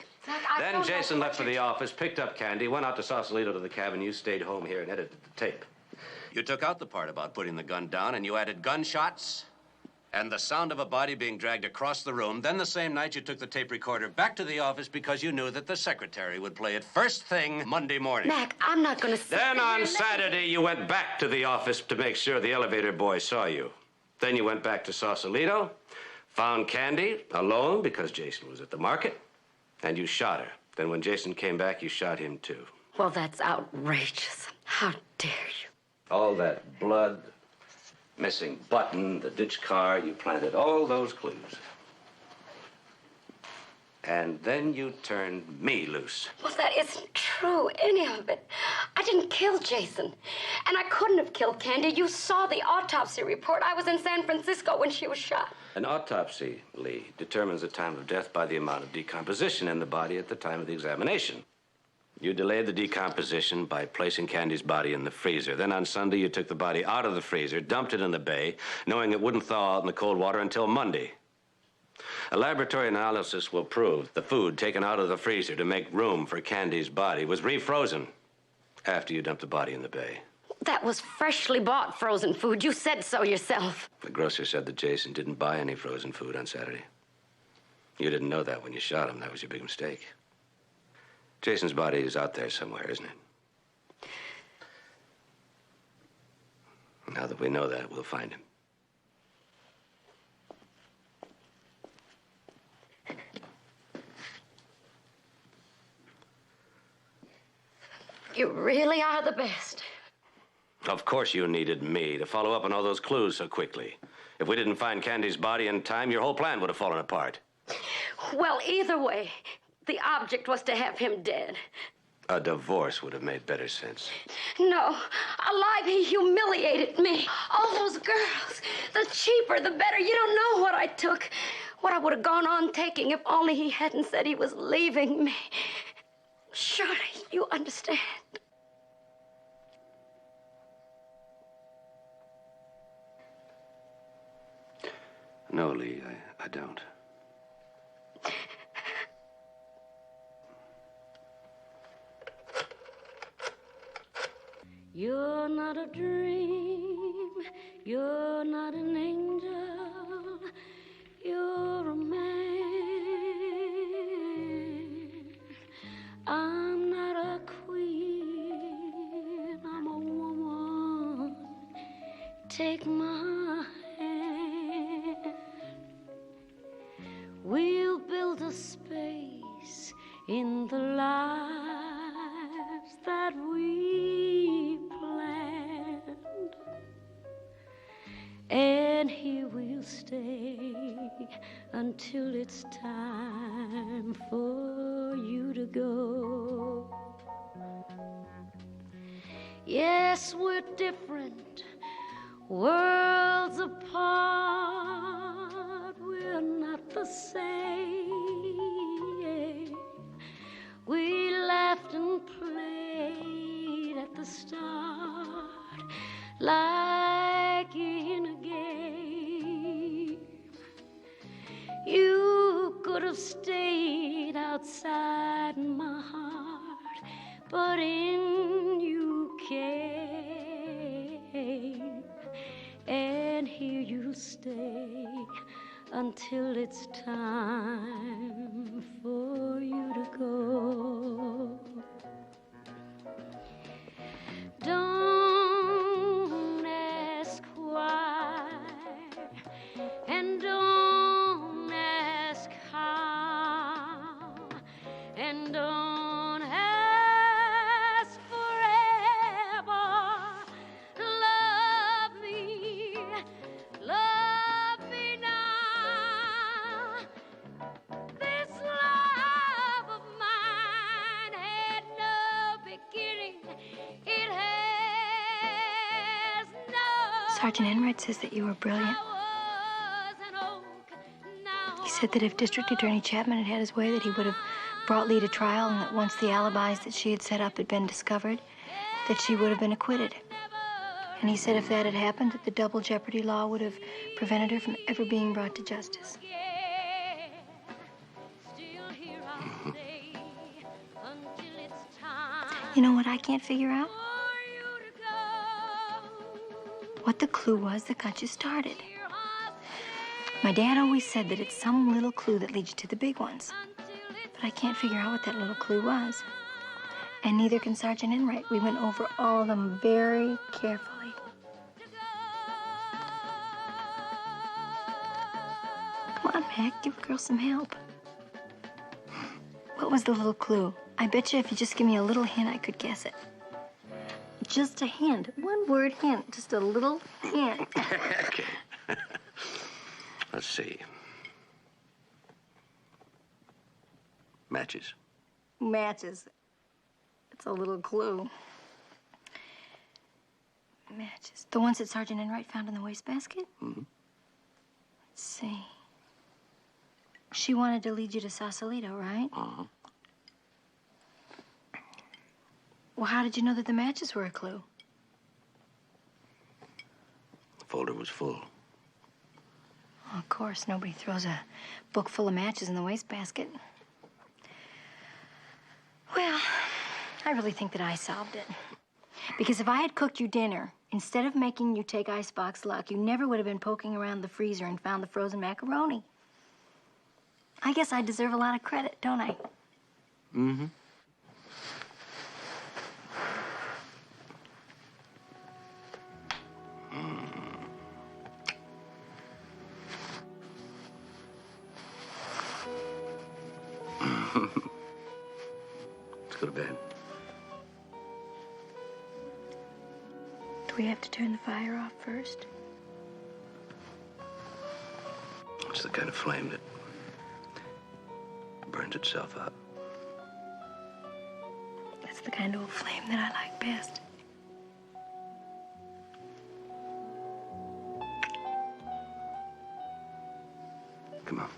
Then Jason left for the office, picked up Candy, went out to Sausalito to the cabin. You stayed home here and edited the tape. You took out the part about putting the gun down, and you added gunshots and the sound of a body being dragged across the room. Then the same night, you took the tape recorder back to the office because you knew that the secretary would play it first thing Monday morning. Mac, I'm not going to sit Then there on and Saturday, you went back to the office to make sure the elevator boy saw you. Then you went back to Sausalito, found Candy alone because Jason was at the market, and you shot her. Then when Jason came back, you shot him too. Well, that's outrageous. How dare you? All that blood, missing button, the ditch car, you planted all those clues. And then you turned me loose. Well, that isn't true, any of it. I didn't kill Jason. And I couldn't have killed Candy. You saw the autopsy report. I was in San Francisco when she was shot. An autopsy, Lee, determines the time of death by the amount of decomposition in the body at the time of the examination. You delayed the decomposition by placing Candy's body in the freezer. Then on Sunday, you took the body out of the freezer, dumped it in the bay, knowing it wouldn't thaw out in the cold water until Monday. A laboratory analysis will prove the food taken out of the freezer to make room for Candy's body was refrozen after you dumped the body in the bay. That was freshly bought frozen food. You said so yourself. The grocer said that Jason didn't buy any frozen food on Saturday. You didn't know that when you shot him. That was your big mistake. Jason's body is out there somewhere, isn't it? Now that we know that, we'll find him. You really are the best. Of course you needed me to follow up on all those clues so quickly. If we didn't find Candy's body in time, your whole plan would have fallen apart. Well, either way, the object was to have him dead. A divorce would have made better sense. No, alive, he humiliated me. All those girls, the cheaper, the better. You don't know what I took, what I would have gone on taking if only he hadn't said he was leaving me. Surely you understand. No, Lee, I don't. You're not a dream, you're not an angel, you're a man. I'm not a queen, I'm a woman. Take my hand. We'll build a space in the lives that we planned, and here we'll stay until it's time for you to go. Yes, we're different, worlds apart, we're not the same. We laughed and played at the start like in a game. You could have stayed outside my heart, but in you came, and here you'll stay until it's time for you to go. Don't ask why, and don't ask how, and don't ask forever. Love me, love me now. This love of mine had no beginning. It has no. Sergeant Enright says that you were brilliant. He said that if District Attorney Chapman had had his way, that he would have brought Lee to trial, and that once the alibis that she had set up had been discovered, that she would have been acquitted. And he said if that had happened, that the double jeopardy law would have prevented her from ever being brought to justice. You know what I can't figure out? What the clue was that got you started. My dad always said that it's some little clue that leads you to the big ones. But I can't figure out what that little clue was. And neither can Sergeant Enright. We went over all of them very carefully. Come on, Mac, give a girl some help. What was the little clue? I bet you if you just give me a little hint, I could guess it. Just a hint. One word hint. Just a little hint. Okay. Let's see. Matches. Matches. It's a little clue. Matches. The ones that Sergeant Enright found in the wastebasket? Mm-hmm. Let's see. She wanted to lead you to Sausalito, right? Uh-huh. Well, how did you know that the matches were a clue? The folder was full. Well, of course, nobody throws a book full of matches in the wastebasket. Well, I really think that I solved it. Because if I had cooked you dinner, instead of making you take icebox luck, you never would have been poking around the freezer and found the frozen macaroni. I guess I deserve a lot of credit, don't I? Mm-hmm. Let's go to bed. Do we have to turn the fire off first? It's the kind of flame that burns itself out. That's the kind of flame that I like best. Come on.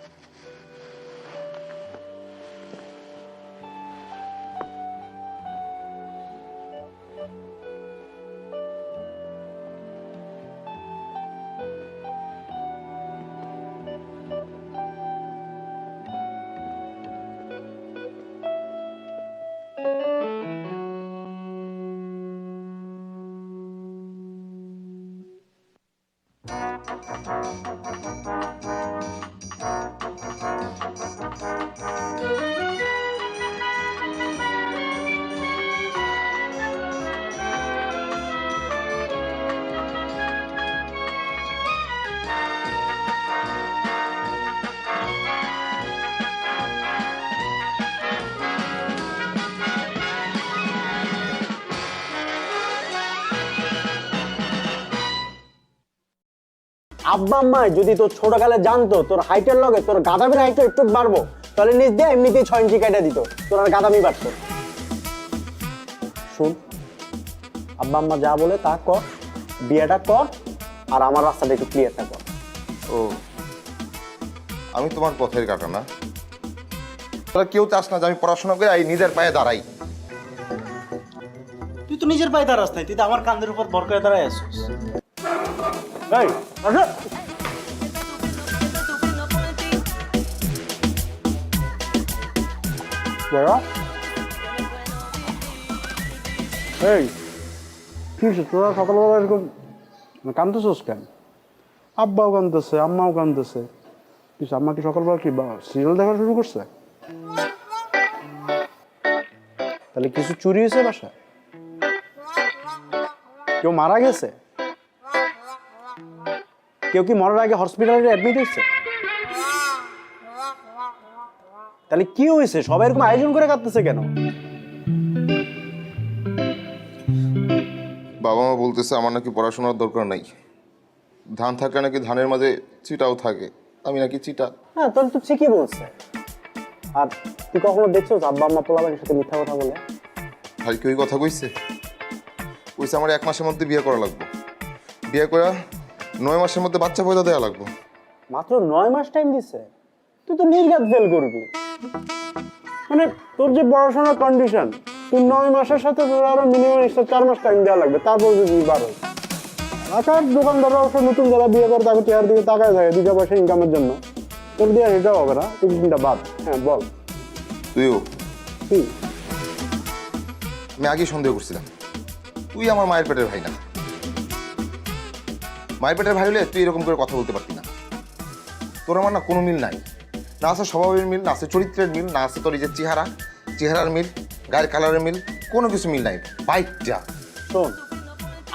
আব্বা আম্মা যদি তোর ছোটকালে জানতো তোর হাইটের লগে তোর গাদামির হাইটটা একটু বাড়বো, তাহলে নিজ দিয়ে এমনিতেই 6 ইঞ্চি কাটা দিত, তোর আর গাদামি বাড়তো। শুন, আব্বা আম্মা যা বলে তা কর, বিয়েটা কর, আর আমার রাস্তাটা একটু ক্লিয়ারটা কর। ও, আমি তোমার পথের কাটা না? তোরা কেউ চাস না যে আমি পড়াশোনা করে এই নিজের পায়ে দাঁড়াই? তুই তো নিজের পায়ে দাঁড়াস নাই, তুই তো আমার কাঁধের উপর ভর করে দাঁড়ায় আসছিস। এই, আসো। এই, কি তোরা সকালবেলা এরকম কাঁদতেছিস কেন? আব্বাও কাঁদতেছে, আম্মাও কাঁদতেছে। কিছু আম্মা কি সকালবেলা কি সিরিয়াল দেখা শুরু করছে? তাহলে কিছু চুরি হয়েছে বাসায়? কেউ মারা গেছে? কেউ কি মরার আগে হসপিটালে অ্যাডমিট হয়েছে? তাহলে কি হয়েছে? সবাই এরকম আয়োজন করে কাঁদতেছে কেন? বাবা মা বলতেছে আমার নাকি পড়াশোনার দরকার নাই, ধান থাকলে নাকি ধানের মাঝে চিটাও থাকে, আমি নাকি চিটা। হ্যাঁ, তাহলে তো ঠিকই বলছে। আর তুই কখনো দেখছো আব্বা আম্মা পোলাবাড়ির সাথে মিথ্যা কথা বলে? ভাই কি ওই কথা কইছে? কইছে আমার 1 মাসের মধ্যে বিয়ে করা লাগবে, বিয়ে করা 9 মাসের মধ্যে বাচ্চা পয়দা দেওয়া লাগবে। মাত্র 9 মাস টাইম দিছে? তুই তো নির্ঘাত ফেল করবি। মানে তোর যে পড়াশোনার কন্ডিশন, তুই 9 মাসের সাথে তোর আরো মিনিমাম 4 মাস টাইম দেওয়া লাগবে, তারপর যদি 12। আচ্ছা, দোকানদাররা অবশ্য নতুন যারা বিয়ে করে তাকে চেয়ার দিকে তাকায় থাকে 2 পয়সা ইনকামের জন্য, তোর দিয়ে এটাও হবে না। তুই চিন্তা বাদ। হ্যাঁ বল। তুইও কি আমি আগেই সন্দেহ করছিলাম তুই আমার মায়ের পেটের ভাই না। মায়ের পেটের ভাই হলে তুই এরকম করে কথা বলতে পারতি না। তোর আমার না কোনো মিল নাই, না আছে স্বভাবের মিল, না আছে চরিত্রের মিল, না আছে তোর এই যে চেহারার মিল, গায়ের কালারের মিল, কোনো কিছু মিল নাই। বাইকটা শোন,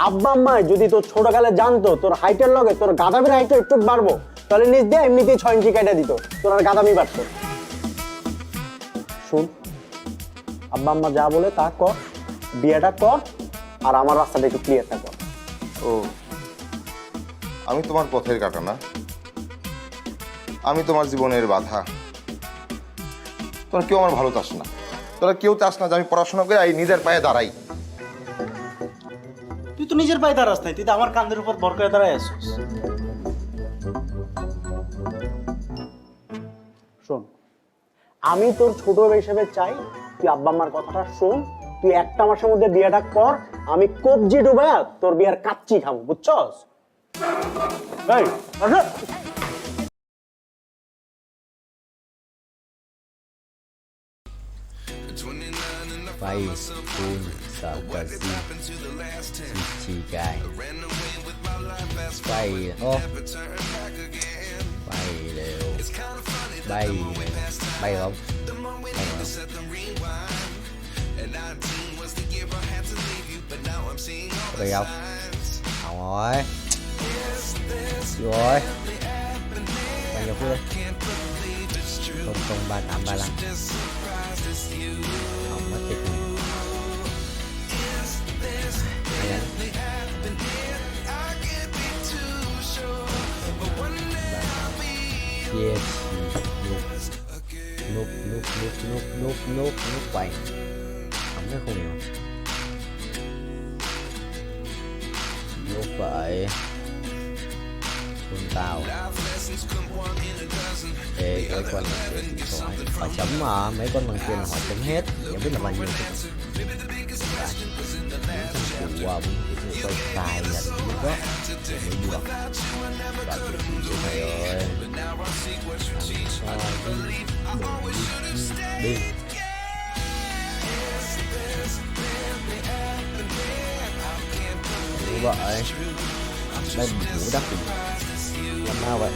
আব্বা আম্মায় যদি তোর ছোটকালে জানতো তোর হাইটের লগে তোর গাদামির হাইটটা একটু বাড়বো, তাহলে নিজ দিয়ে এমনিতেই 6 ইঞ্চি কেটে দিত, তোর আর গাদামি বাড়তো। শোন, আব্বা আম্মা যা বলে তা কর, বিয়েটা কর, আর আমার রাস্তাটা একটু ক্লিয়ারটা কর। ও, আমি তোমার পথের কাটা না, আমি তোমার জীবনের বাধা। তোরা কেউ আমার ভালো চাস না, তোরা কেউ চাস না যে আমি পড়াশোনা করে এই নিজের পায়ে দাঁড়াই। তুই তো নিজের পায়ে দাঁড়াস নাই, তুই তো আমার কাঁধের উপর ভর করে দাঁড়ায় আসছিস। শোন, আমি তোর ছোট হিসেবে চাই তুই আব্বা আম্মার কথাটা শোন, তুই একটা মাসের মধ্যে বিয়েটা কর, আমি কবজি ডুবায়া তোর বিয়ার কাচ্চি খাবো, বুঝছস? এই আসো। Vai full sarcasm Cici guy Vai oh Vai đều Bay Bay không Bay không Bay không Không rồi Rồi Bao nhiêu phút đi 00335 không mất tích này. Yes, núp quay không nó không hiểu núp vậy Phương Tàu Ê, cái con họ chấm mà mấy con bằng tiền là họ chấm hết, chẳng biết là bao nhiêu củ quay xài là lúc đó mới được và thầy ơi đi như vậy đây ngủ đắp làm sao vậy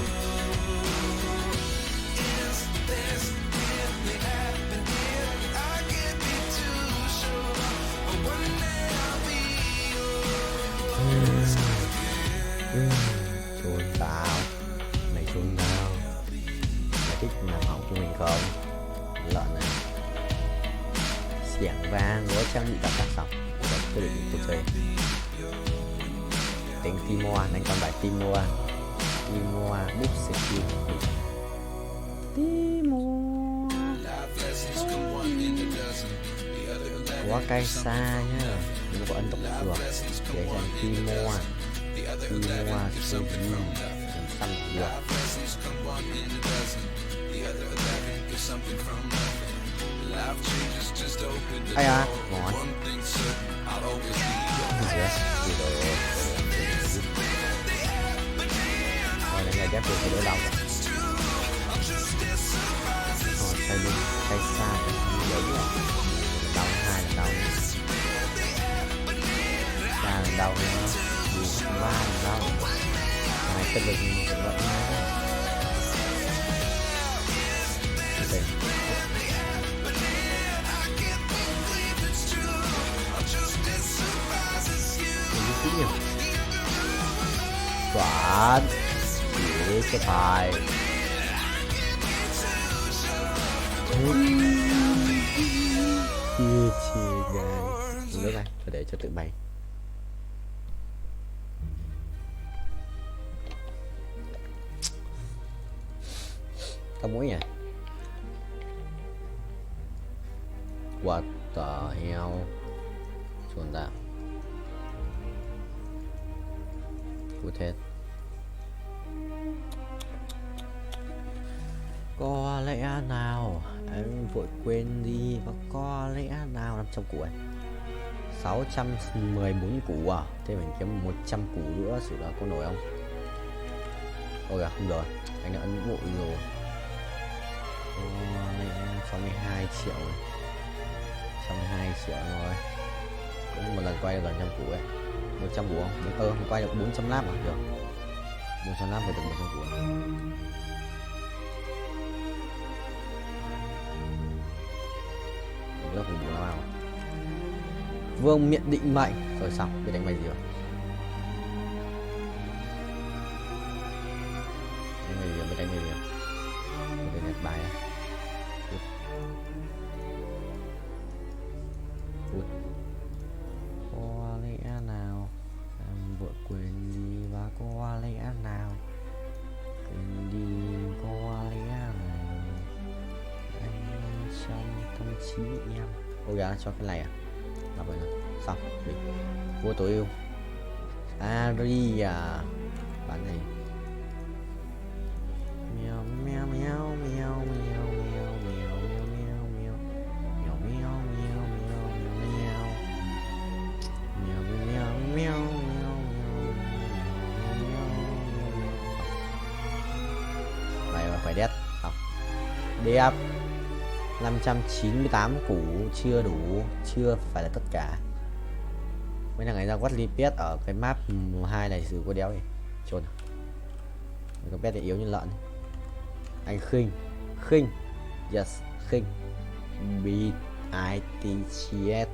chôn tao mày chôn tao mày thích làm hỏng cho mình không lợn này xiềng vang có trang bị đặt sọc để quyết định cuộc chơi tính Timor đánh con bài Timor bút skin Timor quá cay xa nhá nhưng có ấn độ được để thành Timor skin xăm được ai à ngon yes gì rồi đây là ghép được cái đỡ đầu tay bên tay xa đau hai là đau ba là đau nữa ba là đau hai cái lực cũng vậy nhiều Toán Để cho bài Chia chia guys Nước này, tôi để cho tự bay Có muối nhỉ What the hell Chuồn ra Cút hết Có lẽ nào em vội quên đi. Và có lẽ nào 500 củ ấy 614 củ à. Thế mình kiếm 100 củ nữa sự là có nổi không? Ôi à không rồi, anh đã ấn vội rồi. Có lẽ 62 triệu rồi. 62 triệu rồi. Cũng một lần quay được gần 100 củ ấy. 100 củ không? Mình quay được 400 lap mà được. 400 lap về được 100 củ. Lớp của bố nào? Vương miện định mệnh. Rồi xong, biết đánh mày gì rồi? Đánh mày gì rồi? Biết đánh mày gì rồi? Biết nhặt bài à? Có lẽ nào em vội quên đi và có lẽ nào quên đi có lẽ nào anh trong tâm trí em. Ôi gà cho cái này à? Là vậy rồi. Xong đi. Vua tối ưu Aria bạn này. Mèo mèo mèo mèo mèo mèo mèo mèo mèo mèo mèo mèo mèo mèo mèo mèo mèo này mà phải đét không đẹp. 598 củ chưa đủ, chưa phải là tất cả. Mấy thằng ấy ra quát lipet ở cái map 2 này sử có đéo gì trốn. Cái pet này yếu như lợn. Anh khinh yes khinh beat ITCS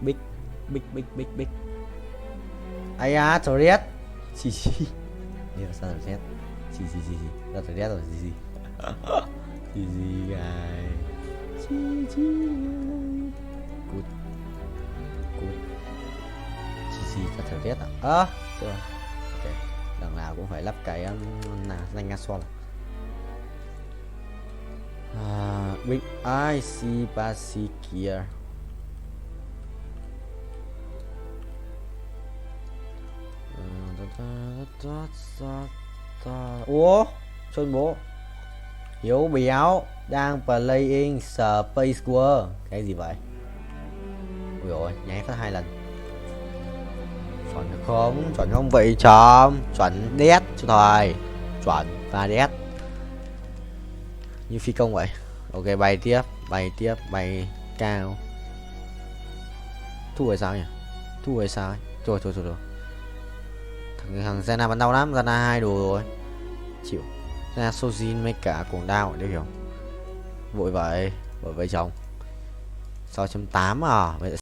big ai à Torres xì đi ra sao Torres xì ra Torres rồi xì guys xì cút xì ra Torres à chưa ok lần nào cũng phải lắp cái danh Gasol big IC Pasikia. Ủa Sơn bố Hiếu béo đang playing Space War. Cái gì vậy? Ui rồi nháy phát 2 lần. Chuẩn không vậy chóm. Chuẩn đét cho thôi. Chuẩn và đét như phi công vậy. Ok bay tiếp bay cao. Thu rồi sao nhỉ? Thu rồi sao ấy? Thôi thằng Zena bắn đau lắm. Zena 2 đồ rồi chịu. Zena Sojin mấy cả cuồng đau đều hiểu. Vội vậy chồng 6.8 à vậy.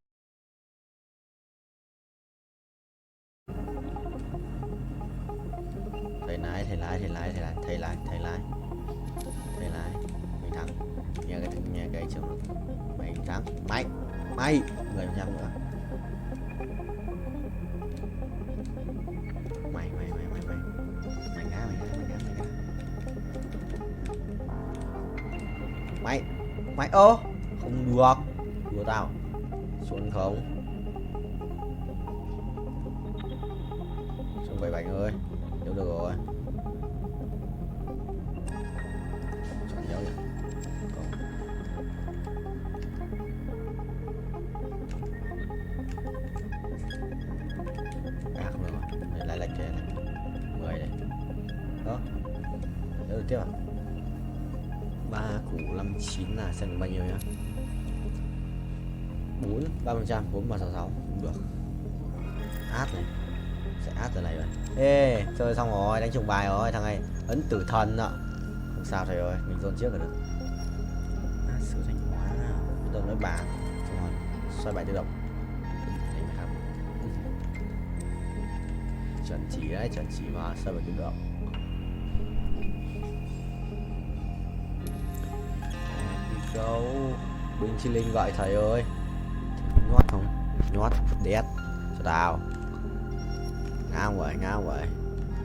Thầy lái mình thắng. Nghe cái trường mày thắng mày 10% nữa. Mày ngã mày ô không được đùa tao xuống không xuống 7 bánh ơi nếu được rồi chọn dấu vậy không được rồi này lại lệch cái này 10 này đó được tiếp à 3 củ 59 là xem bao nhiêu nhá 3% 4,66 cũng được. Át này sẽ át từ này rồi. Ê chơi xong rồi đánh trùng bài rồi thằng này ấn tử thần ạ. Không sao thầy ơi mình dồn trước là được. Sử thanh hóa bây giờ nói bà xong rồi xoay bài tự động đánh phải không chuẩn chỉ đấy chuẩn chỉ mà xoay bài tự động. Go Binh Chi Linh gọi thầy ơi. Nhót không? Nhót đét cho tao. Ngáo vậy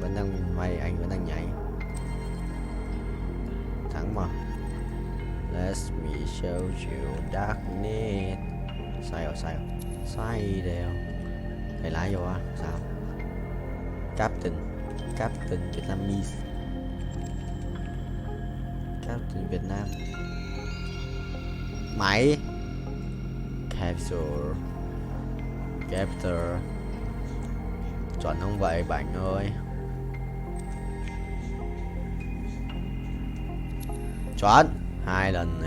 vẫn đang mày anh vẫn đang nhảy thắng mà. Let me show you darkness. Sai đều thầy lái vô á sao Captain Vietnamese Captain Việt Nam máy capture chuẩn không vậy bạn ơi chuẩn 2 lần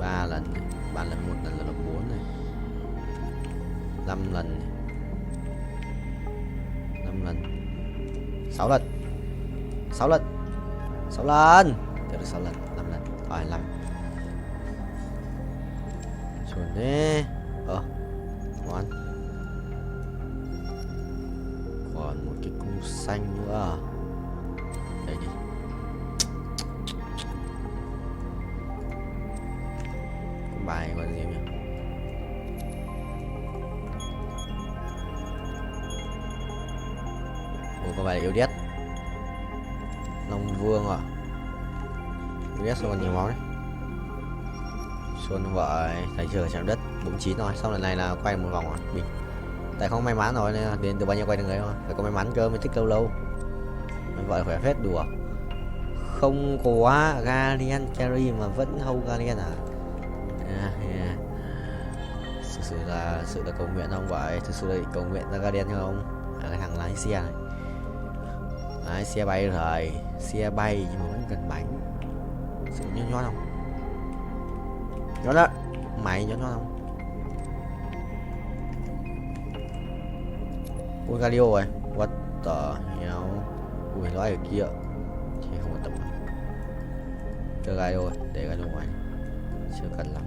3 lần này. 3 lần 1 lần là 4 này. 5 lần này. 5 lần 6 lần 6 lần 6 lần được 6 lần 5 lần rồi 5 chuẩn đấy. Ngon. Còn một cái cung xanh nữa đây đi. Cung bài còn gì nhỉ? Có bài yêu đét Long Vương ạ. Yêu đét còn nhiều máu đấy. Xuân vợ thấy chưa, chạm đất 49 rồi. Xong lần này là quay một vòng rồi mình. Tại không may mắn rồi nên là đến từ bao nhiêu quay được ấy thôi. Phải có may mắn cơ mới thích lâu lâu. Vợ khỏe phết đùa. Không có Guardian carry mà vẫn hold Guardian à? Thực sự là cầu nguyện không vậy? Thực sự là cầu nguyện ra Guardian không? Cái thằng lái xe này. Đấy, xe bay rồi, xe bay nhưng mà vẫn cần bánh. Sự nhót không? Nhót đó, mày nhót không? Ui Galio rồi, what the hell? Ui nói ở kia, thì không quan tâm. Chơi Galio rồi, để Galio ngoài, chưa cần lắm.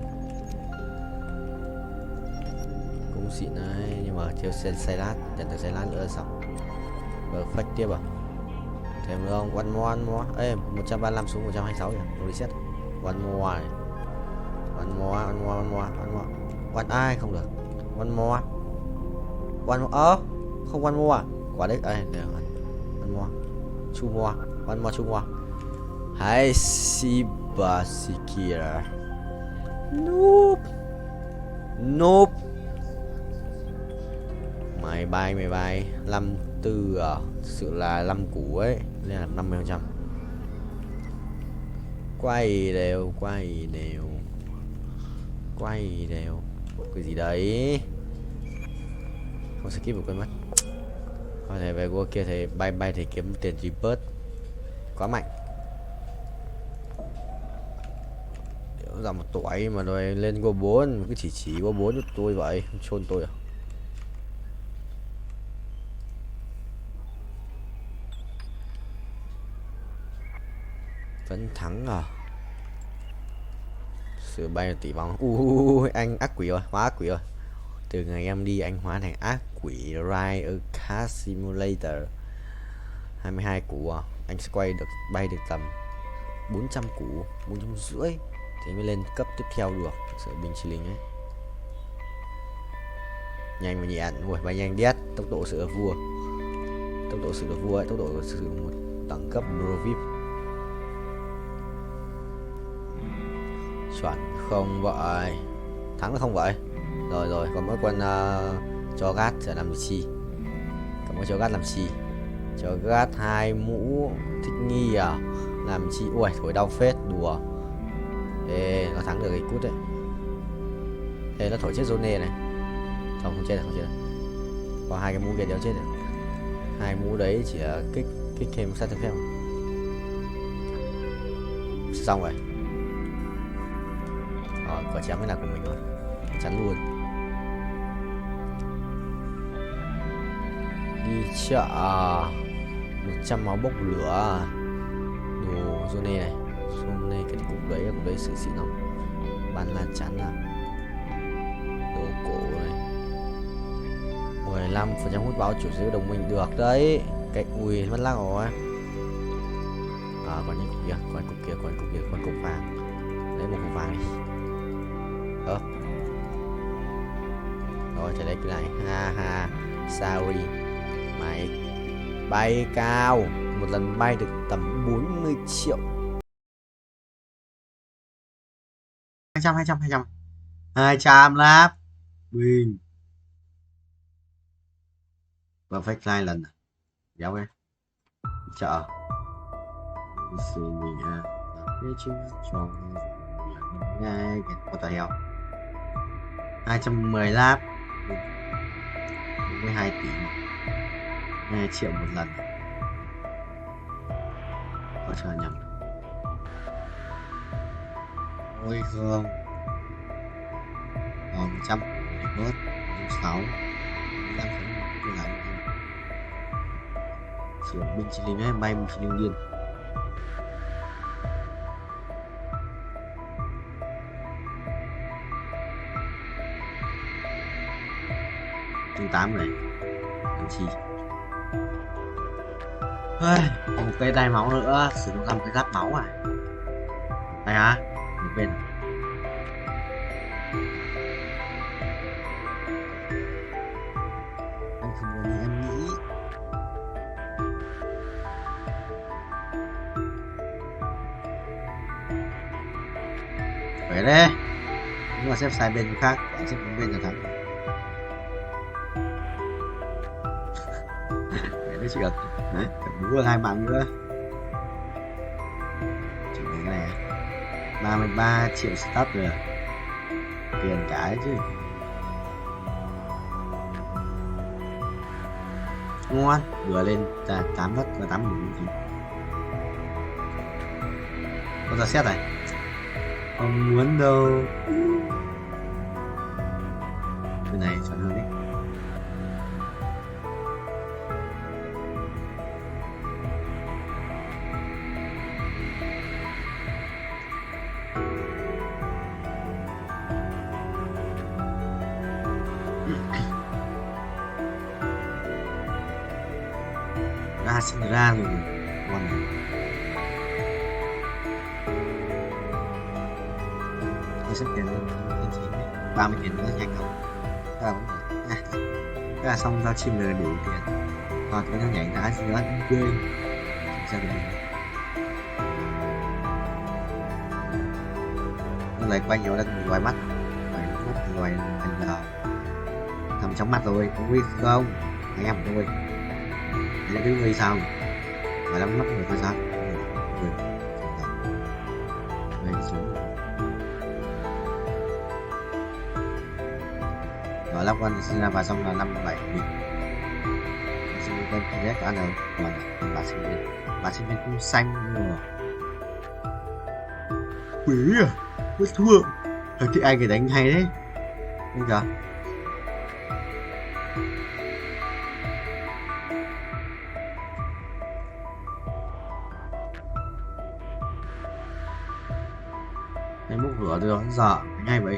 Cũng xịn đấy, nhưng mà thiếu xe lát, nhận được xe lát nữa là xong. Perfect tiếp à? Thêm nữa không? One more. Ê, 135 xuống 126 kìa. Reset. One more này. One more. One ai không được. One more. Không one more à? Quả đấy. Ê, để one more. Two more. One more, two more. Hãy Sibasikira. Nope. Mày bay 54 à? Thực sự là 5 củ ấy nên là 50%. Quay đều. Cái gì đấy? Không skip một quên mất. Có thể về qua kia thì bay thì kiếm tiền G-Bird. Quá mạnh. Ra một tuổi mà rồi lên go 4, cứ chỉ go 4 cho tôi vậy, chôn tôi à? Vẫn thắng à? Sự bay là tỷ vong. Anh ác quỷ rồi, hóa ác quỷ rồi. Từ ngày em đi anh hóa thành ác quỷ. Ride a Car Simulator. 22 củ à? Anh sẽ bay được tầm 400 củ, 450 thì mới lên cấp tiếp theo được. Sự bình chỉ linh ấy. Nhanh và nhẹ. Ui, bay nhanh đét. Tốc độ sự là vua. Tốc độ sự là vua ấy. Tốc độ sự một đẳng cấp Pro VIP. Chuẩn không vậy? Thắng là không vậy? Rồi còn mỗi quân cho gát sẽ làm chi? Còn mỗi cho gát làm chi? Cho gát 2 mũ thích nghi à? Làm chi? Ui thổi đau phết, đùa. Ê, nó thắng được cái cút đấy. Ê, nó thổi chết Zone này. Không chết được. Có 2 cái mũ kia đéo chết được. 2 mũ đấy chỉ là kích thêm sát thương phép. Xong rồi. Quả chém cái nào của mình rồi. Chắn luôn. Đi chợ 100 máu bốc lửa. Đồ Zone này. Zone cái cục đấy sự xịn không? Bàn là chắn à? Đồ cổ này. 15% hút báo chủ sở đồng minh được đấy. Cái ui mất lắc rồi. Còn những cục kia, còn cục vàng. Lấy một cục vàng đi. Rồi trở lại cái này. Ha sorry. Mày bay cao. Một lần bay được tầm 40 triệu. 200 láp. Bình. Perfect 2 lần. Kéo cái chợ. Suy nghĩ à. Cái chứ cho ngay có tài heo 210 láp 42 tỷ 2 triệu một lần. Có chờ nhầm. Ôi không Còn 100 6 15 cái lại sử dụng binh sĩ lính ấy, bay một linh điên. Chương 8 này làm chi? Một cây đai máu nữa, sử dụng ra một cái giáp máu à? Đây hả? Một bên à? Anh không muốn như em nghĩ. Khỏe đấy. Nhưng mà xếp sai bên khác, xếp một bên là thắng. Khỏe đấy chị ạ. Đấy, đúng là 2 mạng nữa. Chỉ cái này 33 triệu start rồi. Tiền cái chứ. Ngon, vừa lên 8 mất và 8 đủ gì. Có ra xét này. Không muốn đâu. Cái này chọn hơn đấy. Ra xin ra rồi. Ngon này. Tôi xếp tiền lên 30 tiền nữa nhanh không? Cái là xong giao chim là đủ tiền. Còn cái nó nhảy đá gì đó quên. Ra được. Nó lại quay nhiều lên ngoài mắt. Ngoài anh là thầm trong mắt rồi, không biết không? Anh em tôi. Để cái người sao? Mà lắm mắt người ta sao? Người xuống. Rồi lắp con sinh ra và xong là 57 nghìn. Sinh viên con rất ăn rồi. Còn bà sinh viên cũng xanh rồi. Quỷ à? Mới thua. Thì ai cái đánh hay đấy. Bây giờ. Anh múc lửa rồi giờ anh hay vậy.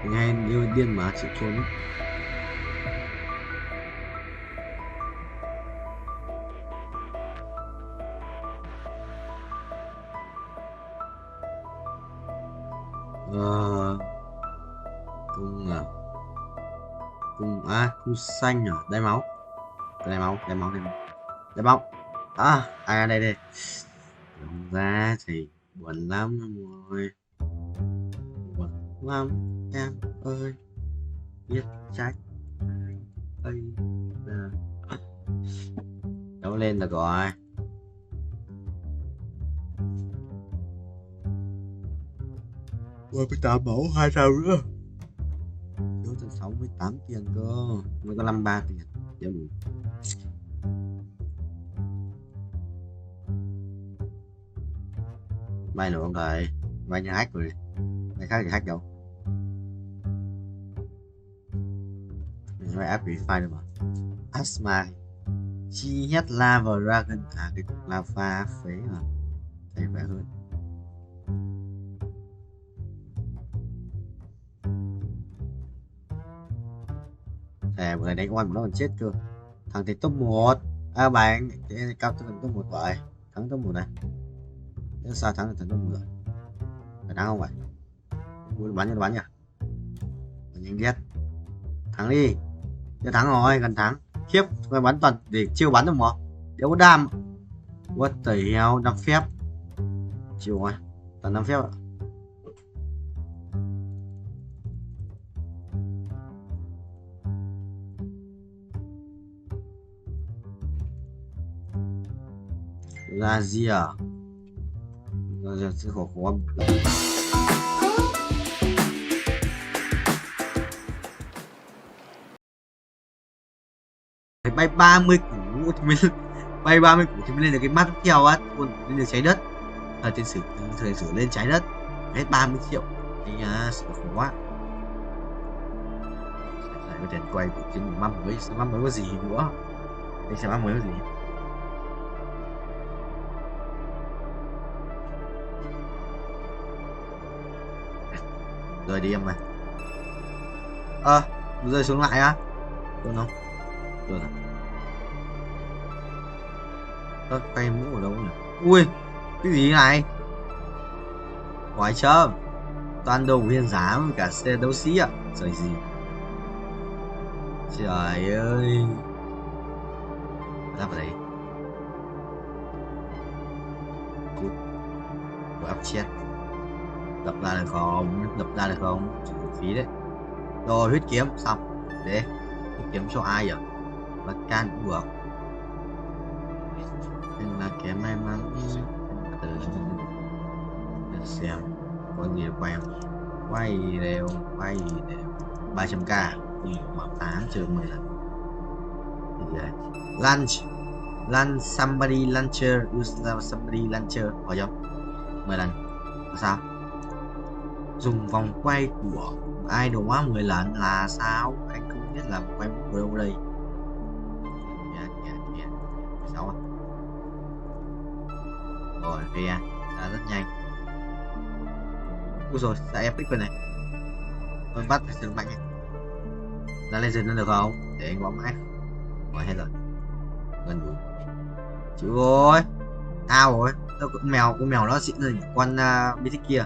Anh hay yêu điên mà chịu trốn. Cung à. Cung xanh à, đáy máu. Đáy máu. À, đây. Đúng ra thì buồn lắm rồi. Buồn lắm em ơi. Biết trách ơi. Đấu lên được rồi. Ôi, 18 máu 2 sao nữa. Thiếu tận 68 tiền cơ. Mới có 53 tiền. Chưa đủ. May nữa ông thầy. May như hack rồi. May khác thì hack đâu. Mình phải áp file được mà. Asma. Chi hết lava dragon. À, cái cục lava phế mà. Thấy khỏe hơn. Vừa này đánh oan nó còn chết cơ. Thằng thì top 1. À bạn, cao thằng top 1 vậy. Thắng top 1 này. Thế sao thắng được thằng top 1 rồi? Phải thắng không vậy? Bắn nhỉ? Nhanh ghét. Thắng đi. Chưa thắng rồi, gần thắng. Khiếp, mày bắn toàn để chiêu bắn được mà. Đéo có đam. What the hell, 5 phép. Chịu rồi. Toàn 5 phép ạ. Ra gì à? Ra sẽ khổ. Bay 30 củ thì mới bay 30 củ thì mới lên được cái mắt tiếp theo á, lên được trái đất. Tiền sử lên trái đất hết 30 triệu. Anh sợ khổ quá. có tiền quay của chính mắm mới có gì nữa. Đây xem mắm mới có gì. Rơi đi em ơi. Rơi xuống lại á. Được không? Được rồi. Các cây mũ ở đâu nhỉ? Ui, cái gì này? Ngoài chớm. Toàn đồ huyền giá với cả xe đấu sĩ ạ. Trời gì? Trời ơi. Ra vào đây. Cút. Của áp chết. Đập ra được không? Đập ra được không? Chỉ vũ khí đấy. Rồi huyết kiếm xong. Để huyết kiếm cho ai vậy? Bắt can cũng được. Nên là cái may mắn từ để xem có gì quay không? Quay đều 300k mở 8 chơi 10 lần. Lunch somebody launcher use somebody launcher có chưa? 10 lần. Sao? Dùng vòng quay của ai đồ quá 10 lần là sao? Anh không biết là quay ở đâu đây. Sao? Rồi ra rất nhanh. Ui rồi sao epic rồi này. Tôi bắt phải sử mạnh này. Ra lên rừng nó được không? Để anh bóng mãi. Rồi hết rồi. Gần đủ. Chịu rồi. Ao rồi. Con mèo nó xịn hơn con bí thích kia.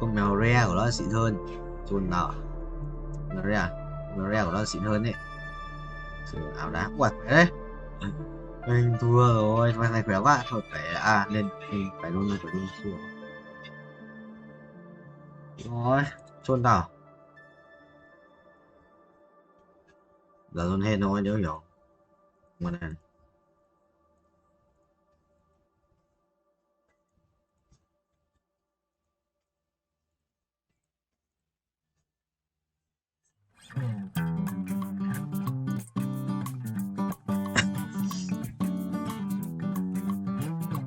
Con mèo rare của nó xịn hơn. Chôn nào. Mèo rare của nó xịn hơn đấy. Sử áo đá. Ui đấy. Anh thua rồi, hôm nay khỏe quá, thôi phải lên phải luôn thua. Rồi, chôn tao. Giờ luôn hết thôi, nhớ hiểu. Ngoài này.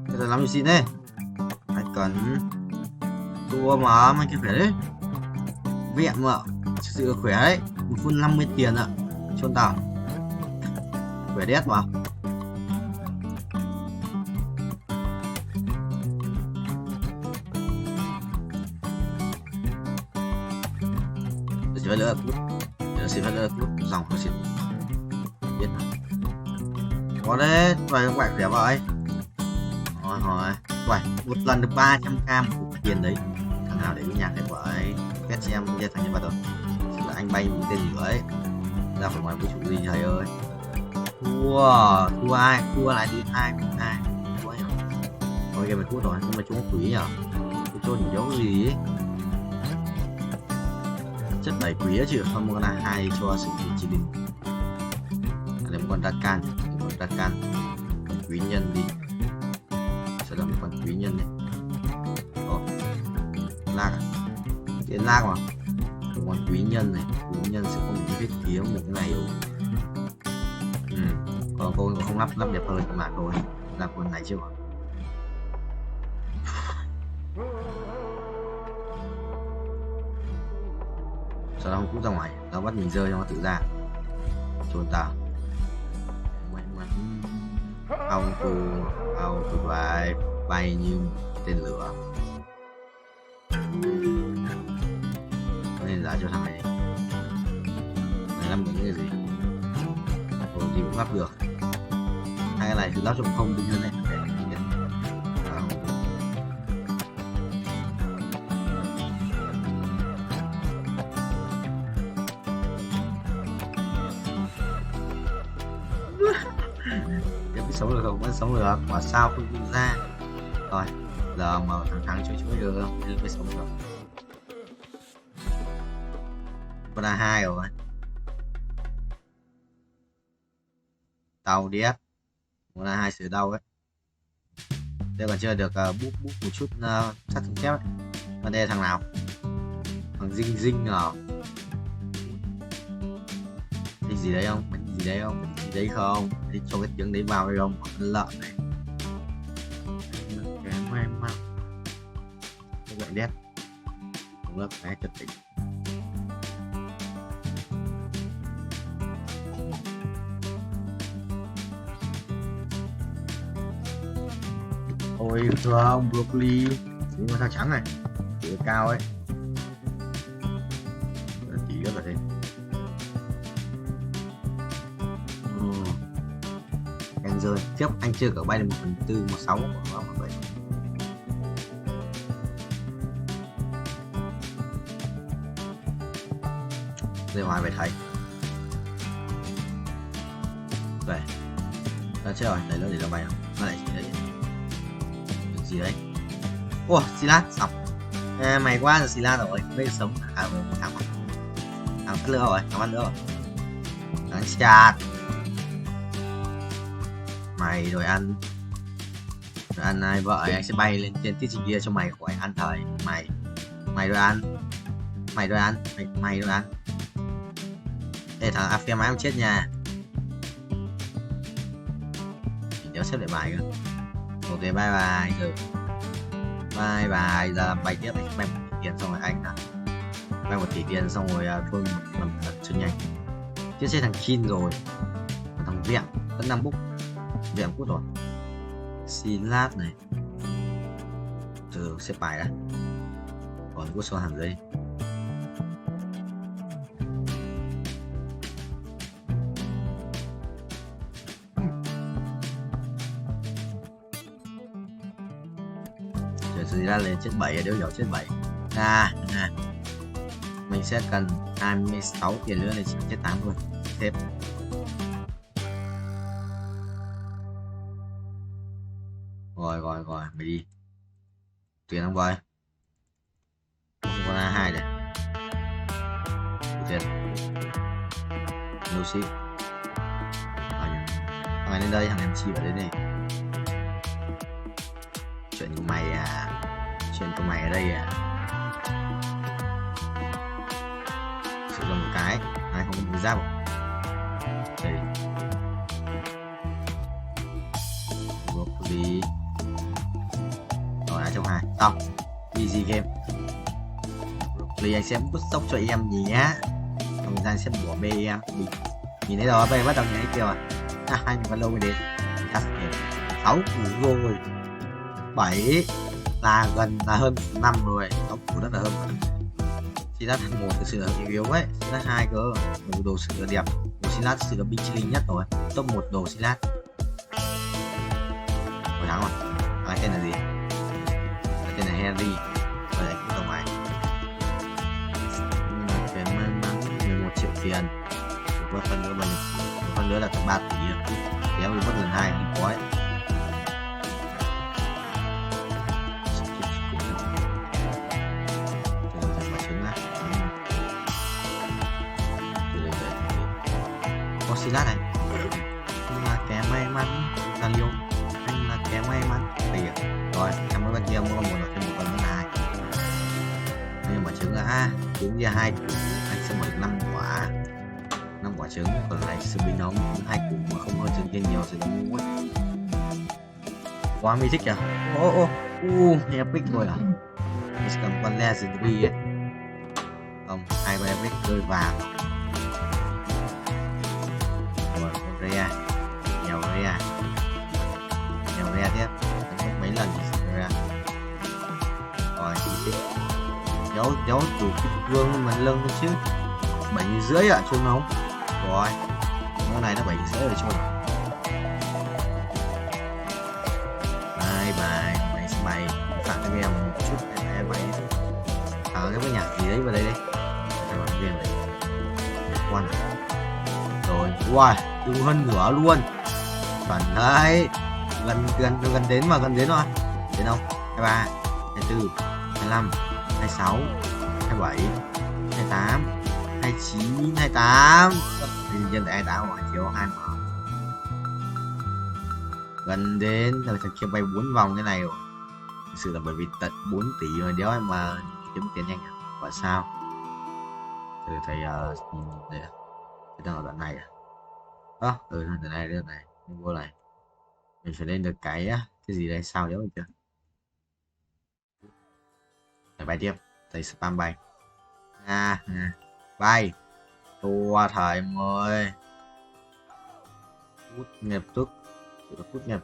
Giờ làm gì đây? Phải cần tua mà anh kia phải đấy. Vẹn mà sự khỏe đấy. 1 phút 50 tiền ạ. Chôn tao. Khỏe đét mà. Chỉ phải lỡ cút. Chỉ phải lỡ cút dòng nó xịn. Biết mà. Có đấy, vậy các bạn khỏe vậy. Rồi, quay một lần được 300k một tiền đấy. Thằng nào để cái nhạc này vậy? Kết xem ra thằng nhân vật rồi. Chỉ là anh bay mũi tên lửa ấy. Ra khỏi ngoài vũ trụ gì thầy ơi. Thua ai? Thua lại đi ai? Thua ai? Thôi game mày cút rồi, nhưng mà chúng quỷ nhở? Tôi trôn những dấu gì ấy. Chất đẩy quỷ á chứ, không có là hai cho sự chỉ định. Để một con ra can, quỷ nhân đi. Là một con quý nhân này. Lag à? Tiến lag mà. Một con quý nhân này. Quý nhân sẽ có một cái vết kiếm một cái này rồi. Còn cô không lắp đẹp hơn các bạn rồi. Là con này chưa mà. Sau đó không cút ra ngoài. Nó bắt mình rơi cho nó tự ra. Trốn tao. Auto drive bay như tên lửa. Có nên giá cho thằng này 15 cái gì thì cũng lắp được. Hai cái này thì lắp trong không bình hơn này. Sống được không? Vẫn sống được. Mà sao không đi ra? Rồi, giờ mà thằng chuỗi được không? Nên mới sống được. Con A2 rồi. Tàu điếc. Con A2 sửa đau ấy. Đây còn chưa được bút một chút sát thương thép ấy. Còn đây là thằng nào? Thằng Dinh nào? Cái gì đấy không? Gì đấy không? Gì đấy không? Đi cho cái tiếng đấy vào đây không? Lợn này. Cái may mắn. Cái gậy đét. Đúng lớp cái chật tỉnh. Ôi không, broccoli. Chỉ ngôi sao trắng này. Chỉ cao ấy. Chỉ rất là thêm. Anh rơi tiếp anh chưa cả bay được 1/4 1/6 của nó mà vậy. Rơi ngoài về thấy. Vậy. Nó chết rồi, đấy nó để nó bay không? Nó lại chỉ đấy. Được gì đấy? Ủa, Silas xong. À, mày quá rồi Silas rồi, bây giờ sống thằng phát nữa rồi, thằng phát nữa rồi. Thằng chặt. Mày rồi ăn ai vợ anh sẽ bay lên trên tiết trình kia cho mày của anh ăn thời mày rồi ăn mày rồi ăn. Ê thằng Afia máy không chết nha, chỉ nhớ xếp lại bài cơ. Ok bye bye rồi, bye bye, giờ làm bài tiếp anh bay 1 tỷ tiền xong rồi anh bay 1 tỷ tiền xong rồi thôi làm thật cho nhanh. Chết thằng Chin rồi, thằng Vẹn vẫn đang book. Vẹn cút rồi. Silas này. Từ xếp bài đã. Còn cút số hàng giấy. Chờ Silas lên chết 7 đéo dầu chết 7. Mình sẽ cần 26 tiền nữa để chỉ chết 8 thôi. Xếp. Rồi mày đi tiền không boy, không có A2 này tiền no shit. Thằng này lên đây, thằng em chi ở đây này. Chuyện của mày ở đây sử dụng một cái ai không có giáp đây broccoli rồi 2/2 xong easy game. Broccoli anh sẽ bút sốc cho em nhé, thời gian sẽ bỏ bê em nhìn thấy rồi, bây giờ bắt đầu nhảy kìa rồi. Anh còn lâu mới đến 6 củ rồi, 7 là gần là hơn 5 rồi, 6 củ rất là hơn. Silas 1 thực sự là yếu ấy, Silas 2 cơ đồ sửa đẹp, đồ Silas sửa binh linh nhất rồi, top 1 đồ Silas. Rồi thắng rồi. Thằng tên là gì? Tên là Henry. Rồi đấy cũng tổng mày. Cái may mắn 11 triệu tiền. Một phần nữa là tầm 3 tỷ. Kéo đi mất lần 2 thì có ấy. Có Silas này. Nhưng mà kẻ may mắn là Lyon. Anh là kẻ may mắn tiền. Rồi em mới bên kia mua một thêm một phần nữa là 2. Nhưng mà trứng là trứng ra 2 củ, anh sẽ mở 5 quả trứng, còn lại sự bình ống 2 củ mà không hơn trứng kia nhiều thì nó ngu quá. Quá mi thích kìa. Epic rồi à. Mình sẽ cầm con Legendary ấy. Không, 2 con Epic rơi vàng. Rồi con Rhea, nhiều Rhea tiếp, đánh mấy lần thì ra. Rồi chị thích dấu chủ cái vương mình lưng chứ 7,5 ạ chung không? Rồi con này nó 7,5 rồi chung. Bye mày sẽ bày phạt cho em một chút em bày thằng cái nhạc gì đấy vào đây đi cho bạn game này quan rồi. Wow đừng hơn nửa luôn chuẩn đấy, gần đến rồi đến không? 23 24 25 26 27 28 29 28 nhân tại 28 rồi chiếu 2 mở gần đến rồi. Thằng kia bay 4 vòng cái này rồi, thực sự là bởi vì tận 4 tỷ rồi đéo em mà kiếm tiền nhanh à? Và sao thì thầy nhìn đây đang ở đoạn này đoạn này vô này mình phải lên được cái gì đây sao đéo được chưa? Phải bay tiếp, thầy spam bay bay tua thầy ơi, hút nghiệp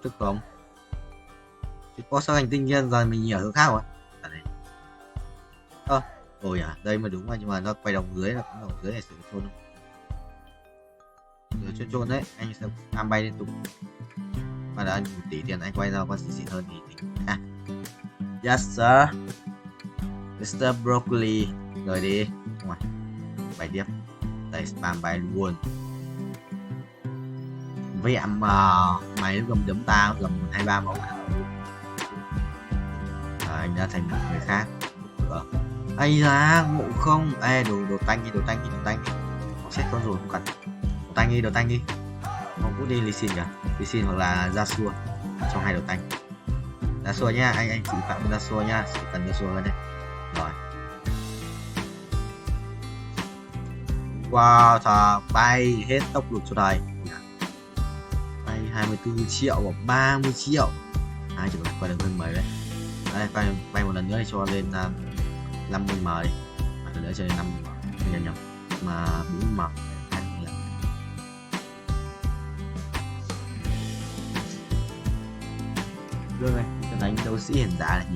tức không? Có sao hành tinh kia rồi mình ở hướng khác rồi. Ôi à, đây mà đúng rồi, nhưng mà nó quay đồng dưới, là cũng đồng dưới này sẽ trôn không? Rồi trôn đấy, anh sẽ ham bay liên tục. Mà đã anh 1 tỷ tiền anh quay ra con xịn hơn thì tính ha. Yes sir, Mr. Broccoli. Rồi đi, không à, bài tiếp. Đây spam bài luôn. Với mà mày nó gầm đấm tao gầm 23 mẫu. Anh đã thành một người khác. Ây da, ngộ không? Ê, đồ tanh đi. Nó xét con rồi không cần. Đồ tanh đi. Không cũng đi Lee Sin kìa. Lee Sin hoặc là Yasuo. Trong 2 đồ tanh. Yasuo nhá, anh chỉ phạm Yasuo nhá, chỉ cần Yasuo hơn đây. Rồi. Wow, thà bay hết tốc lực cho đây. Bay 24 triệu hoặc 30 triệu. Ai chỉ còn quay được hơn 10 đấy. Đây, quay một lần nữa để cho lên 50m đi. Một lần nữa cho lên 50m. Nhầm. Mà 40m. Được rồi, cho đánh đấu sĩ hiền giả này.